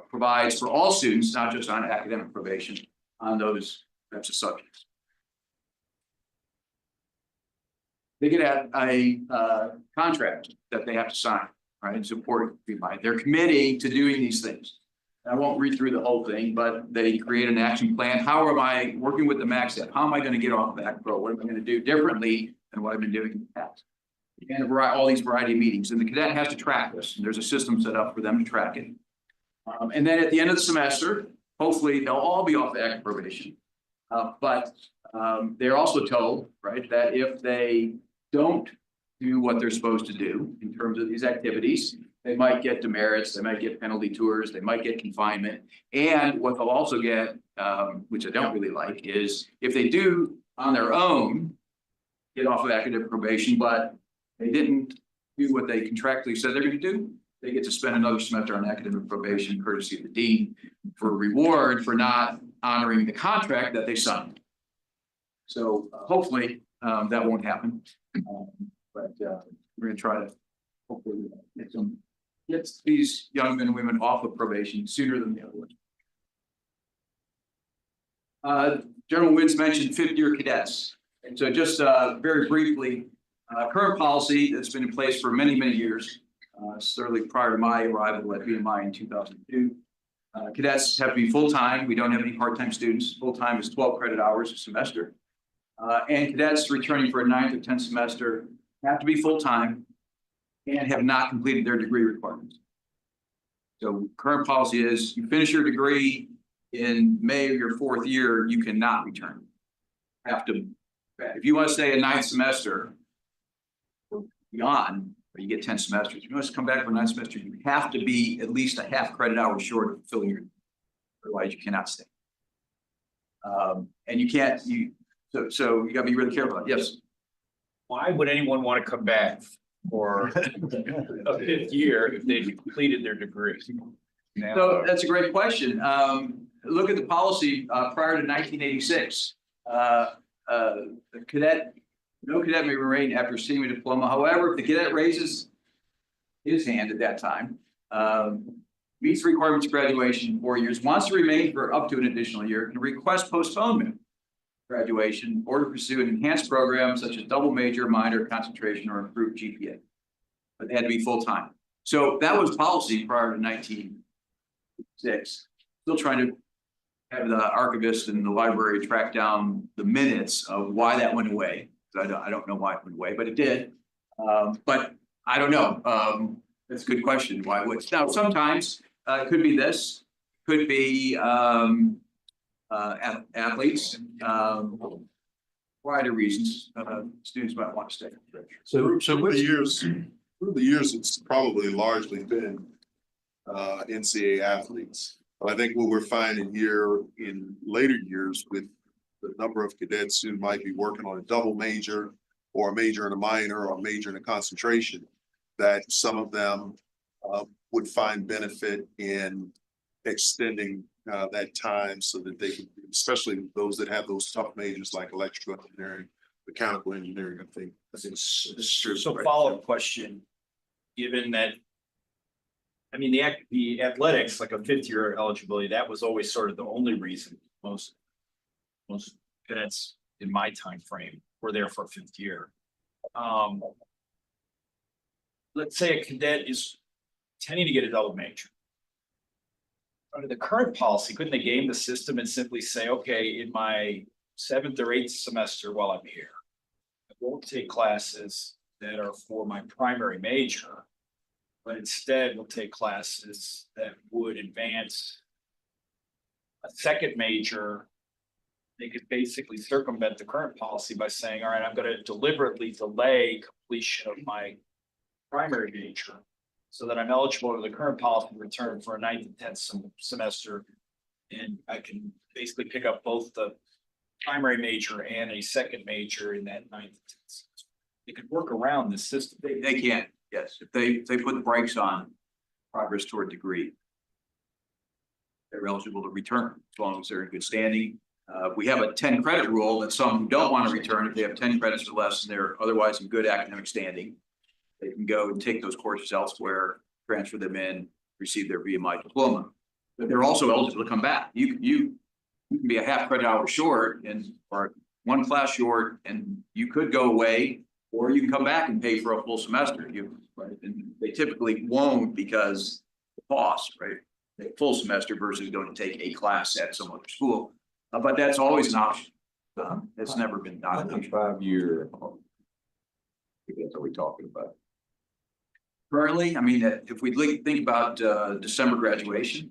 provides for all students, not just on academic probation, on those types of subjects. They get a contract that they have to sign, right? It's important. They're committing to doing these things. I won't read through the whole thing, but they create an action plan. How am I working with the MAC staff? How am I going to get off of Act Pro? What am I going to do differently than what I've been doing in the past? And all these variety of meetings. And the cadet has to track this. And there's a system set up for them to track it. And then at the end of the semester, hopefully they'll all be off the active probation. But they're also told, right, that if they don't do what they're supposed to do in terms of these activities, they might get demerits, they might get penalty tours, they might get confinement. And what they'll also get, which I don't really like, is if they do on their own get off of academic probation, but they didn't do what they contractually said they're going to do, they get to spend another semester on academic probation, courtesy of the dean, for reward for not honoring the contract that they signed. So hopefully that won't happen. But we're going to try to hopefully get these young men and women off of probation sooner than the other one. General Wins mentioned 5th-year cadets. And so just very briefly, current policy that's been in place for many, many years, certainly prior to my arrival at VMI in 2002. Cadets have to be full-time. We don't have any part-time students. Full-time is 12 credit hours a semester. And cadets returning for a 9th or 10th semester have to be full-time and have not completed their degree requirements. So current policy is you finish your degree in May of your 4th year, you cannot return. Have to, if you want to stay a 9th semester or beyond, or you get 10 semesters, if you want to come back for 9th semester, you have to be at least a half credit hour short of fulfilling your, otherwise you cannot stay. And you can't, so you gotta be really careful. Yes. Why would anyone want to come back for a 5th year if they completed their degree? So that's a great question. Look at the policy prior to 1986. The cadet, no cadet may remain after receiving a diploma. However, if the cadet raises his hand at that time, meets the requirements of graduation in 4 years, wants to remain for up to an additional year, can request postponement graduation or to pursue an enhanced program such as double major, minor, concentration, or improved GPA. But they had to be full-time. So that was policy prior to 1906. Still trying to have the archivist and the library track down the minutes of why that went away. I don't know why it went away, but it did. But I don't know. That's a good question. Why would now sometimes it could be this, could be athletes, variety of reasons. Students might want to stay. So Through the years, it's probably largely been NCAA athletes. But I think what we're finding here in later years with the number of cadets who might be working on a double major or a major and a minor or a major and a concentration, that some of them would find benefit in extending that time so that they can, especially those that have those tough majors like electrical engineering, mechanical engineering, I think it's true. So follow-up question, given that, I mean, the athletics, like a fifth-year eligibility, that was always sort of the only reason most cadets in my time frame were there for a fifth year. Let's say a cadet is intending to get a double major. Under the current policy, couldn't they game the system and simply say, okay, in my 7th or 8th semester while I'm here, I won't take classes that are for my primary major, but instead we'll take classes that would advance a second major. They could basically circumvent the current policy by saying, all right, I'm going to deliberately delay completion of my primary major so that I'm eligible to the current policy return for a 9th and 10th semester. And I can basically pick up both the primary major and a second major in that 9th and 10th semester. They could work around this system. They can, yes. If they put the brakes on progress toward degree, they're eligible to return as long as they're in good standing. We have a 10 credit rule that some who don't want to return, if they have 10 credits or less and they're otherwise in good academic standing, they can go and take those courses elsewhere, transfer them in, receive their VMI diploma. But they're also eligible to come back. You can be a half credit hour short or one class short, and you could go away, or you can come back and pay for a full semester. And they typically won't because the cost, right? A full semester versus going to take a class at some other school. But that's always an option. It's never been not an option. 5-year. That's what we're talking about. Currently, I mean, if we think about December graduation,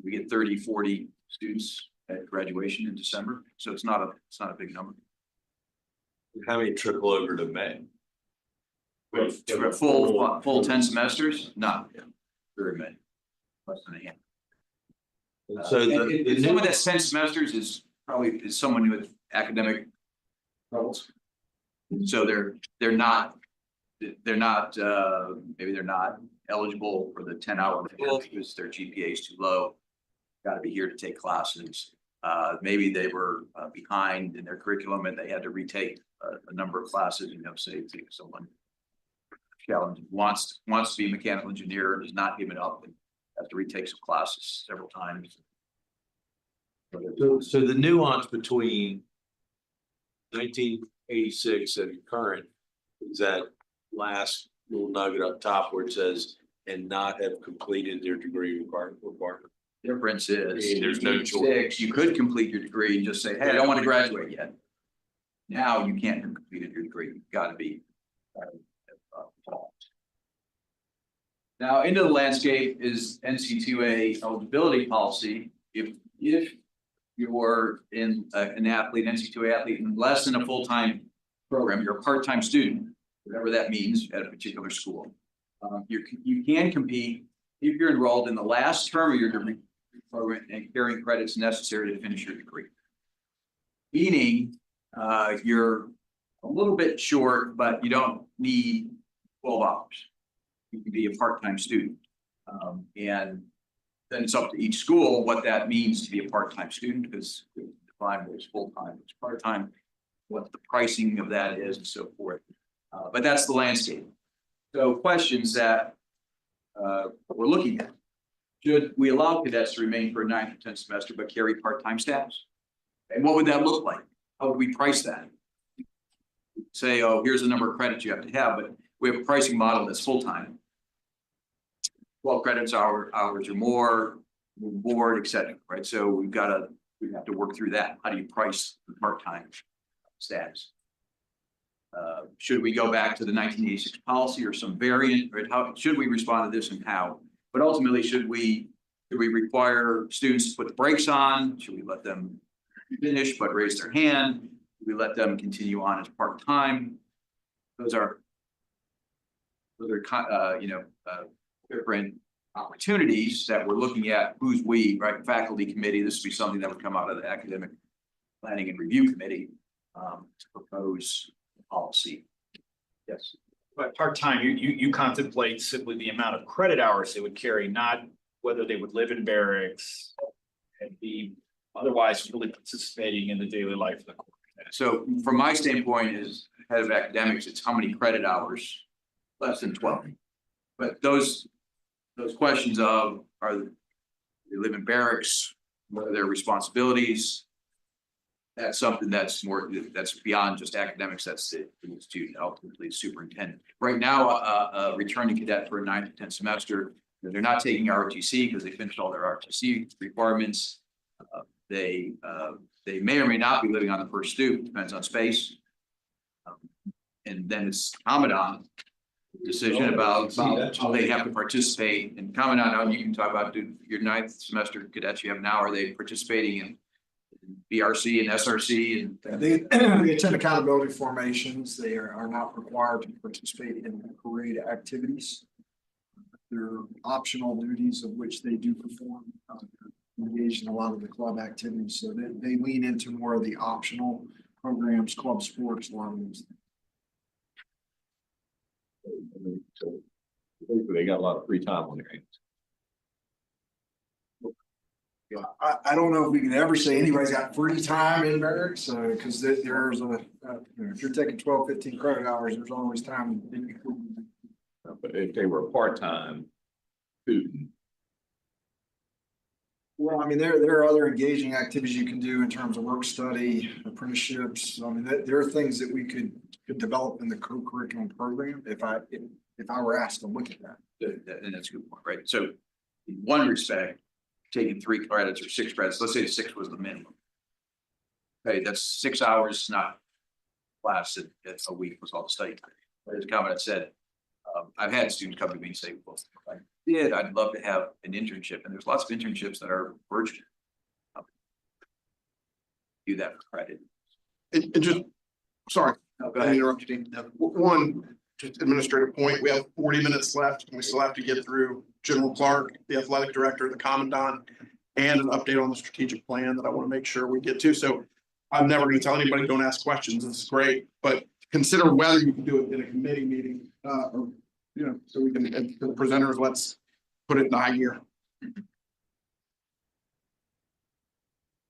we get 30, 40 students at graduation in December. So it's not a big number. How many trickle over to May? For a full 10 semesters? No, very many. Less than a hand. So And someone that's 10 semesters is probably someone with academic troubles. So they're not maybe they're not eligible for the 10-hour because their GPA is too low. Got to be here to take classes. Maybe they were behind in their curriculum and they had to retake a number of classes. Say someone challenged wants to be a mechanical engineer and is not giving up and have to retake some classes several times. So the nuance between 1986 and current is that last little nugget up top where it says and not have completed their degree requirement. Difference is There's no choice. you could complete your degree and just say, hey, I don't want to graduate yet. Now you can't have completed your degree. You've got to be now into the landscape is NC2A eligibility policy. If you're in an athlete, NC2A athlete, in less than a full-time program, you're a part-time student, whatever that means at a particular school. You can compete if you're enrolled in the last term of your degree program and carrying credits necessary to finish your degree. Meaning you're a little bit short, but you don't need 12 hours. You can be a part-time student. And then it's up to each school what that means to be a part-time student, because defined what is full-time, what's part-time, what the pricing of that is, and so forth. But that's the landscape. So questions that we're looking at. Should we allow cadets to remain for a 9th or 10th semester but carry part-time status? And what would that look like? How would we price that? Say, oh, here's the number of credits you have to have, but we have a pricing model that's full-time. 12 credits hours or more, board, et cetera, right? So we have to work through that. How do you price the part-time status? Should we go back to the 1986 policy or some variant, right? How should we respond to this and how? But ultimately, should we require students to put the brakes on? Should we let them finish but raise their hand? Should we let them continue on as part-time? Those are different opportunities that we're looking at. Who's we, right? Faculty committee. This would be something that would come out of the academic planning and review committee to propose policy. Yes. But part-time, you contemplate simply the amount of credit hours they would carry, not whether they would live in barracks and be otherwise really participating in the daily life of the course. So from my standpoint as head of academics, it's how many credit hours, less than 12. But those questions of they live in barracks, what are their responsibilities? That's something that's beyond just academics. That's the student, ultimately the superintendent. Right now, a returning cadet for a 9th to 10th semester, they're not taking ROTC because they finished all their ROTC requirements. They may or may not be living on the first stoop, depends on space. And then it's Commandant decision about how they have to participate. And Commandant, you can talk about your 9th semester cadets you have now. Are they participating in BRC and SRC? And They attend accountability formations. They are not required to participate in parade activities. They're optional duties of which they do perform, engage in a lot of the club activities. So they lean into more of the optional programs, club sports, a lot of those things. So they got a lot of free time on their hands. I don't know if we can ever say anybody's got free time in barracks, because there's if you're taking 12, 15 credit hours, there's always time. But if they were a part-time student, Well, I mean, there are other engaging activities you can do in terms of work study, apprenticeships. I mean, there are things that we could develop in the co-curriculum program if I were asked to look at that. and that's a good point, right? So in one respect, taking 3 credits or 6 credits, let's say 6 was the minimum. Okay, that's 6 hours, not class at a week was all the study time. But as Commandant said, I've had students come to me and say, well, if I'd love to have an internship, and there's lots of internships that are virtual. Do that for credit. It just, sorry, No, go I ahead. interrupted you. One, just administrative point, we have 40 minutes left, and we still have to get through General Clark, the athletic director, the commandant, and an update on the strategic plan that I want to make sure we get to. So I'm never going to tell anybody, don't ask questions. It's great, but consider whether you can do it in a committee meeting, or, so we can, and for the presenters, let's put it in the high gear.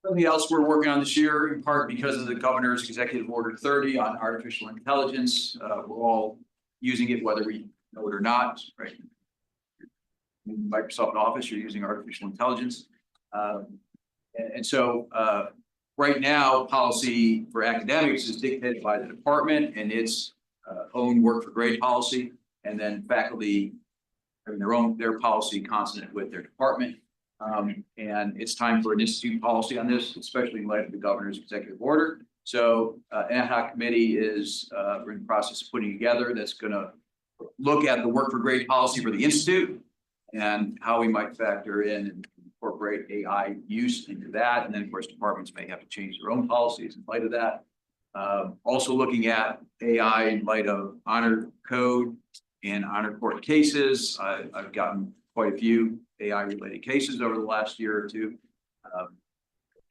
Something else we're working on this year, in part because of the governor's executive order 30 on artificial intelligence. We're all using it, whether we know it or not, right? In Microsoft Office, you're using artificial intelligence. And so right now, policy for academics is dictated by the department and its own work for grade policy, and then faculty having their policy consonant with their department. And it's time for an institute policy on this, especially in light of the governor's executive order. So an ad hoc committee is we're in the process of putting together that's going to look at the work for grade policy for the institute and how we might factor in and incorporate AI use into that. And then, of course, departments may have to change their own policies in light of that. Also looking at AI in light of honor code and honor court cases. I've gotten quite a few AI related cases over the last year or two.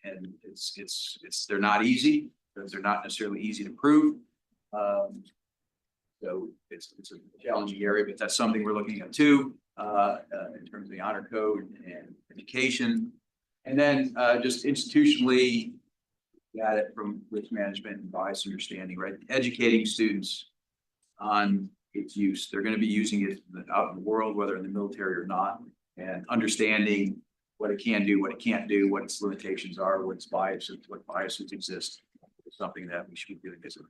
And they're not easy because they're not necessarily easy to prove. So it's a challenging area, but that's something we're looking at too, in terms of the honor code and education. And then just institutionally, got it from risk management and bias understanding, right? Educating students on its use. They're going to be using it out in the world, whether in the military or not, and understanding what it can do, what it can't do, what its limitations are, what biases exist. It's something that we should be doing as a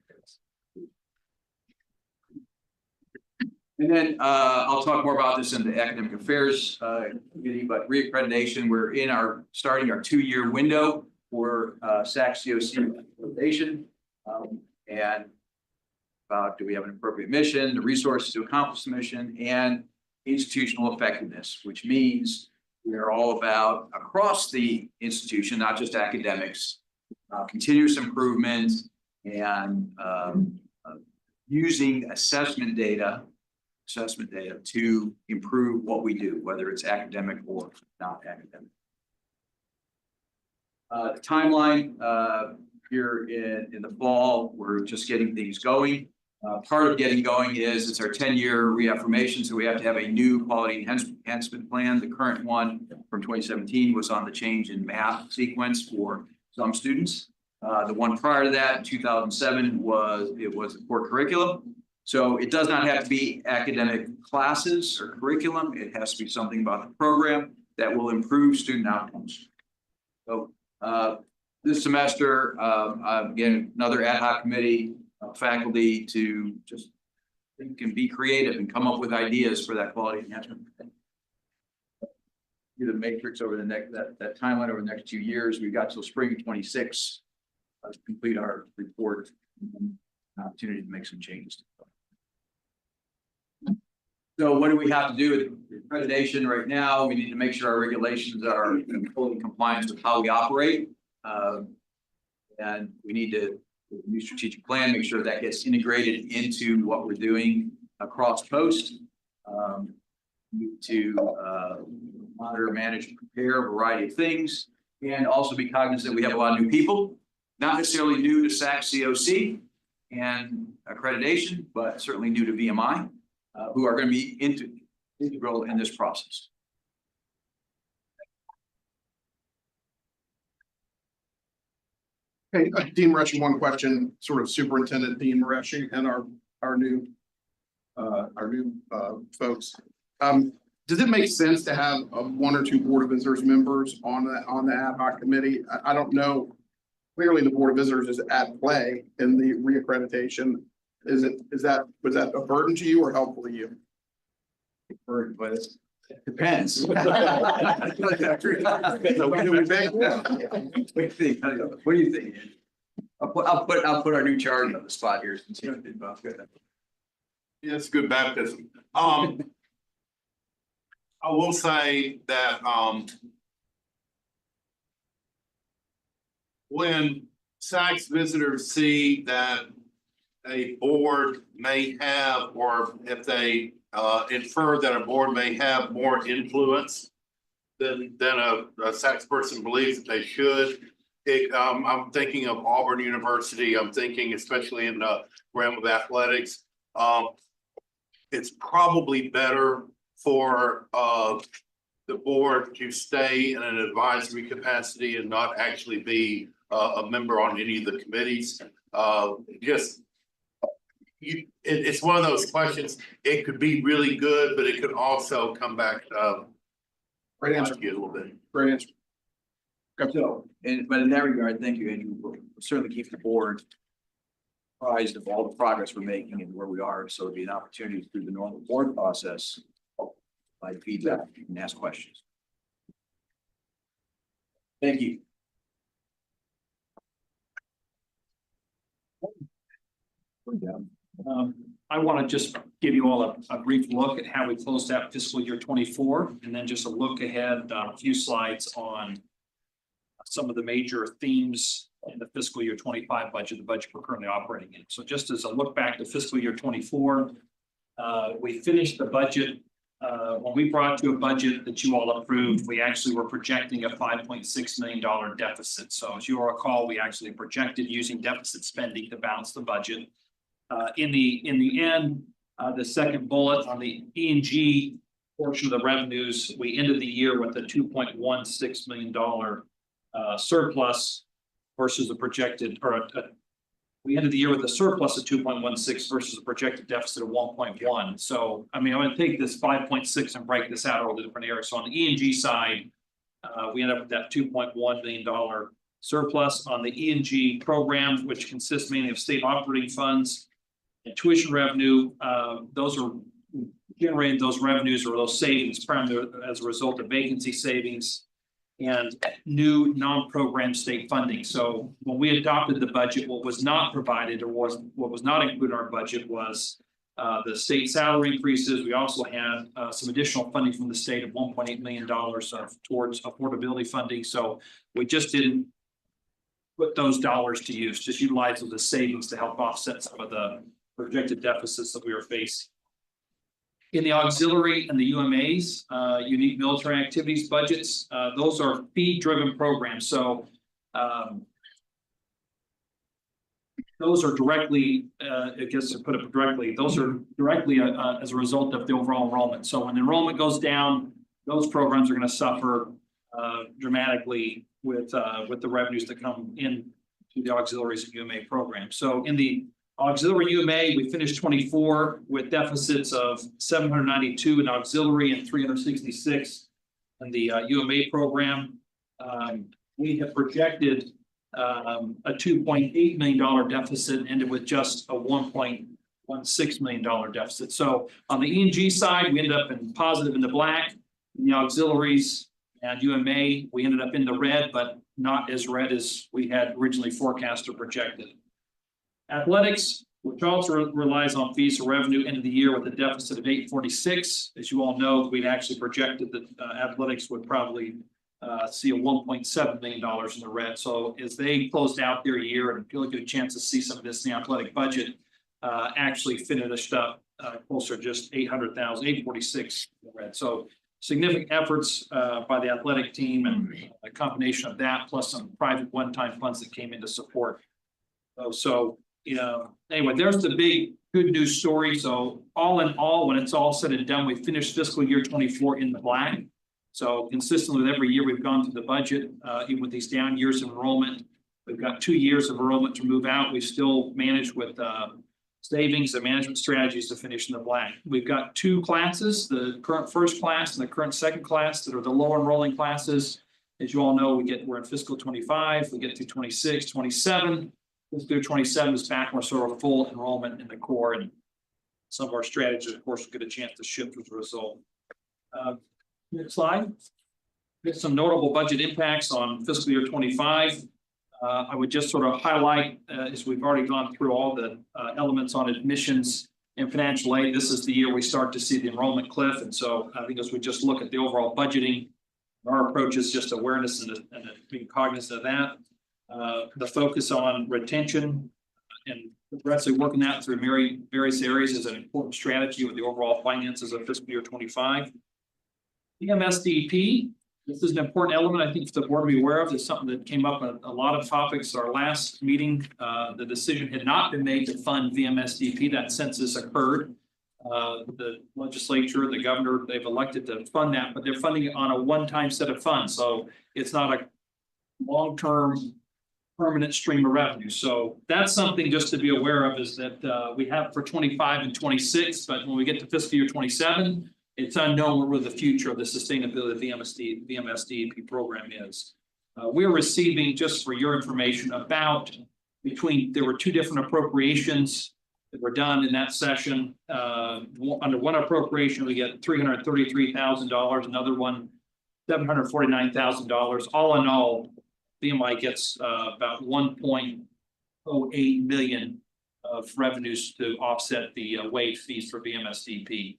And then I'll talk more about this in the academic affairs committee, but reaccreditation, we're starting our 2-year window for SAC-COC accreditation. And about do we have an appropriate mission, the resources to accomplish the mission, and institutional effectiveness, which means we are all about across the institution, not just academics, continuous improvement and using assessment data to improve what we do, whether it's academic or not academic. The timeline here in the fall, we're just getting things going. Part of getting going is it's our 10-year reaffirmation, so we have to have a new quality enhancement plan. The current one from 2017 was on the change in math sequence for some students. The one prior to that, 2007, was a core curriculum. So it does not have to be academic classes or curriculum. It has to be something about the program that will improve student outcomes. So this semester, again, another ad hoc committee, faculty to just think and be creative and come up with ideas for that quality enhancement. The matrix over the next that timeline over the next 2 years. We've got till spring 26 to complete our report and opportunity to make some changes. So what do we have to do with accreditation right now? We need to make sure our regulations are in full compliance with how we operate. And we need to new strategic plan, make sure that gets integrated into what we're doing across post. Need to monitor, manage, and prepare a variety of things, and also be cognizant we have a lot of new people, not necessarily new to SAC-COC and accreditation, but certainly new to VMI, who are going to be integral in this process. Hey, Dean Mareshi, one question, sort of Superintendent Dean Mareshi and our new folks. Does it make sense to have 1 or 2 Board of Visitors members on the ad hoc committee? I don't know. Clearly, the Board of Visitors is at play in the reaccreditation. Was that a burden to you or helpful to you? Burden, but it depends. What do we think? What do you think? I'll put our new charge on the spot here. Since you did both good. Yeah, it's good baptism. I will say that, when SACS visitors see that a board may have, or if they infer that a board may have more influence than a SACS person believes that they should. I'm thinking of Auburn University. I'm thinking especially in the realm of athletics. It's probably better for the board to stay in an advisory capacity and not actually be a member on any of the committees. It's one of those questions. It could be really good, but it could also come back. Great answer. A little bit. Great answer. So, but in that regard, thank you, Andrew. We'll certainly keep the board apprised of all the progress we're making and where we are. So it'll be an opportunity through the normal board process, by feedback and ask questions. Thank you. I want to just give you all a brief look at how we closed out fiscal year 24, and then just a look ahead, a few slides on some of the major themes in the fiscal year 25 budget, the budget we're currently operating in. So just as a look back to fiscal year 24, we finished the budget. When we brought you a budget that you all approved, we actually were projecting a $5.6 million deficit. So as you all recall, we actually projected using deficit spending to balance the budget. In the end, the second bullet on the E&G portion of the revenues, we ended the year with a $2.16 million surplus versus the projected, we ended the year with a surplus of 2.16 versus a projected deficit of 1.1. So, I mean, I'm going to take this 5.6 and break this out over the different areas. So on the E&G side, We ended up with that $2.1 million surplus on the E&G program, which consists mainly of state operating funds and tuition revenue. Those are generating those revenues or those savings primarily as a result of vacancy savings and new non-program state funding. So when we adopted the budget, what was not provided or what was not included in our budget was the state salary increases. We also had some additional funding from the state of $1.8 million towards affordability funding. So we just didn't put those dollars to use, just utilize the savings to help offset some of the projected deficits that we were facing. In the auxiliary and the UMAs, unique military activities budgets, those are fee-driven programs. So those are directly, I guess to put it directly, those are directly as a result of the overall enrollment. So when enrollment goes down, those programs are going to suffer dramatically with the revenues that come in to the auxiliaries and UMA program. So in the auxiliary UMA, we finished 24 with deficits of 792 in auxiliary and 366 in the UMA program. We have projected a $2.8 million deficit, ended with just a $1.16 million deficit. So on the E&G side, we ended up in positive in the black. In the auxiliaries and UMA, we ended up in the red, but not as red as we had originally forecast or projected. Athletics, which also relies on fees or revenue, ended the year with a deficit of 846. As you all know, we'd actually projected that athletics would probably see a $1.7 million in the red. So as they closed out their year, and you'll get a chance to see some of this in the athletic budget, actually finished up closer to just 800,000, 846 in the red. So significant efforts by the athletic team, and a combination of that plus some private one-time funds that came in to support. So you know, anyway, there's the big good news story. So all in all, when it's all said and done, we finished fiscal year 24 in the black. So consistently with every year we've gone through the budget, even with these down years of enrollment, we've got 2 years of enrollment to move out. We still managed with savings and management strategies to finish in the black. We've got 2 classes, the current first class and the current second class, that are the low enrolling classes. As you all know, we're in fiscal 25, we get to 26, 27. Fiscal year 27 is back, we're sort of full enrollment in the core, and some of our strategies, of course, will get a chance to shift as a result. Next slide. Get some notable budget impacts on fiscal year 25. I would just sort of highlight, as we've already gone through all the elements on admissions and financial aid, this is the year we start to see the enrollment cliff. And so I think as we just look at the overall budgeting, our approach is just awareness and being cognizant of that. The focus on retention and aggressively working that through various areas is an important strategy with the overall finances of fiscal year 25. VMSDP, this is an important element I think for the board to be aware of. It's something that came up in a lot of topics. Our last meeting, the decision had not been made to fund VMSDP. That census occurred. The legislature, the governor, they've elected to fund that, but they're funding it on a one-time set of funds. So it's not a long-term permanent stream of revenue. So that's something just to be aware of, is that we have for 25 and 26, but when we get to fiscal year 27, it's unknown where the future of the sustainability of the VMSDP program is. We're receiving, just for your information, there were 2 different appropriations that were done in that session. Under one appropriation, we get $333,000, another one, $749,000. All in all, VMI gets about 1.08 million of revenues to offset the waived fees for VMSDP.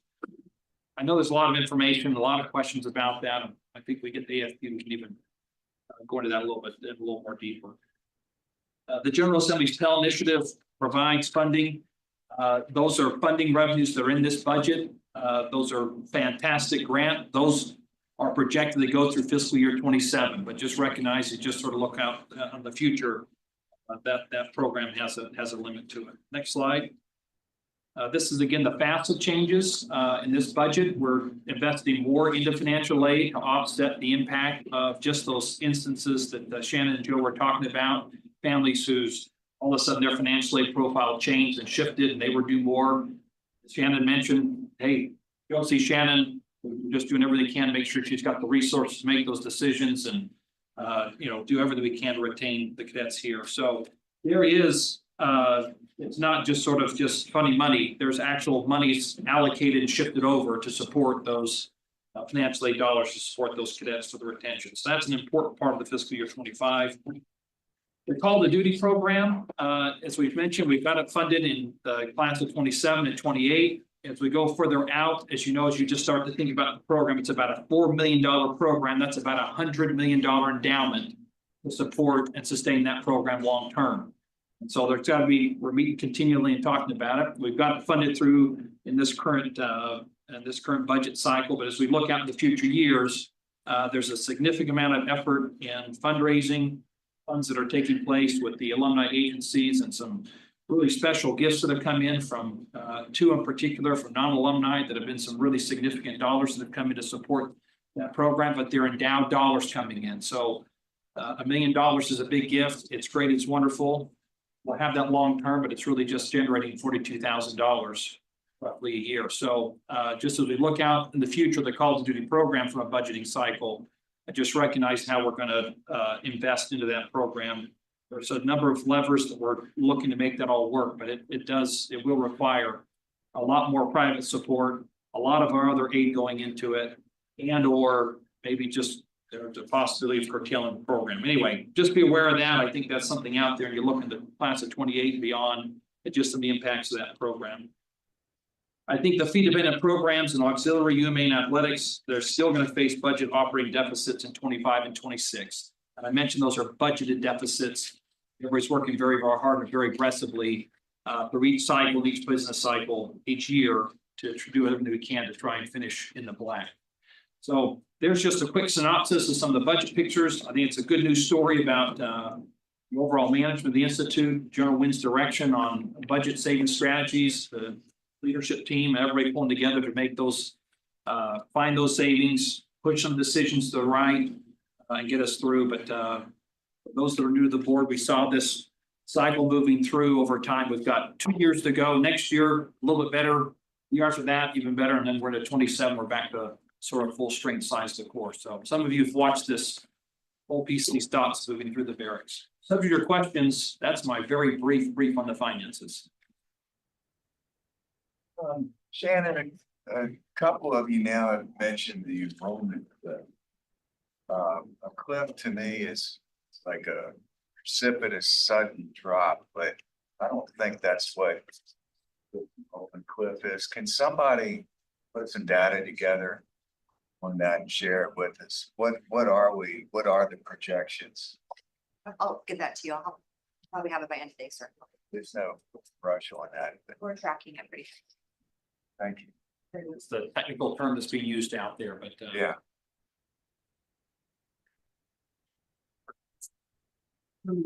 I know there's a lot of information, a lot of questions about that. I think we get the AFP, we can even go into that a little more deeper. The General Assembly's Pell Initiative provides funding. Those are funding revenues that are in this budget. Those are fantastic grant. Those are projected to go through fiscal year 27, but just recognize, you just sort of look out on the future, that program has a limit to it. Next slide. This is again the FAFSA changes in this budget. We're investing more into financial aid to offset the impact of just those instances that Shannon and Joe were talking about. Families whose all of a sudden their financial aid profile changed and shifted, and they were due more. Shannon mentioned, hey, you don't see Shannon We're just doing everything we can to make sure she's got the resources to make those decisions and, do everything we can to retain the cadets here. So there is, it's not just sort of just funny money. There's actual monies allocated and shifted over to support those financial aid dollars to support those cadets for the retention. So that's an important part of the fiscal year 25. The call to duty program, as we've mentioned, we've got it funded in the class of 27 and 28. As we go further out, as you know, as you just start to think about the program, it's about a $4 million program. That's about $100 million endowment to support and sustain that program long term. And so there's got to be, we're meeting continually and talking about it. We've got it funded through in this current budget cycle. But as we look out in the future years, there's a significant amount of effort in fundraising, funds that are taking place with the alumni agencies, and some really special gifts that have come in from two in particular from non-alumni that have been some really significant dollars that have come in to support that program, but they're endowed dollars coming in. So $1 million is a big gift. It's great. It's wonderful. We'll have that long term, but it's really just generating $42,000 roughly a year. So just as we look out in the future, the call to duty program from a budgeting cycle, I just recognize how we're going to invest into that program. There's a number of levers that we're looking to make that all work, but it will require a lot more private support, a lot of our other aid going into it, and or maybe just there's a possibility of curtailing the program. Anyway, just be aware of that. I think that's something out there. You're looking at the class of 28 and beyond, at just some of the impacts of that program. I think the fee-dependent programs and auxiliary UMA and athletics, they're still going to face budget operating deficits in 25 and 26. And I mentioned those are budgeted deficits. Everybody's working very, very hard and very aggressively through each cycle, each business cycle, each year to do everything we can to try and finish in the black. So there's just a quick synopsis of some of the budget pictures. I think it's a good news story about the overall management of the Institute, General Wynn's direction on budget saving strategies, the leadership team, everybody pulling together to make those, find those savings, push some decisions to the right and get us through. But for those that are new to the board, we saw this cycle moving through over time. We've got 2 years to go. Next year, a little bit better. The year after that, even better. And then we're at 27. We're back to sort of full strength size of the course. So some of you have watched this whole piece of these dots moving through the barracks. Subject to your questions, that's my very brief on the finances. Shannon, a couple of you now have mentioned the enrollment cliff. A cliff to me is like a precipitous sudden drop, but I don't think that's what the enrollment cliff is. Can somebody put some data together on that and share it with us? What are the projections? I'll get that to you. I'll probably have it by end of day, sir. There's no rush on that, but We're tracking it pretty. thank you. It's the technical term that's being used out there, but Yeah.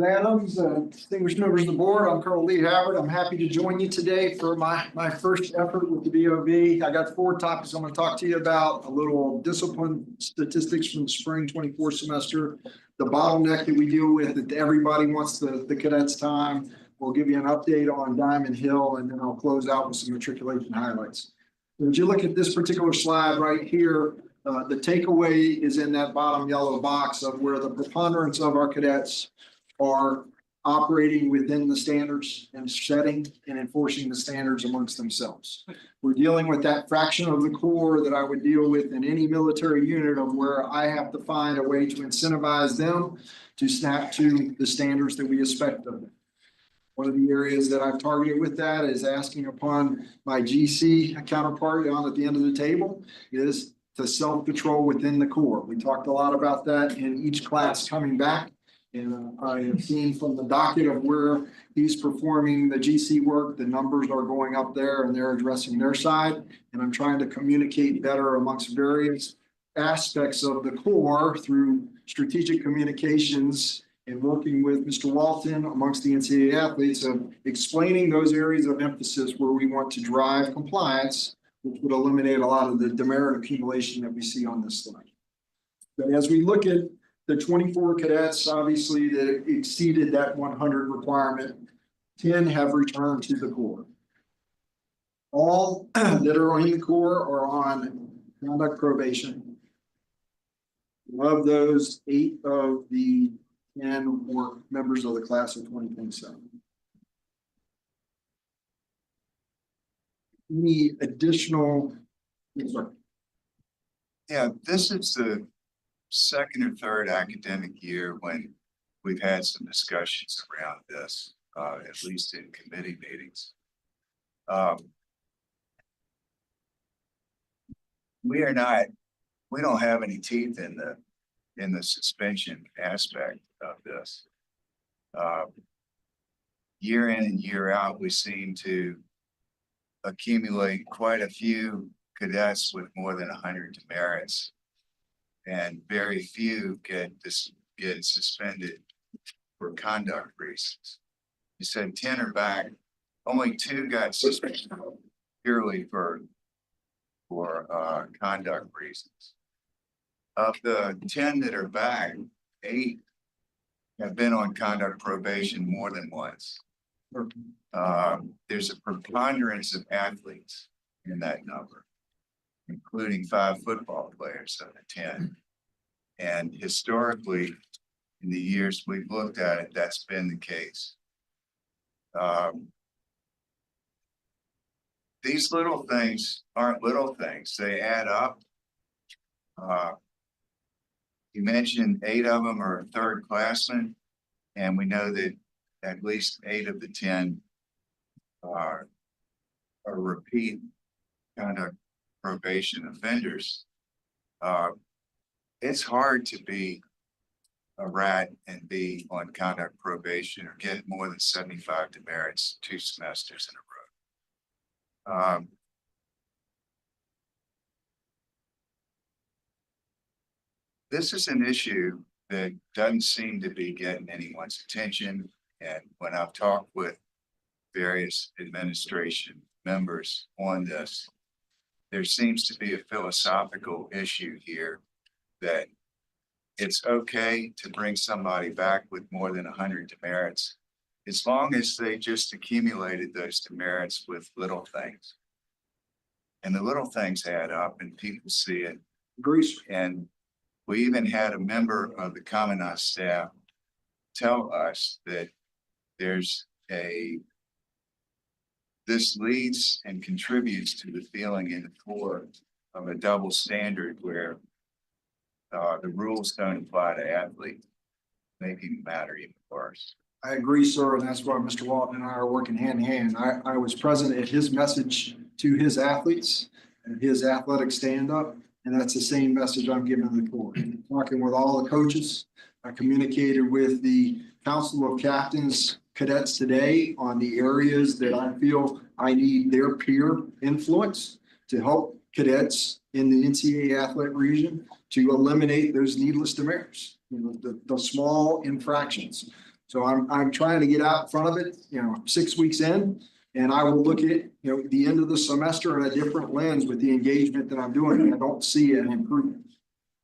Adams, distinguished members of the board, I'm Colonel Lee Howard. I'm happy to join you today for my first effort with the BOV. I got 4 topics I'm going to talk to you about: a little discipline statistics from the spring 24 semester, the bottleneck that we deal with that everybody wants the cadets time. We'll give you an update on Diamond Hill, and then I'll close out with some matriculation highlights. As you look at this particular slide right here, the takeaway is in that bottom yellow box of where the preponderance of our cadets are operating within the standards and setting and enforcing the standards amongst themselves. We're dealing with that fraction of the core that I would deal with in any military unit, of where I have to find a way to incentivize them to snap to the standards that we expect of them. One of the areas that I've targeted with that is asking upon my GC counterpart down at the end of the table is to self-patrol within the Corps. We talked a lot about that in each class coming back. And I have seen from the docket of where he's performing the GC work, the numbers are going up there and they're addressing their side. And I'm trying to communicate better amongst various aspects of the Corps through strategic communications and working with Mr. Walton amongst the NCAA athletes of explaining those areas of emphasis where we want to drive compliance, which would eliminate a lot of the demerit accumulation that we see on this slide. But as we look at the 24 cadets, obviously, that exceeded that 100 requirement, 10 have returned to the Corps. All that are in the Corps are on conduct probation. Of those, 8 of the 10 were members of the class of 2027. Any additional? Sorry. Yeah, this is the second or third academic year when we've had some discussions around this, at least in committee meetings. We don't have any teeth in the suspension aspect of this. Year in and year out, we seem to accumulate quite a few cadets with more than 100 demerits. And very few get suspended for conduct reasons. You said 10 are back, only 2 got suspended purely for conduct reasons. Of the 10 that are back, 8 have been on conduct probation more than once. There's a preponderance of athletes in that number, including 5 football players of the 10. And historically, in the years we've looked at it, that's been the case. These little things aren't little things, they add up. You mentioned 8 of them are third-classmen, and we know that at least 8 of the 10 are repeat conduct probation offenders. It's hard to be a rat and be on conduct probation or get more than 75 demerits 2 semesters in a row. This is an issue that doesn't seem to be getting anyone's attention. And when I've talked with various administration members on this, there seems to be a philosophical issue here that it's okay to bring somebody back with more than 100 demerits, as long as they just accumulated those demerits with little things. And the little things add up and people see it. Greece. And we even had a member of the Commandant staff tell us that this leads and contributes to the feeling in the Corps of a double standard where the rules don't apply to athletes, making the matter even worse. I agree, sir, and that's why Mr. Walton and I are working hand in hand. I was present at his message to his athletes and his athletic stand-up, and that's the same message I'm giving the Corps. Talking with all the coaches, I communicated with the Council of Captains cadets today on the areas that I feel I need their peer influence to help cadets in the NCAA athlete region to eliminate those needless demerits, the small infractions. So I'm trying to get out in front of it, 6 weeks in, and I will look at, the end of the semester in a different lens with the engagement that I'm doing. And I don't see an improvement.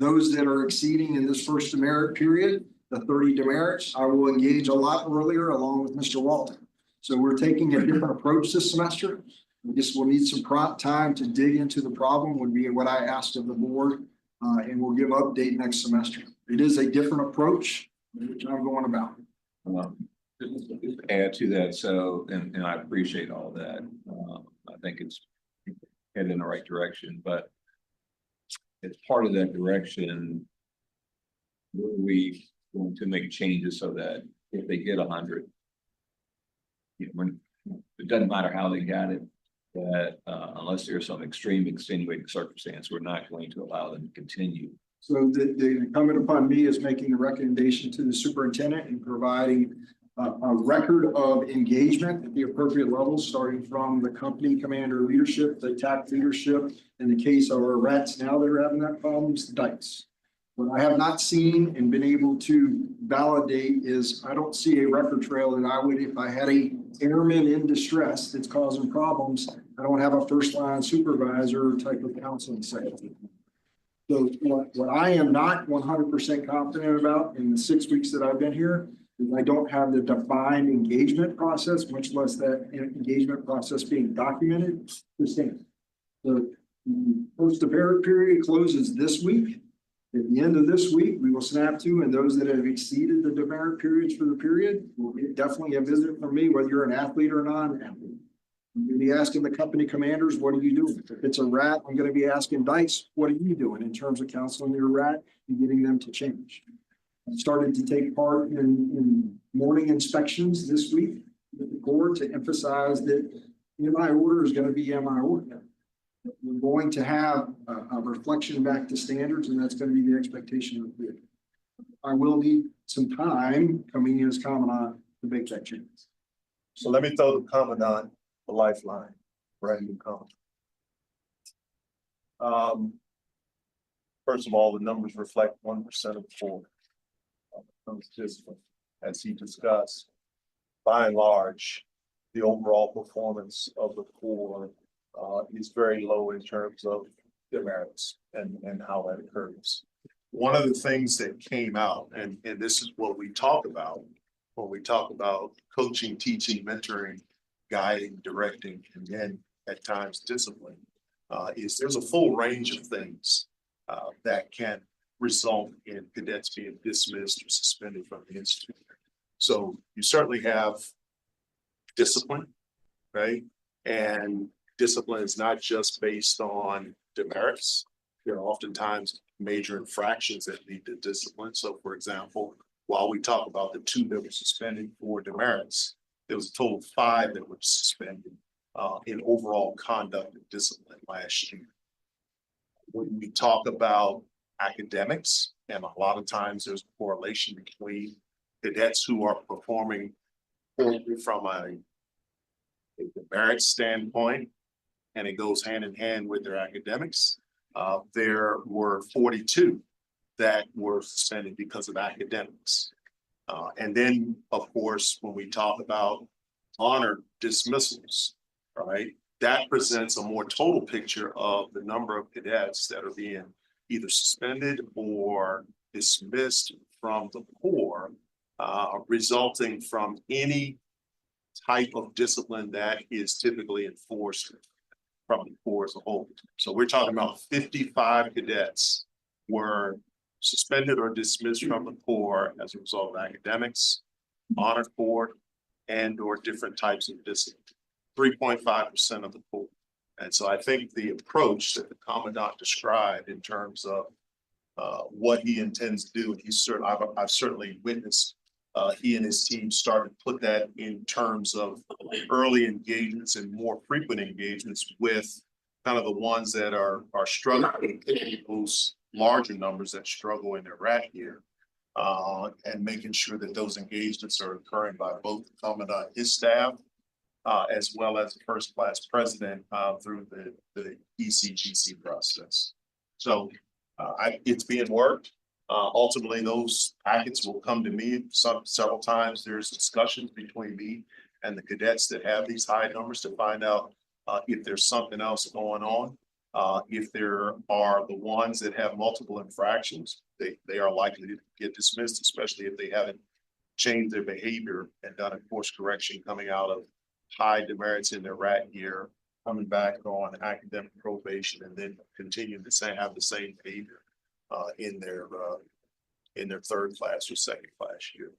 Those that are exceeding in this first demerit period, the 30 demerits, I will engage a lot earlier along with Mr. Walton. So we're taking a different approach this semester. We just will need some prompt time to dig into the problem would be what I asked of the board, and we'll give an update next semester. It is a different approach, which I'm going about. Just add to that, so, and I appreciate all that. I think it's headed in the right direction, but as part of that direction, we going to make changes so that if they get 100, when it doesn't matter how they got it, that unless there's some extreme extenuating circumstance, we're not going to allow them to continue. So the incumbent upon me is making a recommendation to the superintendent and providing a record of engagement at the appropriate levels, starting from the company commander leadership, the TAC leadership. In the case of our rats, now they're having that problem, the dikes. What I have not seen and been able to validate is I don't see a record trail that I would, if I had a airman in distress that's causing problems, I don't have a first line supervisor type of counseling session. So what I am not 100% confident about in the 6 weeks that I've been here is I don't have the defined engagement process, much less that engagement process being documented. So The post-demerit period closes this week. At the end of this week, we will snap to, and those that have exceeded the demerit periods for the period will get definitely a visit from me, whether you're an athlete or non-athlete. I'm gonna be asking the company commanders, what are you doing? If it's a rat, I'm gonna be asking Dice, what are you doing in terms of counseling your rat and getting them to change? I started to take part in morning inspections this week with the board to emphasize that MI order is gonna be MI order. We're going to have a reflection back to standards, and that's gonna be the expectation of the bid. I will need some time coming in as commandant to make that change. So let me throw the commandant a lifeline, brand new commandant. First of all, the numbers reflect 1% of the board. As he discussed, by and large, the overall performance of the pool is very low in terms of demerits and how that occurs. One of the things that came out, and this is what we talk about when we talk about coaching, teaching, mentoring, guiding, directing, and then at times discipline, is there's a full range of things that can result in cadets being dismissed or suspended from the institute. So you certainly have discipline, right? And discipline is not just based on demerits. There are oftentimes major infractions that lead to discipline. So for example, while we talk about the 2 that were suspended for demerits, there was a total of 5 that were suspended in overall conduct and discipline last year. When we talk about academics, and a lot of times there's a correlation between cadets who are performing poorly from a demerit standpoint, and it goes hand in hand with their academics. There were 42 that were suspended because of academics. And then, of course, when we talk about honor dismissals, right, that presents a more total picture of the number of cadets that are being either suspended or dismissed from the Corps, resulting from any type of discipline that is typically enforced from the Corps as a whole. So we're talking about 55 cadets were suspended or dismissed from the Corps as a result of academics, honor corps, and or different types of discipline. 3.5% of the pool. And so I think the approach that the commandant described in terms of what he intends to do, and I've certainly witnessed he and his team started to put that in terms of early engagements and more frequent engagements with kind of the ones that are struggling, those larger numbers that struggle in their rat year, and making sure that those engagements are occurring by both the commandant, his staff, as well as the first class president through the ECGC process. So it's being worked. Ultimately, those packets will come to me several times. There's discussions between me and the cadets that have these high numbers to find out if there's something else going on. If there are the ones that have multiple infractions, they are likely to get dismissed, especially if they haven't changed their behavior and done a course correction coming out of high demerits in their rat year, coming back on academic probation, and then continuing to have the same behavior in their third class or second class year.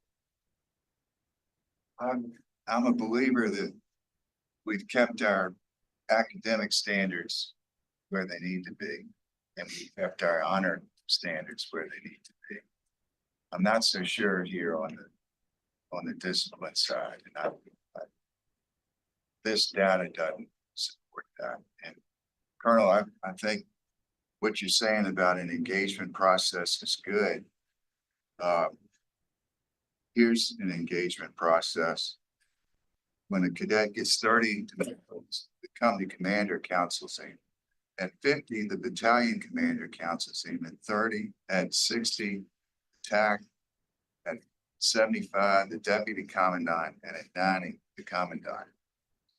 I'm a believer that we've kept our academic standards where they need to be, and we've kept our honor standards where they need to be. I'm not so sure here on the discipline side, and this data doesn't support that. And Colonel, I think what you're saying about an engagement process is good. Here's an engagement process. When a cadet gets 30, the company commander counsels him. At 50, the battalion commander counsels him. At 30, at 60, TAC. At 75, the deputy commandant, and at 90, the commandant.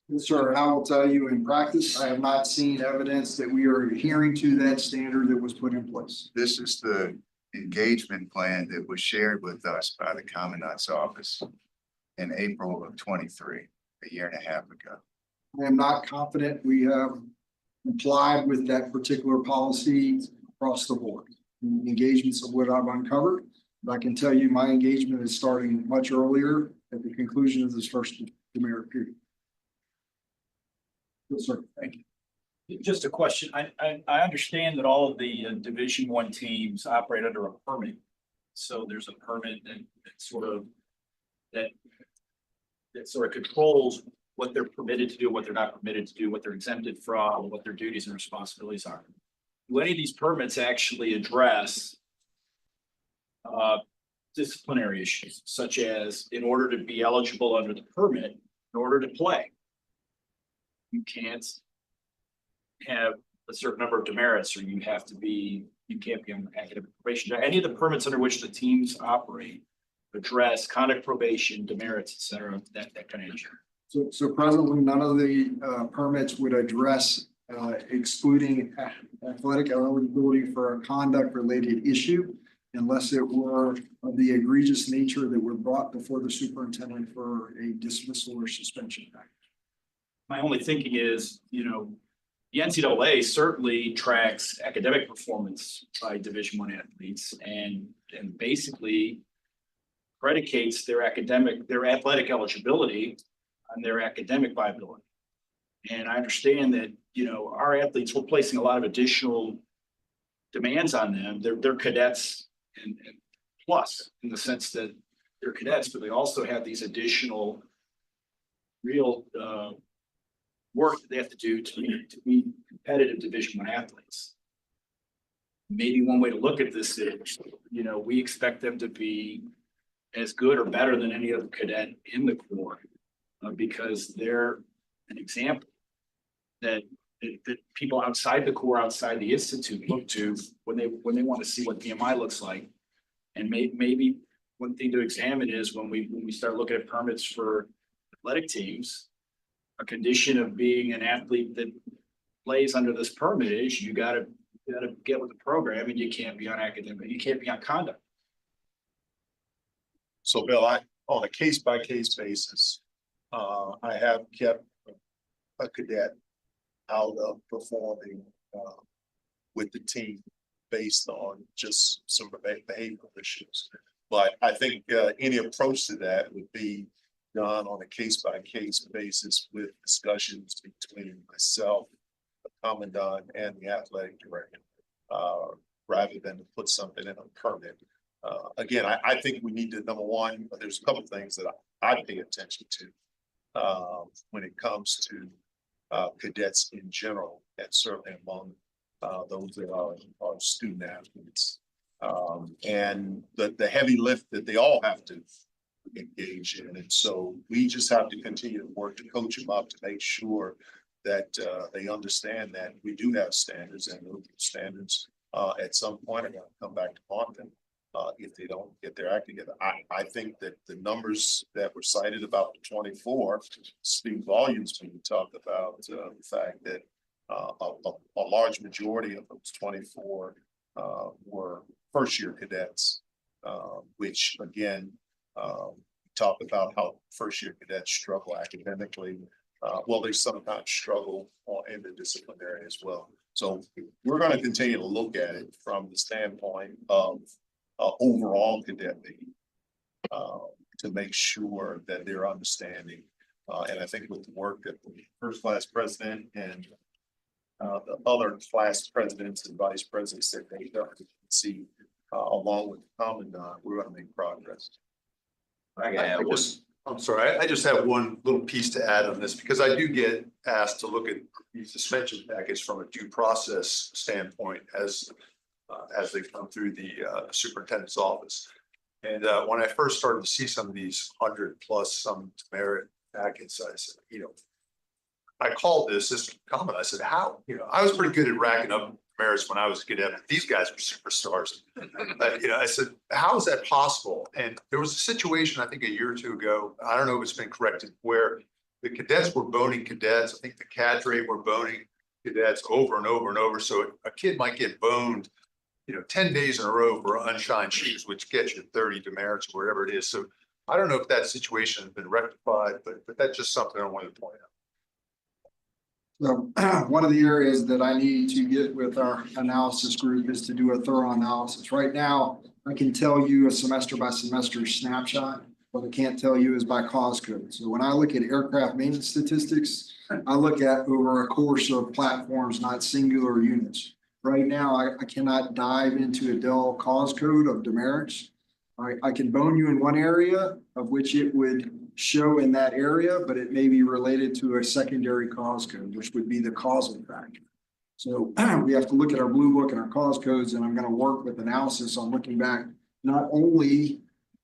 Yes, sir. And I will tell you, in practice, I have not seen evidence that we are adhering to that standard that was put in place. This is the engagement plan that was shared with us by the commandant's office in April of 23, a year and a half ago. I am not confident we have complied with that particular policy across the board. Engagements of what I've uncovered, but I can tell you my engagement is starting much earlier at the conclusion of this first demerit period. Yes, sir. Thank you. Just a question. I understand that all of the Division I teams operate under a permit. So there's a permit that sort of controls what they're permitted to do, what they're not permitted to do, what they're exempted from, what their duties and responsibilities are. Do any of these permits actually address disciplinary issues, such as in order to be eligible under the permit, in order to play, you can't have a certain number of demerits, or you can't be on academic probation. Do any of the permits under which the teams operate address conduct probation, demerits, et cetera, that kind of issue? So presently, none of the permits would address excluding athletic eligibility for a conduct related issue unless it were of the egregious nature that were brought before the superintendent for a dismissal or suspension package. My only thinking is, the NCAA certainly tracks academic performance by Division I athletes and basically predicates their athletic eligibility on their academic viability. And I understand that, our athletes, we're placing a lot of additional demands on them. They're cadets and plus, in the sense that they're cadets, but they also have these additional real work that they have to do to be competitive Division I athletes. Maybe one way to look at this is, we expect them to be as good or better than any other cadet in the Corps because they're an example that people outside the Corps, outside the Institute look to when they want to see what VMI looks like. And maybe one thing to examine is when we start looking at permits for athletic teams, a condition of being an athlete that plays under this permit is you gotta get with the program and you can't be on academic, you can't be on conduct. So Bill, on a case-by-case basis, I have kept a cadet out of performing with the team based on just some behavioral issues. But I think any approach to that would be done on a case-by-case basis with discussions between myself, the commandant, and the athletic director, rather than to put something in a permit. Again, I think we need to, number one, there's a couple of things that I pay attention to when it comes to cadets in general, and certainly among those that are student athletes. And the heavy lift that they all have to engage in. And so we just have to continue to work to coach them up to make sure that they understand that we do have standards, and those standards at some point are going to come back to haunt them if they don't get their act together. I think that the numbers that were cited about the 24 speak volumes when you talk about the fact that a large majority of those 24 were first-year cadets, which again, talk about how first-year cadets struggle academically. Well, they sometimes struggle in the disciplinary as well. So we're going to continue to look at it from the standpoint of overall cadet need to make sure that they're understanding. And I think with the work that the first class president and the other class presidents and vice presidents that they see along with the commandant, we're going to make progress. I'm sorry, I just have one little piece to add on this, because I do get asked to look at these suspension packets from a due process standpoint as they come through the superintendent's office. And when I first started to see some of these 100+ some merit packets, I said, I called this comment. I said, how? I was pretty good at racking up merits when I was a cadet. These guys were superstars. I said, how is that possible? And there was a situation, I think a year or two ago, I don't know if it's been corrected, where the cadets were boning cadets. I think the cadre were boning cadets over and over and over. So a kid might get boned, 10 days in a row for unshined shoes, which gets you 30 demerits or whatever it is. So I don't know if that situation has been rectified, but that's just something I wanted to point out. So one of the areas that I need to get with our analysis group is to do a thorough analysis. Right now, I can tell you a semester by semester snapshot. What I can't tell you is by cause code. So when I look at aircraft maintenance statistics, I look at over a course of platforms, not singular units. Right now, I cannot dive into a Dell cause code of demerits. I can bone you in one area of which it would show in that area, but it may be related to a secondary cause code, which would be the causal factor. So we have to look at our blue book and our cause codes, and I'm going to work with analysis on looking back not only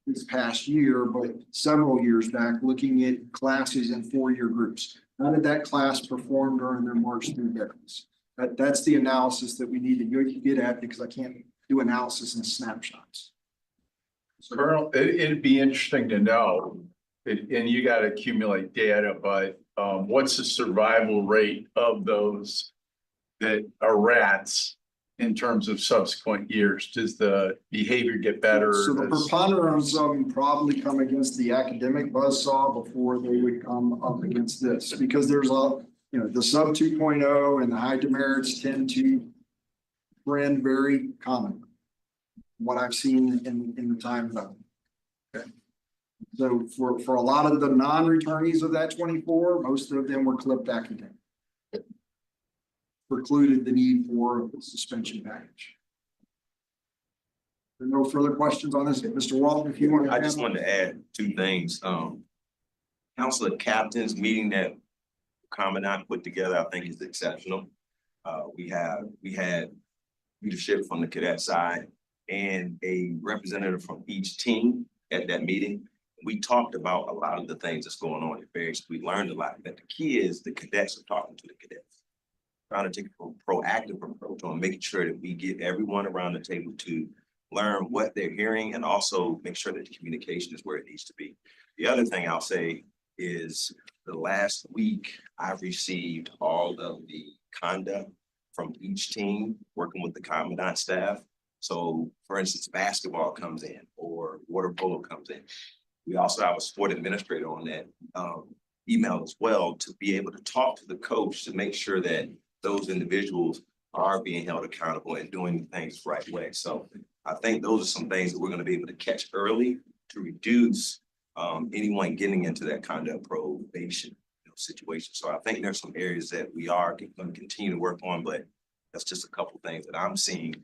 this past year, but several years back, looking at classes in 4-year groups. How did that class perform during their march through veterans? That's the analysis that we need to get at, because I can't do analysis in snapshots. Colonel, it'd be interesting to know, and you got to accumulate data, but what's the survival rate of those that are rats in terms of subsequent years? Does the behavior get better? So the preponderance of them probably come against the academic buzzsaw before they would come up against this, because there's the sub 2.0 and the high demerits tend to trend very common. What I've seen in the time that I've. So for a lot of the non-returnees of that 24, most of them were clipped academic. Precluded the need for a suspension package. There are no further questions on this. Mr. Walton, if you want to. I just wanted to add 2 things. Council of Captains meeting that Commandant put together, I think is exceptional. We had leadership from the cadet side and a representative from each team at that meeting. We talked about a lot of the things that's going on at barracks. We learned a lot, but the key is the cadets are talking to the cadets, trying to take a proactive approach on making sure that we get everyone around the table to learn what they're hearing and also make sure that the communication is where it needs to be. The other thing I'll say is the last week I've received all of the conduct from each team working with the commandant staff. So for instance, basketball comes in or water polo comes in. We also have a sport administrator on that email as well to be able to talk to the coach to make sure that those individuals are being held accountable and doing things the right way. So I think those are some things that we're going to be able to catch early to reduce anyone getting into that conduct probation situation. So I think there's some areas that we are going to continue to work on, but that's just a couple of things that I'm seeing,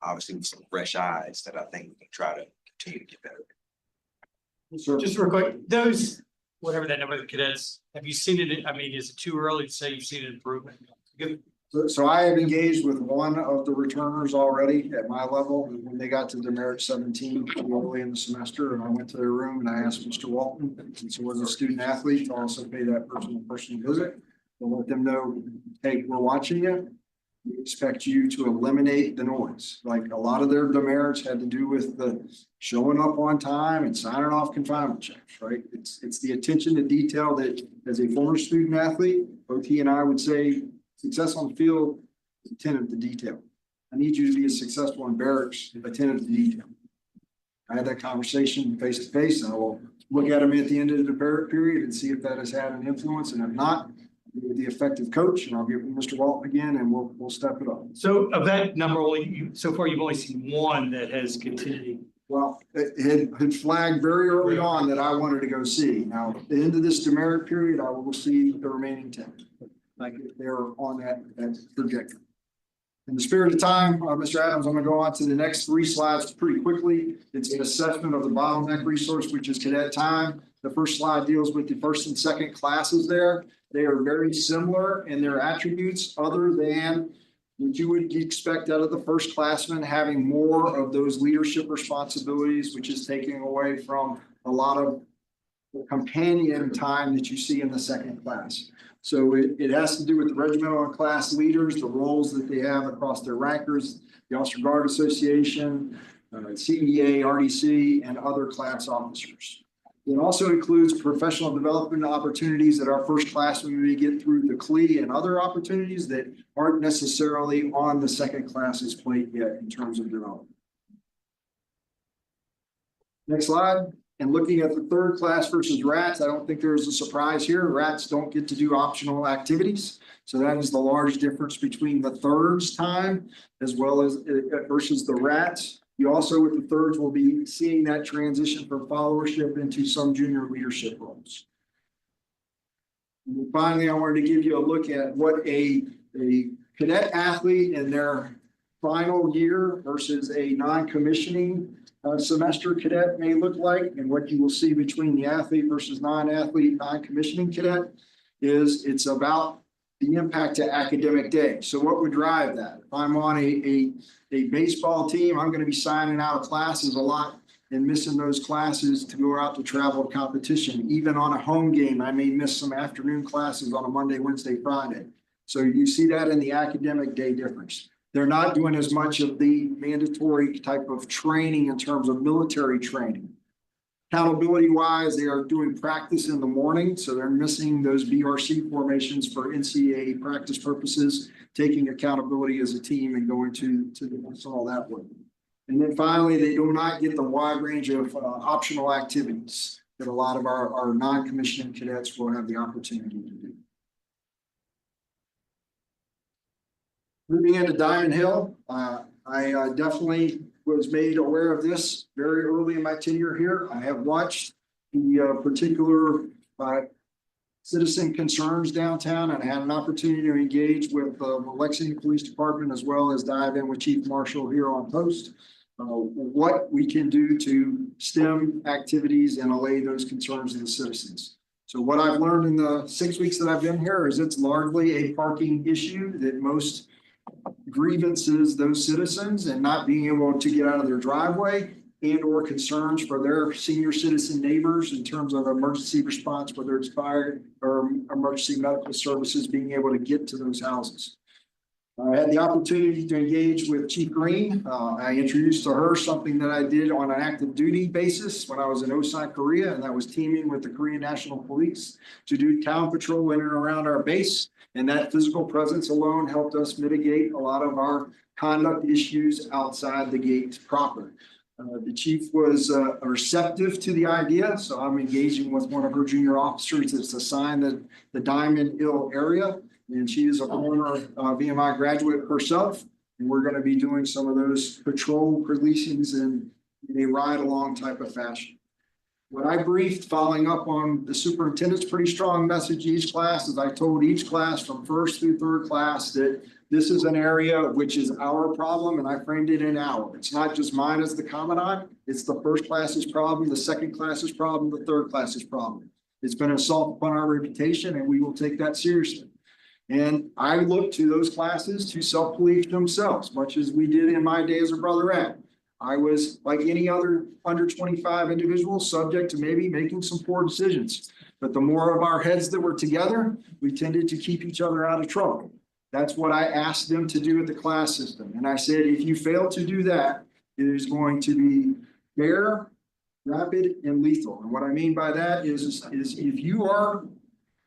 obviously with some fresh eyes that I think we can try to continue to get better. Just real quick, those, whatever that number of cadets, have you seen it? I mean, is it too early to say you've seen an improvement? So I have engaged with one of the returners already at my level. When they got to demerit 17 early in the semester, and I went to their room and I asked Mr. Walton, since he was a student athlete, to also pay that person a personal visit. And let them know, hey, we're watching you. We expect you to eliminate the noise. Like a lot of their demerits had to do with the showing up on time and signing off confinement checks, right? It's the attention to detail that, as a former student athlete, both he and I would say, success on the field is attentive to detail. I need you to be as successful in barracks, attentive to detail. I had that conversation face to face, and I will look at him at the end of the barrack period and see if that has had an influence, and if not, the effective coach, and I'll give Mr. Walton again, and we'll step it up. So of that number, so far you've only seen one that has continued. Well, it had flagged very early on that I wanted to go see. Now, at the end of this demerit period, I will see the remaining 10. Like they're on that trajectory. In the spirit of time, Mr. Adams, I'm going to go on to the next 3 slides pretty quickly. It's an assessment of the bottleneck resource, which is cadet time. The first slide deals with the first and second classes there. They are very similar in their attributes, other than what you would expect out of the first classman having more of those leadership responsibilities, which is taking away from a lot of the companion time that you see in the second class. So it has to do with the regimental and class leaders, the roles that they have across their rankers, the Officer Guard Association, CEA, RDC, and other class officers. It also includes professional development opportunities that our first classmen may get through the CLE and other opportunities that aren't necessarily on the second class's plate yet in terms of development. Next slide. And looking at the third class versus RATs, I don't think there's a surprise here. RATs don't get to do optional activities. So that is the large difference between the thirds time as well as versus the RATs. You also with the thirds will be seeing that transition from followership into some junior leadership roles. And finally, I wanted to give you a look at what a cadet athlete in their final year versus a non-commissioning semester cadet may look like, and what you will see between the athlete versus non-athlete, non-commissioning cadet is it's about the impact to academic day. So what would drive that? If I'm on a baseball team, I'm going to be signing out of classes a lot and missing those classes to go out to travel competition. Even on a home game, I may miss some afternoon classes on a Monday, Wednesday, Friday. So you see that in the academic day difference. They're not doing as much of the mandatory type of training in terms of military training. Accountability wise, they are doing practice in the morning, so they're missing those BRC formations for NCAA practice purposes, taking accountability as a team and going to all that work. And then finally, they do not get the wide range of optional activities that a lot of our non-commissioned cadets will have the opportunity to do. Moving into Diamond Hill, I definitely was made aware of this very early in my tenure here. I have watched the particular citizen concerns downtown and had an opportunity to engage with the Lexington Police Department as well as dive in with Chief Marshall here on post. What we can do to stem activities and allay those concerns of the citizens. So what I've learned in the 6 weeks that I've been here is it's largely a parking issue that most grievances those citizens and not being able to get out of their driveway and or concerns for their senior citizen neighbors in terms of emergency response, whether it's fire or emergency medical services, being able to get to those houses. I had the opportunity to engage with Chief Green. I introduced to her something that I did on an active duty basis when I was in Osai, Korea, and that was teaming with the Korean National Police to do town patrol in and around our base. And that physical presence alone helped us mitigate a lot of our conduct issues outside the gate proper. The chief was receptive to the idea, so I'm engaging with one of her junior officers that's assigned the Diamond Hill area. And she is a former VMI graduate herself. And we're going to be doing some of those patrol releasings in a ride along type of fashion. What I briefed following up on the superintendent's pretty strong message each class is I told each class from first through third class that this is an area which is our problem, and I framed it in our. It's not just mine as the commandant. It's the first class's problem, the second class's problem, the third class's problem. It's been an assault upon our reputation, and we will take that seriously. And I look to those classes to self-police themselves, much as we did in my day as a brotherette. I was, like any other under 25 individual, subject to maybe making some poor decisions. But the more of our heads that were together, we tended to keep each other out of trouble. That's what I asked them to do with the class system. And I said, if you fail to do that, it is going to be fair, rapid, and lethal. And what I mean by that is if you are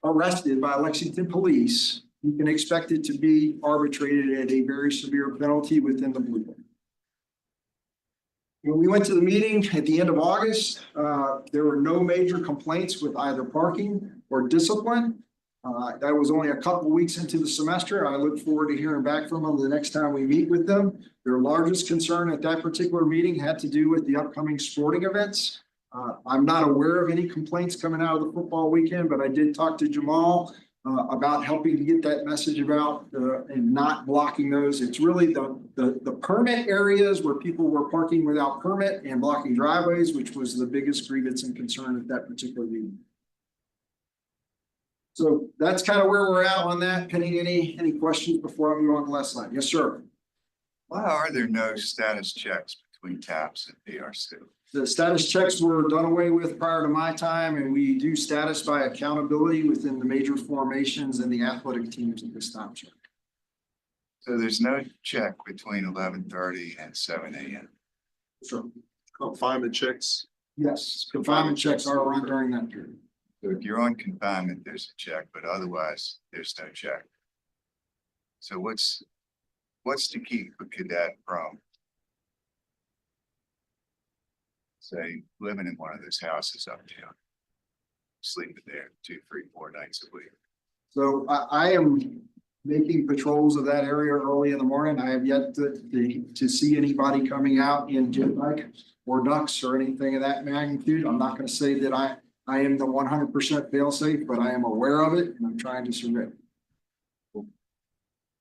arrested by Lexington police, you can expect it to be arbitrated at a very severe penalty within the blue book. When we went to the meeting at the end of August, there were no major complaints with either parking or discipline. That was only a couple of weeks into the semester. I look forward to hearing back from them the next time we meet with them. Their largest concern at that particular meeting had to do with the upcoming sporting events. I'm not aware of any complaints coming out of the football weekend, but I did talk to Jamal about helping to get that message about and not blocking those. It's really the permit areas where people were parking without permit and blocking driveways, which was the biggest grievance and concern at that particular meeting. So that's kind of where we're at on that. Penny, any questions before I move on to the last slide? Yes, sir. Why are there no status checks between TAPS and PRC? The status checks were done away with prior to my time, and we do status by accountability within the major formations and the athletic teams at this time. So there's no check between 11:30 and 7 a.m. Sure. Confinement checks. Yes, confinement checks are run during that period. So if you're on confinement, there's a check, but otherwise there's no check. So what's to keep a cadet from say, living in one of those houses uptown. Sleeping there 2, 3, 4 nights a week. So I am making patrols of that area early in the morning. I have yet to see anybody coming out in jet bike or ducks or anything of that magnitude. I'm not gonna say that I am the 100% fail safe, but I am aware of it and I'm trying to survive.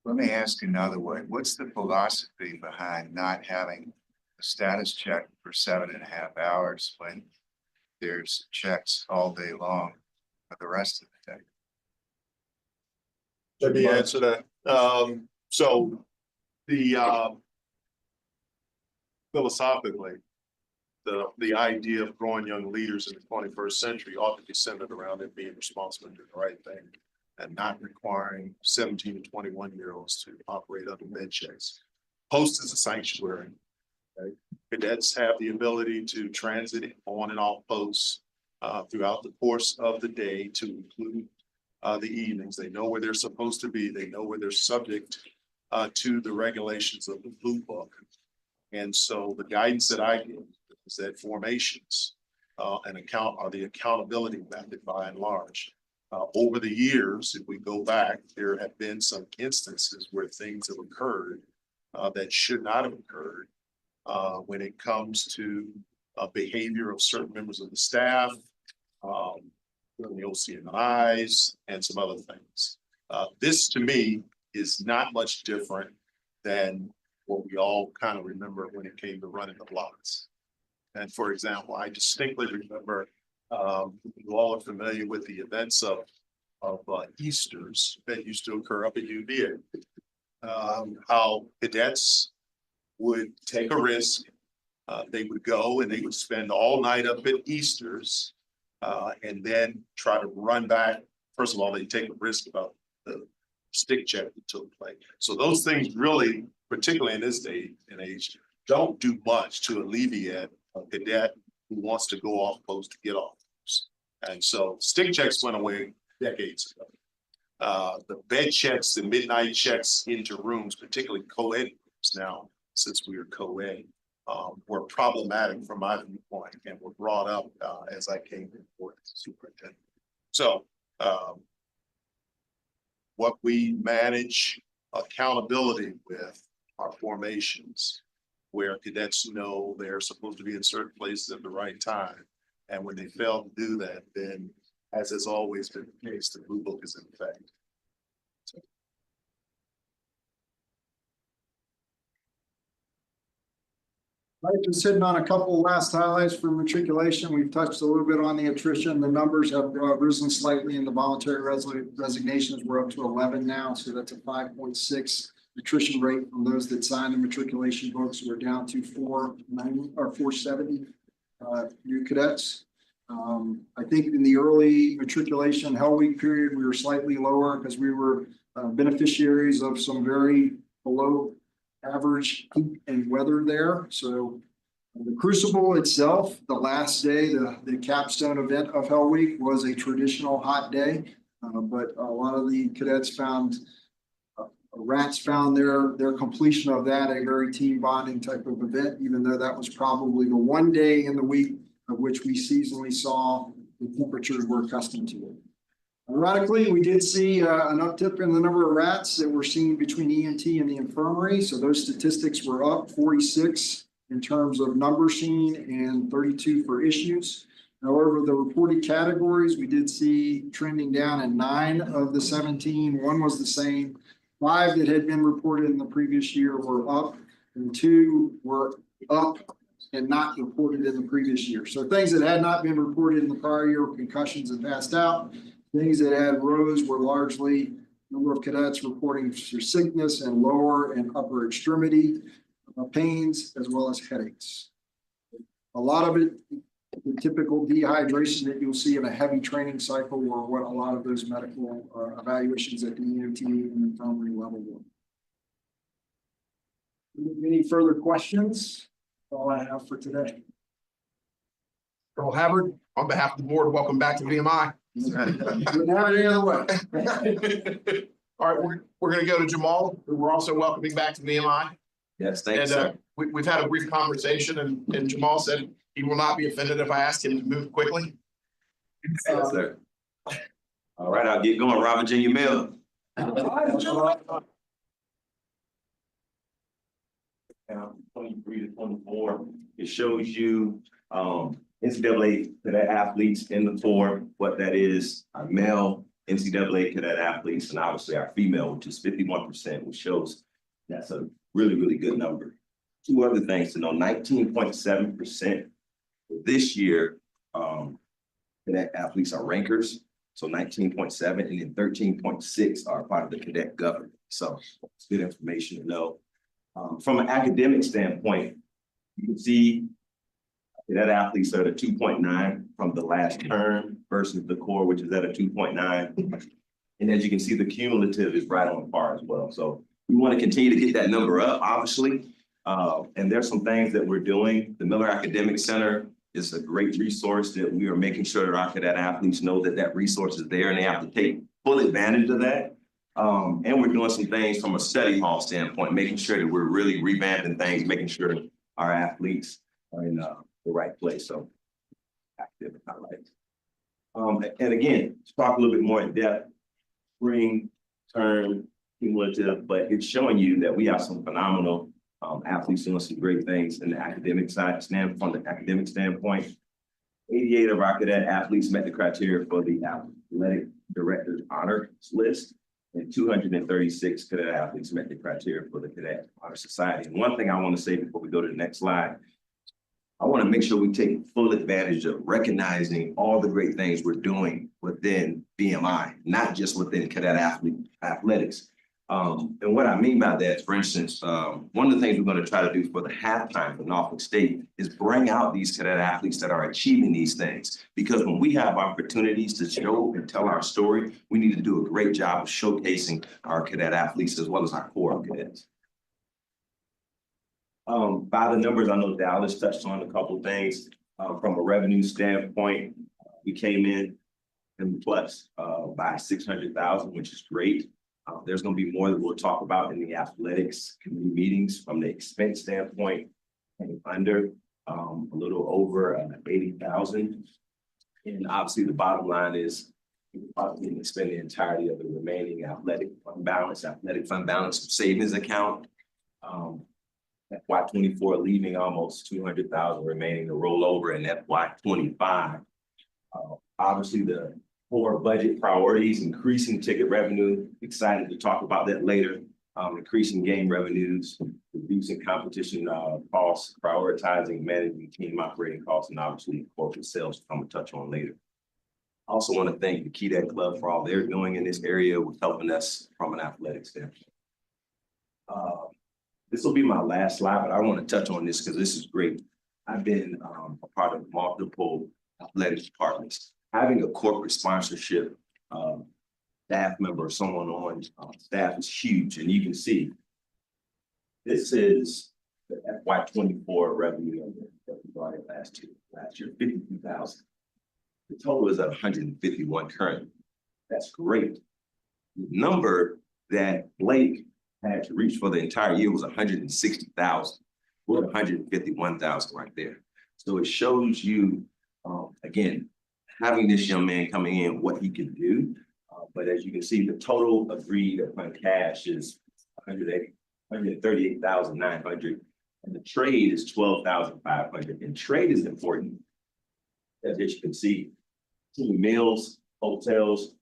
Let me ask another way. What's the philosophy behind not having a status check for 7.5 hours when there's checks all day long for the rest of the day? Let me answer that. So the philosophically, the idea of growing young leaders in the 21st century ought to be centered around them being responsible and doing the right thing and not requiring 17 to 21-year-olds to operate under med checks. Post is a sanctuary. Okay? Cadets have the ability to transit on and off posts throughout the course of the day, to include the evenings. They know where they're supposed to be. They know where they're subject to the regulations of the Blue Book. And so the guidance that I give is that formations are the accountability method by and large. Over the years, if we go back, there have been some instances where things have occurred that should not have occurred when it comes to behavior of certain members of the staff, the OCNIs, and some other things. This to me is not much different than what we all kind of remember when it came to running the blocks. And for example, I distinctly remember, you all are familiar with the events of Easters that used to occur up at UVA. How cadets would take a risk. They would go and they would spend all night up at Easters and then try to run back. First of all, they take a risk about the stick check that took place. So those things really, particularly in this day and age, don't do much to alleviate a cadet who wants to go off post to get off post. And so stick checks went away decades ago. The bed checks, the midnight checks into rooms, particularly co-ed rooms now, since we are co-ed, were problematic from my viewpoint and were brought up as I came to board as a superintendent. So what we manage accountability with are formations where cadets know they're supposed to be in certain places at the right time. And when they fail to do that, then, as has always been the case, the Blue Book is in effect. I've been sitting on a couple last highlights for matriculation. We've touched a little bit on the attrition. The numbers have risen slightly in the voluntary resignations. We're up to 11 now, so that's a 5.6 attrition rate from those that signed the matriculation books. We're down to 490 or 470 new cadets. I think in the early matriculation Hell Week period, we were slightly lower because we were beneficiaries of some very below average heat and weather there. So the Crucible itself, the last day, the capstone event of Hell Week, was a traditional hot day. But a lot of the cadets found, rats found their completion of that a very team bonding type of event, even though that was probably the one day in the week of which we seasonally saw the temperatures we're accustomed to it. Ironically, we did see an uptick in the number of rats that were seen between ENT and the infirmary. So those statistics were up 46 in terms of number seen and 32 for issues. However, the reported categories, we did see trending down in 9 of the 17. 1 was the same. 5 that had been reported in the previous year were up, and 2 were up and not reported in the previous year. So things that had not been reported in the prior year, concussions and passed out. Things that had rose were largely number of cadets reporting for sickness and lower and upper extremity pains, as well as headaches. A lot of it, the typical dehydration that you'll see in a heavy training cycle, were what a lot of those medical evaluations at the EMT and infirmary level were. Any further questions? That's all I have for today. Colonel Havard, on behalf of the board, welcome back to VMI. Wouldn't have it any other way. All right, we're going to go to Jamal, who we're also welcoming back to VMI. Yes, thanks. And we've had a brief conversation, and Jamal said He will not be offended if I ask him to move quickly. Yes, sir. All right, I'll get going. Robert Junior Miller. Now, 23 to 24, it shows you NCAA cadet athletes in the tour, what that is, our male NCAA cadet athletes, and obviously our female, which is 51%, which shows that's a really, really good number. Two other things to know, 19.7% this year, cadet athletes are rankers. So 19.7 and then 13.6 are part of the cadet government. So it's good information to know. From an academic standpoint, you can see cadet athletes are at a 2.9 from the last term versus the core, which is at a 2.9. And as you can see, the cumulative is right on par as well. So we want to continue to get that number up, obviously. And there's some things that we're doing. The Miller Academic Center is a great resource that we are making sure that our cadet athletes know that that resource is there and they have to take full advantage of that. And we're doing some things from a study hall standpoint, making sure that we're really revamping things, making sure our athletes are in the right place. So active highlights. And again, to talk a little bit more in depth, spring, term, cumulative, but it's showing you that we have some phenomenal athletes doing some great things in the academic side, from the academic standpoint. 88 of our cadet athletes met the criteria for the athletic director's honor list, and 236 cadet athletes met the criteria for the Cadet Honor Society. And one thing I want to say before we go to the next slide, I want to make sure we take full advantage of recognizing all the great things we're doing within VMI, not just within cadet athletics. And what I mean by that, for instance, one of the things we're going to try to do for the halftime for Norfolk State is bring out these cadet athletes that are achieving these things. Because when we have opportunities to show and tell our story, we need to do a great job of showcasing our cadet athletes as well as our core cadets. By the numbers, I know Dallas touched on a couple of things. From a revenue standpoint, we came in plus by 600,000, which is great. There's going to be more that we'll talk about in the athletics committee meetings from the expense standpoint, and under a little over 80,000. And obviously the bottom line is we probably didn't spend the entirety of the remaining athletic fund balance savings account. FY24 leaving almost 200,000 remaining to roll over in FY25. Obviously the core budget priorities, increasing ticket revenue, excited to talk about that later, increasing game revenues, reducing competition costs, prioritizing managing team operating costs, and obviously corporate sales, I'm gonna touch on later. I also want to thank the Cadet Club for all they're doing in this area with helping us from an athletics standpoint. This will be my last slide, but I want to touch on this because this is great. I've been a part of multiple athletic departments. Having a corporate sponsorship staff member or someone on staff is huge. And you can see this is the FY24 revenue that we brought in last year, 52,000. The total is at 151 currently. That's great. The number that Blake had to reach for the entire year was 160,000. We're at 151,000 right there. So it shows you, again, having this young man coming in, what he can do. But as you can see, the total agreed upon cash is 138,900. And the trade is 12,500. And trade is important. As you can see, meals, hotels,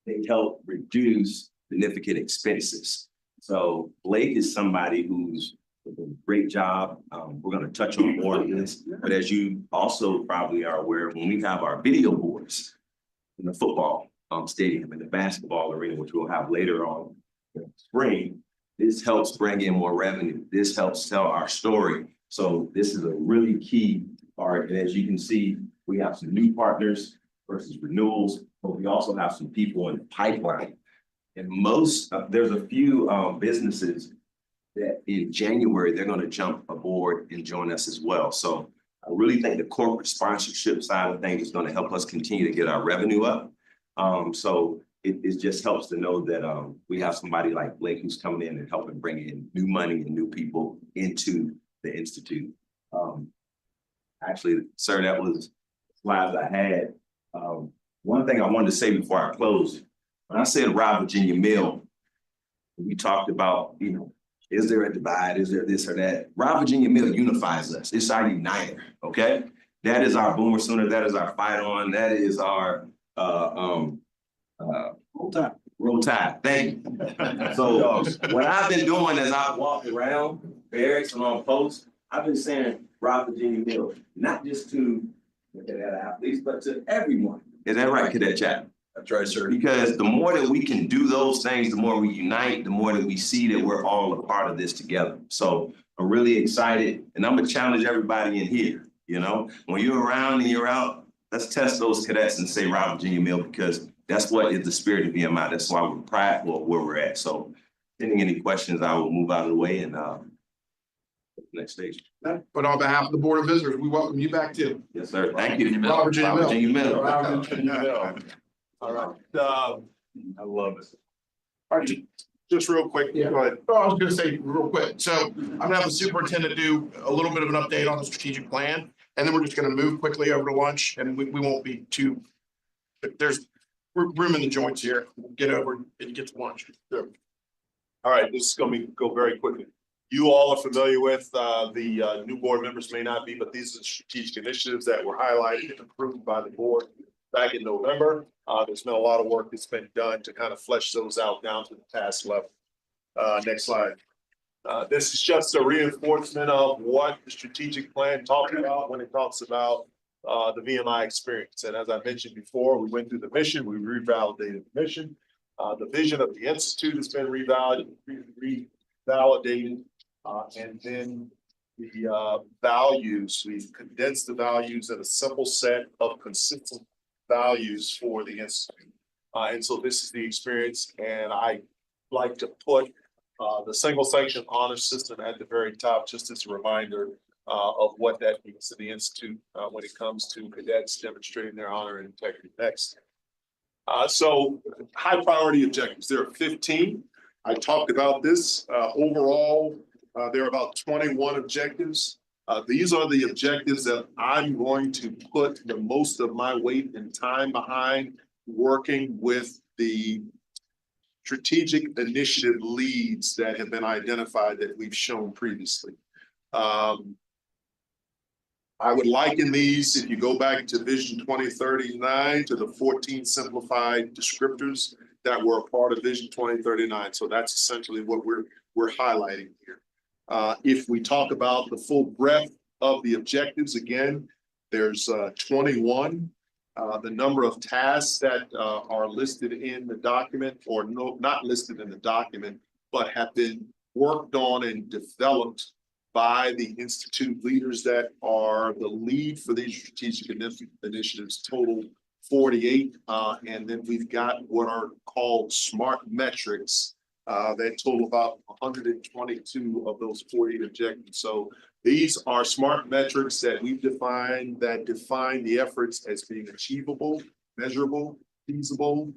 they help reduce significant expenses. So Blake is somebody who's doing a great job. We're going to touch on more of this, but as you also probably are aware, when we have our video boards in the football stadium and the basketball arena, which we'll have later on in the spring, this helps bring in more revenue. This helps tell our story. So this is a really key part. And as you can see, we have some new partners versus renewals, but we also have some people in the pipeline. And there's a few businesses that in January, they're going to jump aboard and join us as well. So I really think the corporate sponsorship side of things is going to help us continue to get our revenue up. So it just helps to know that we have somebody like Blake who's coming in and helping bring in new money and new people into the Institute. Actually, sir, that was slides I had. One thing I wanted to say before I close, when I said Rob Virginia Mill, we talked about, you know, is there a divide? Is there this or that? Rob Virginia Mill unifies us. It's our uniter, okay? That is our boomer sooner. That is our fight on. That is our roll tide. Thank you. So what I've been doing as I walk around barracks and on posts, I've been saying Rob Virginia Mill, not just to the athletes, but to everyone. Is that right, Cadet Chapman? That's right, sir. Because the more that we can do those things, the more we unite, the more that we see that we're all a part of this together. So I'm really excited, and I'm gonna challenge everybody in here, you know? When you're around and you're out, let's test those cadets and say Rob Virginia Mill, because that's what is the spirit of VMI. That's why we're proud of where we're at. So any questions, I will move out of the way and next stage. But on behalf of the Board of Visitors, we welcome you back too. Yes, sir. Thank you. Rob Virginia Mill. Virginia Mill. Rob Virginia Mill. All right, I love it. All right, just real quick, go ahead. Oh, I was gonna say real quick. So I'm gonna have the superintendent do a little bit of an update on the strategic plan, and then we're just gonna move quickly over to lunch, and we won't be too, there's room in the joints here. We'll get over and get to lunch. Sure. All right, this is gonna go very quickly. You all are familiar with, the new board members may not be, but these are the strategic initiatives that were highlighted and approved by the board back in November. There's been a lot of work that's been done to kind of flesh those out down to the task level. Next slide. This is just a reinforcement of what the strategic plan talks about when it talks about the VMI experience. And as I mentioned before, we went through the mission, we revalidated the mission. The vision of the institute has been revalidated. And then the values, we've condensed the values in a simple set of consistent values for the institute. And so this is the experience, and I like to put the single sanction honor system at the very top, just as a reminder of what that means to the institute when it comes to cadets demonstrating their honor and integrity. Next. So high priority objectives, there are 15. I talked about this overall. There are about 21 objectives. These are the objectives that I'm going to put the most of my weight and time behind, working with the strategic initiative leads that have been identified that we've shown previously. I would liken these, if you go back to Vision 2039, to the 14 simplified descriptors that were a part of Vision 2039. So that's essentially what we're highlighting here. If we talk about the full breadth of the objectives, again, there's 21. The number of tasks that are listed in the document, or no, not listed in the document, but have been worked on and developed by the institute leaders that are the lead for these strategic initiatives, total 48. And then we've got what are called SMART metrics that total about 122 of those 48 objectives. So these are SMART metrics that we've defined that define the efforts as being achievable, measurable, feasible,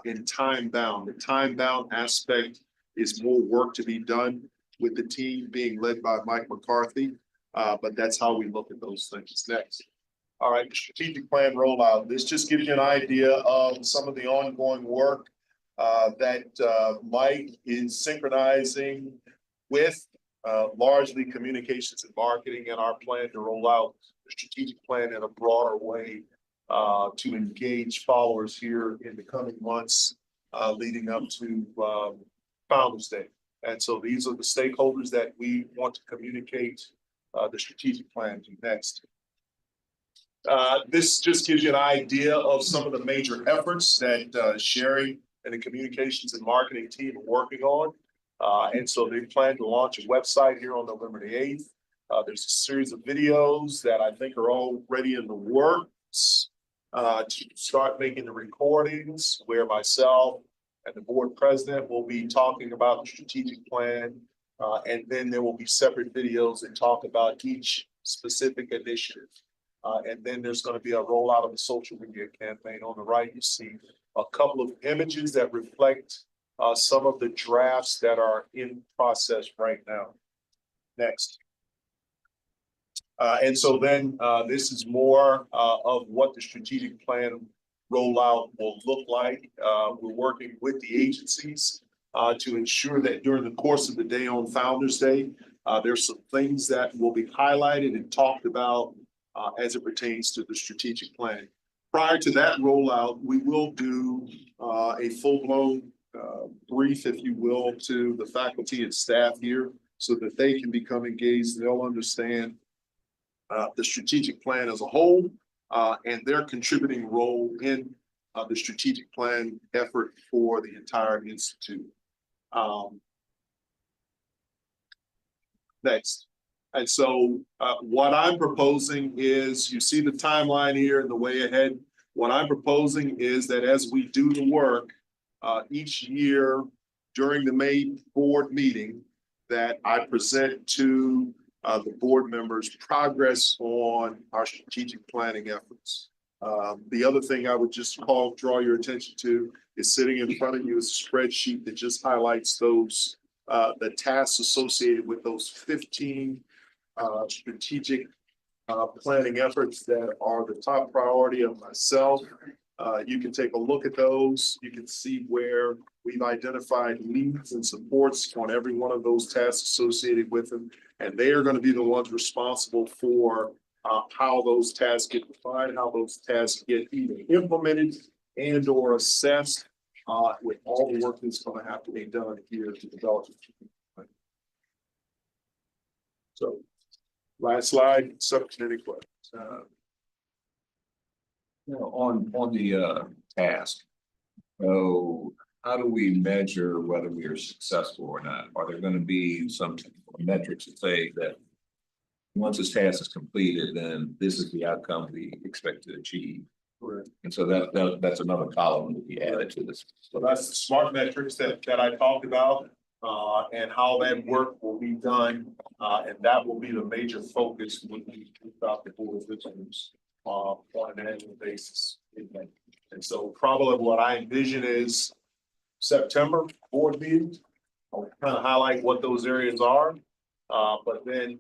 and time bound. The time bound aspect is more work to be done with the team being led by Mike McCarthy, but that's how we look at those things. Next. All right, the strategic plan rollout. This just gives you an idea of some of the ongoing work that Mike is synchronizing with largely communications and marketing, and our plan to roll out the strategic plan in a broader way to engage followers here in the coming months leading up to Founders Day. And so these are the stakeholders that we want to communicate the strategic plan to. Next. This just gives you an idea of some of the major efforts that Sherry and the communications and marketing team are working on. And so they plan to launch a website here on November the 8th. There's a series of videos that I think are already in the works to start making the recordings, where myself and the board president will be talking about the strategic plan. And then there will be separate videos that talk about each specific initiative. And then there's going to be a rollout of a social media campaign. On the right, you see a couple of images that reflect some of the drafts that are in process right now. Next. And so then this is more of what the strategic plan rollout will look like. We're working with the agencies to ensure that during the course of the day on Founder's Day, there's some things that will be highlighted and talked about as it pertains to the strategic plan. Prior to that rollout, we will do a full-blown brief, if you will, to the faculty and staff here so that they can become engaged. They'll understand the strategic plan as a whole and their contributing role in the strategic plan effort for the entire institute. Next. And so what I'm proposing is, you see the timeline here and the way ahead. What I'm proposing is that as we do the work each year during the May board meeting, that I present to the board members progress on our strategic planning efforts. The other thing I would just draw your attention to is sitting in front of you is a spreadsheet that just highlights those the tasks associated with those 15 strategic planning efforts that are the top priority of myself. You can take a look at those. You can see where we've identified needs and supports on every one of those tasks associated with them. And they are going to be the ones responsible for how those tasks get defined, how those tasks get either implemented and or assessed with all the work that's going to have to be done here to develop it. So, last slide, subject to any questions. On the task. So how do we measure whether we are successful or not? Are there going to be some metrics that say that once this task is completed, then this is the outcome we expect to achieve? Correct. And so that's another column that we added to this. So that's the SMART metrics that I talked about and how that work will be done. And that will be the major focus when we about the board of visitors on an annual basis. And so probably what I envision is September board meeting. I'll kind of highlight what those areas are. But then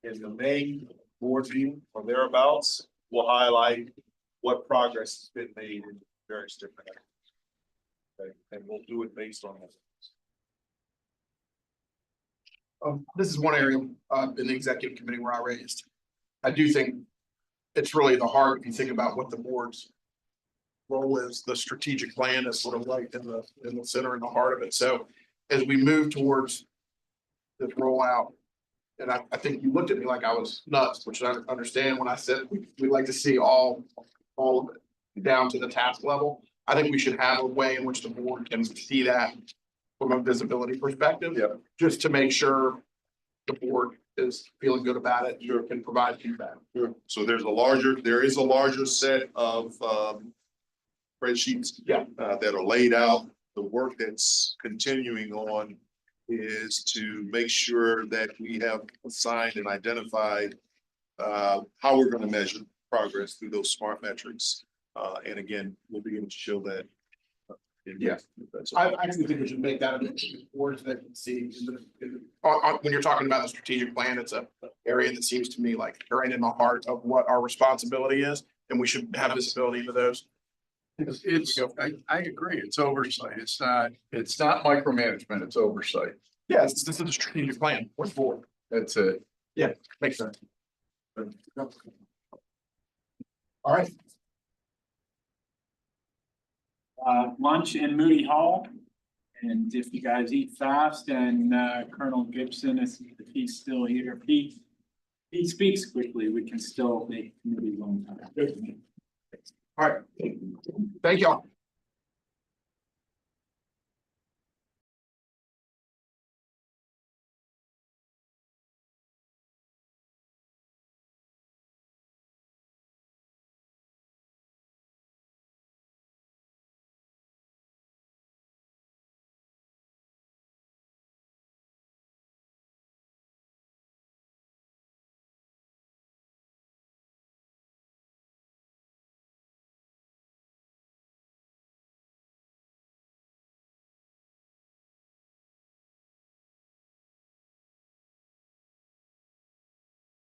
in the May board meeting or thereabouts, we'll highlight what progress has been made in various different areas. Okay, and we'll do it based on that. This is one area in the executive committee where I raised. I do think it's really the heart. If you think about what the board's role is, the strategic plan is sort of right in the center and the heart of it. So as we move towards this rollout, and I think you looked at me like I was nuts, which I understand when I said we'd like to see all of it down to the task level. I think we should have a way in which the board can see that from a visibility perspective, just to make sure the board is feeling good about it, sure can provide feedback. Sure. So there is a larger set of spreadsheets that are laid out. The work that's continuing on is to make sure that we have assigned and identified how we're going to measure progress through those SMART metrics. And again, we'll be able to show that. I actually think we should make that a boards that can see when you're talking about the strategic plan. It's a area that seems to me like right in the heart of what our responsibility is, and we should have visibility into those. I agree. It's oversight. It's not micromanagement. It's oversight. Yes, this is a strategic plan. What's for? That's it. Yeah, makes sense. All right. Lunch in Moody Hall. And if you guys eat fast and Colonel Gibson, if he's still here, if he speaks quickly, we can still make Moody long time. All right. Thank y'all.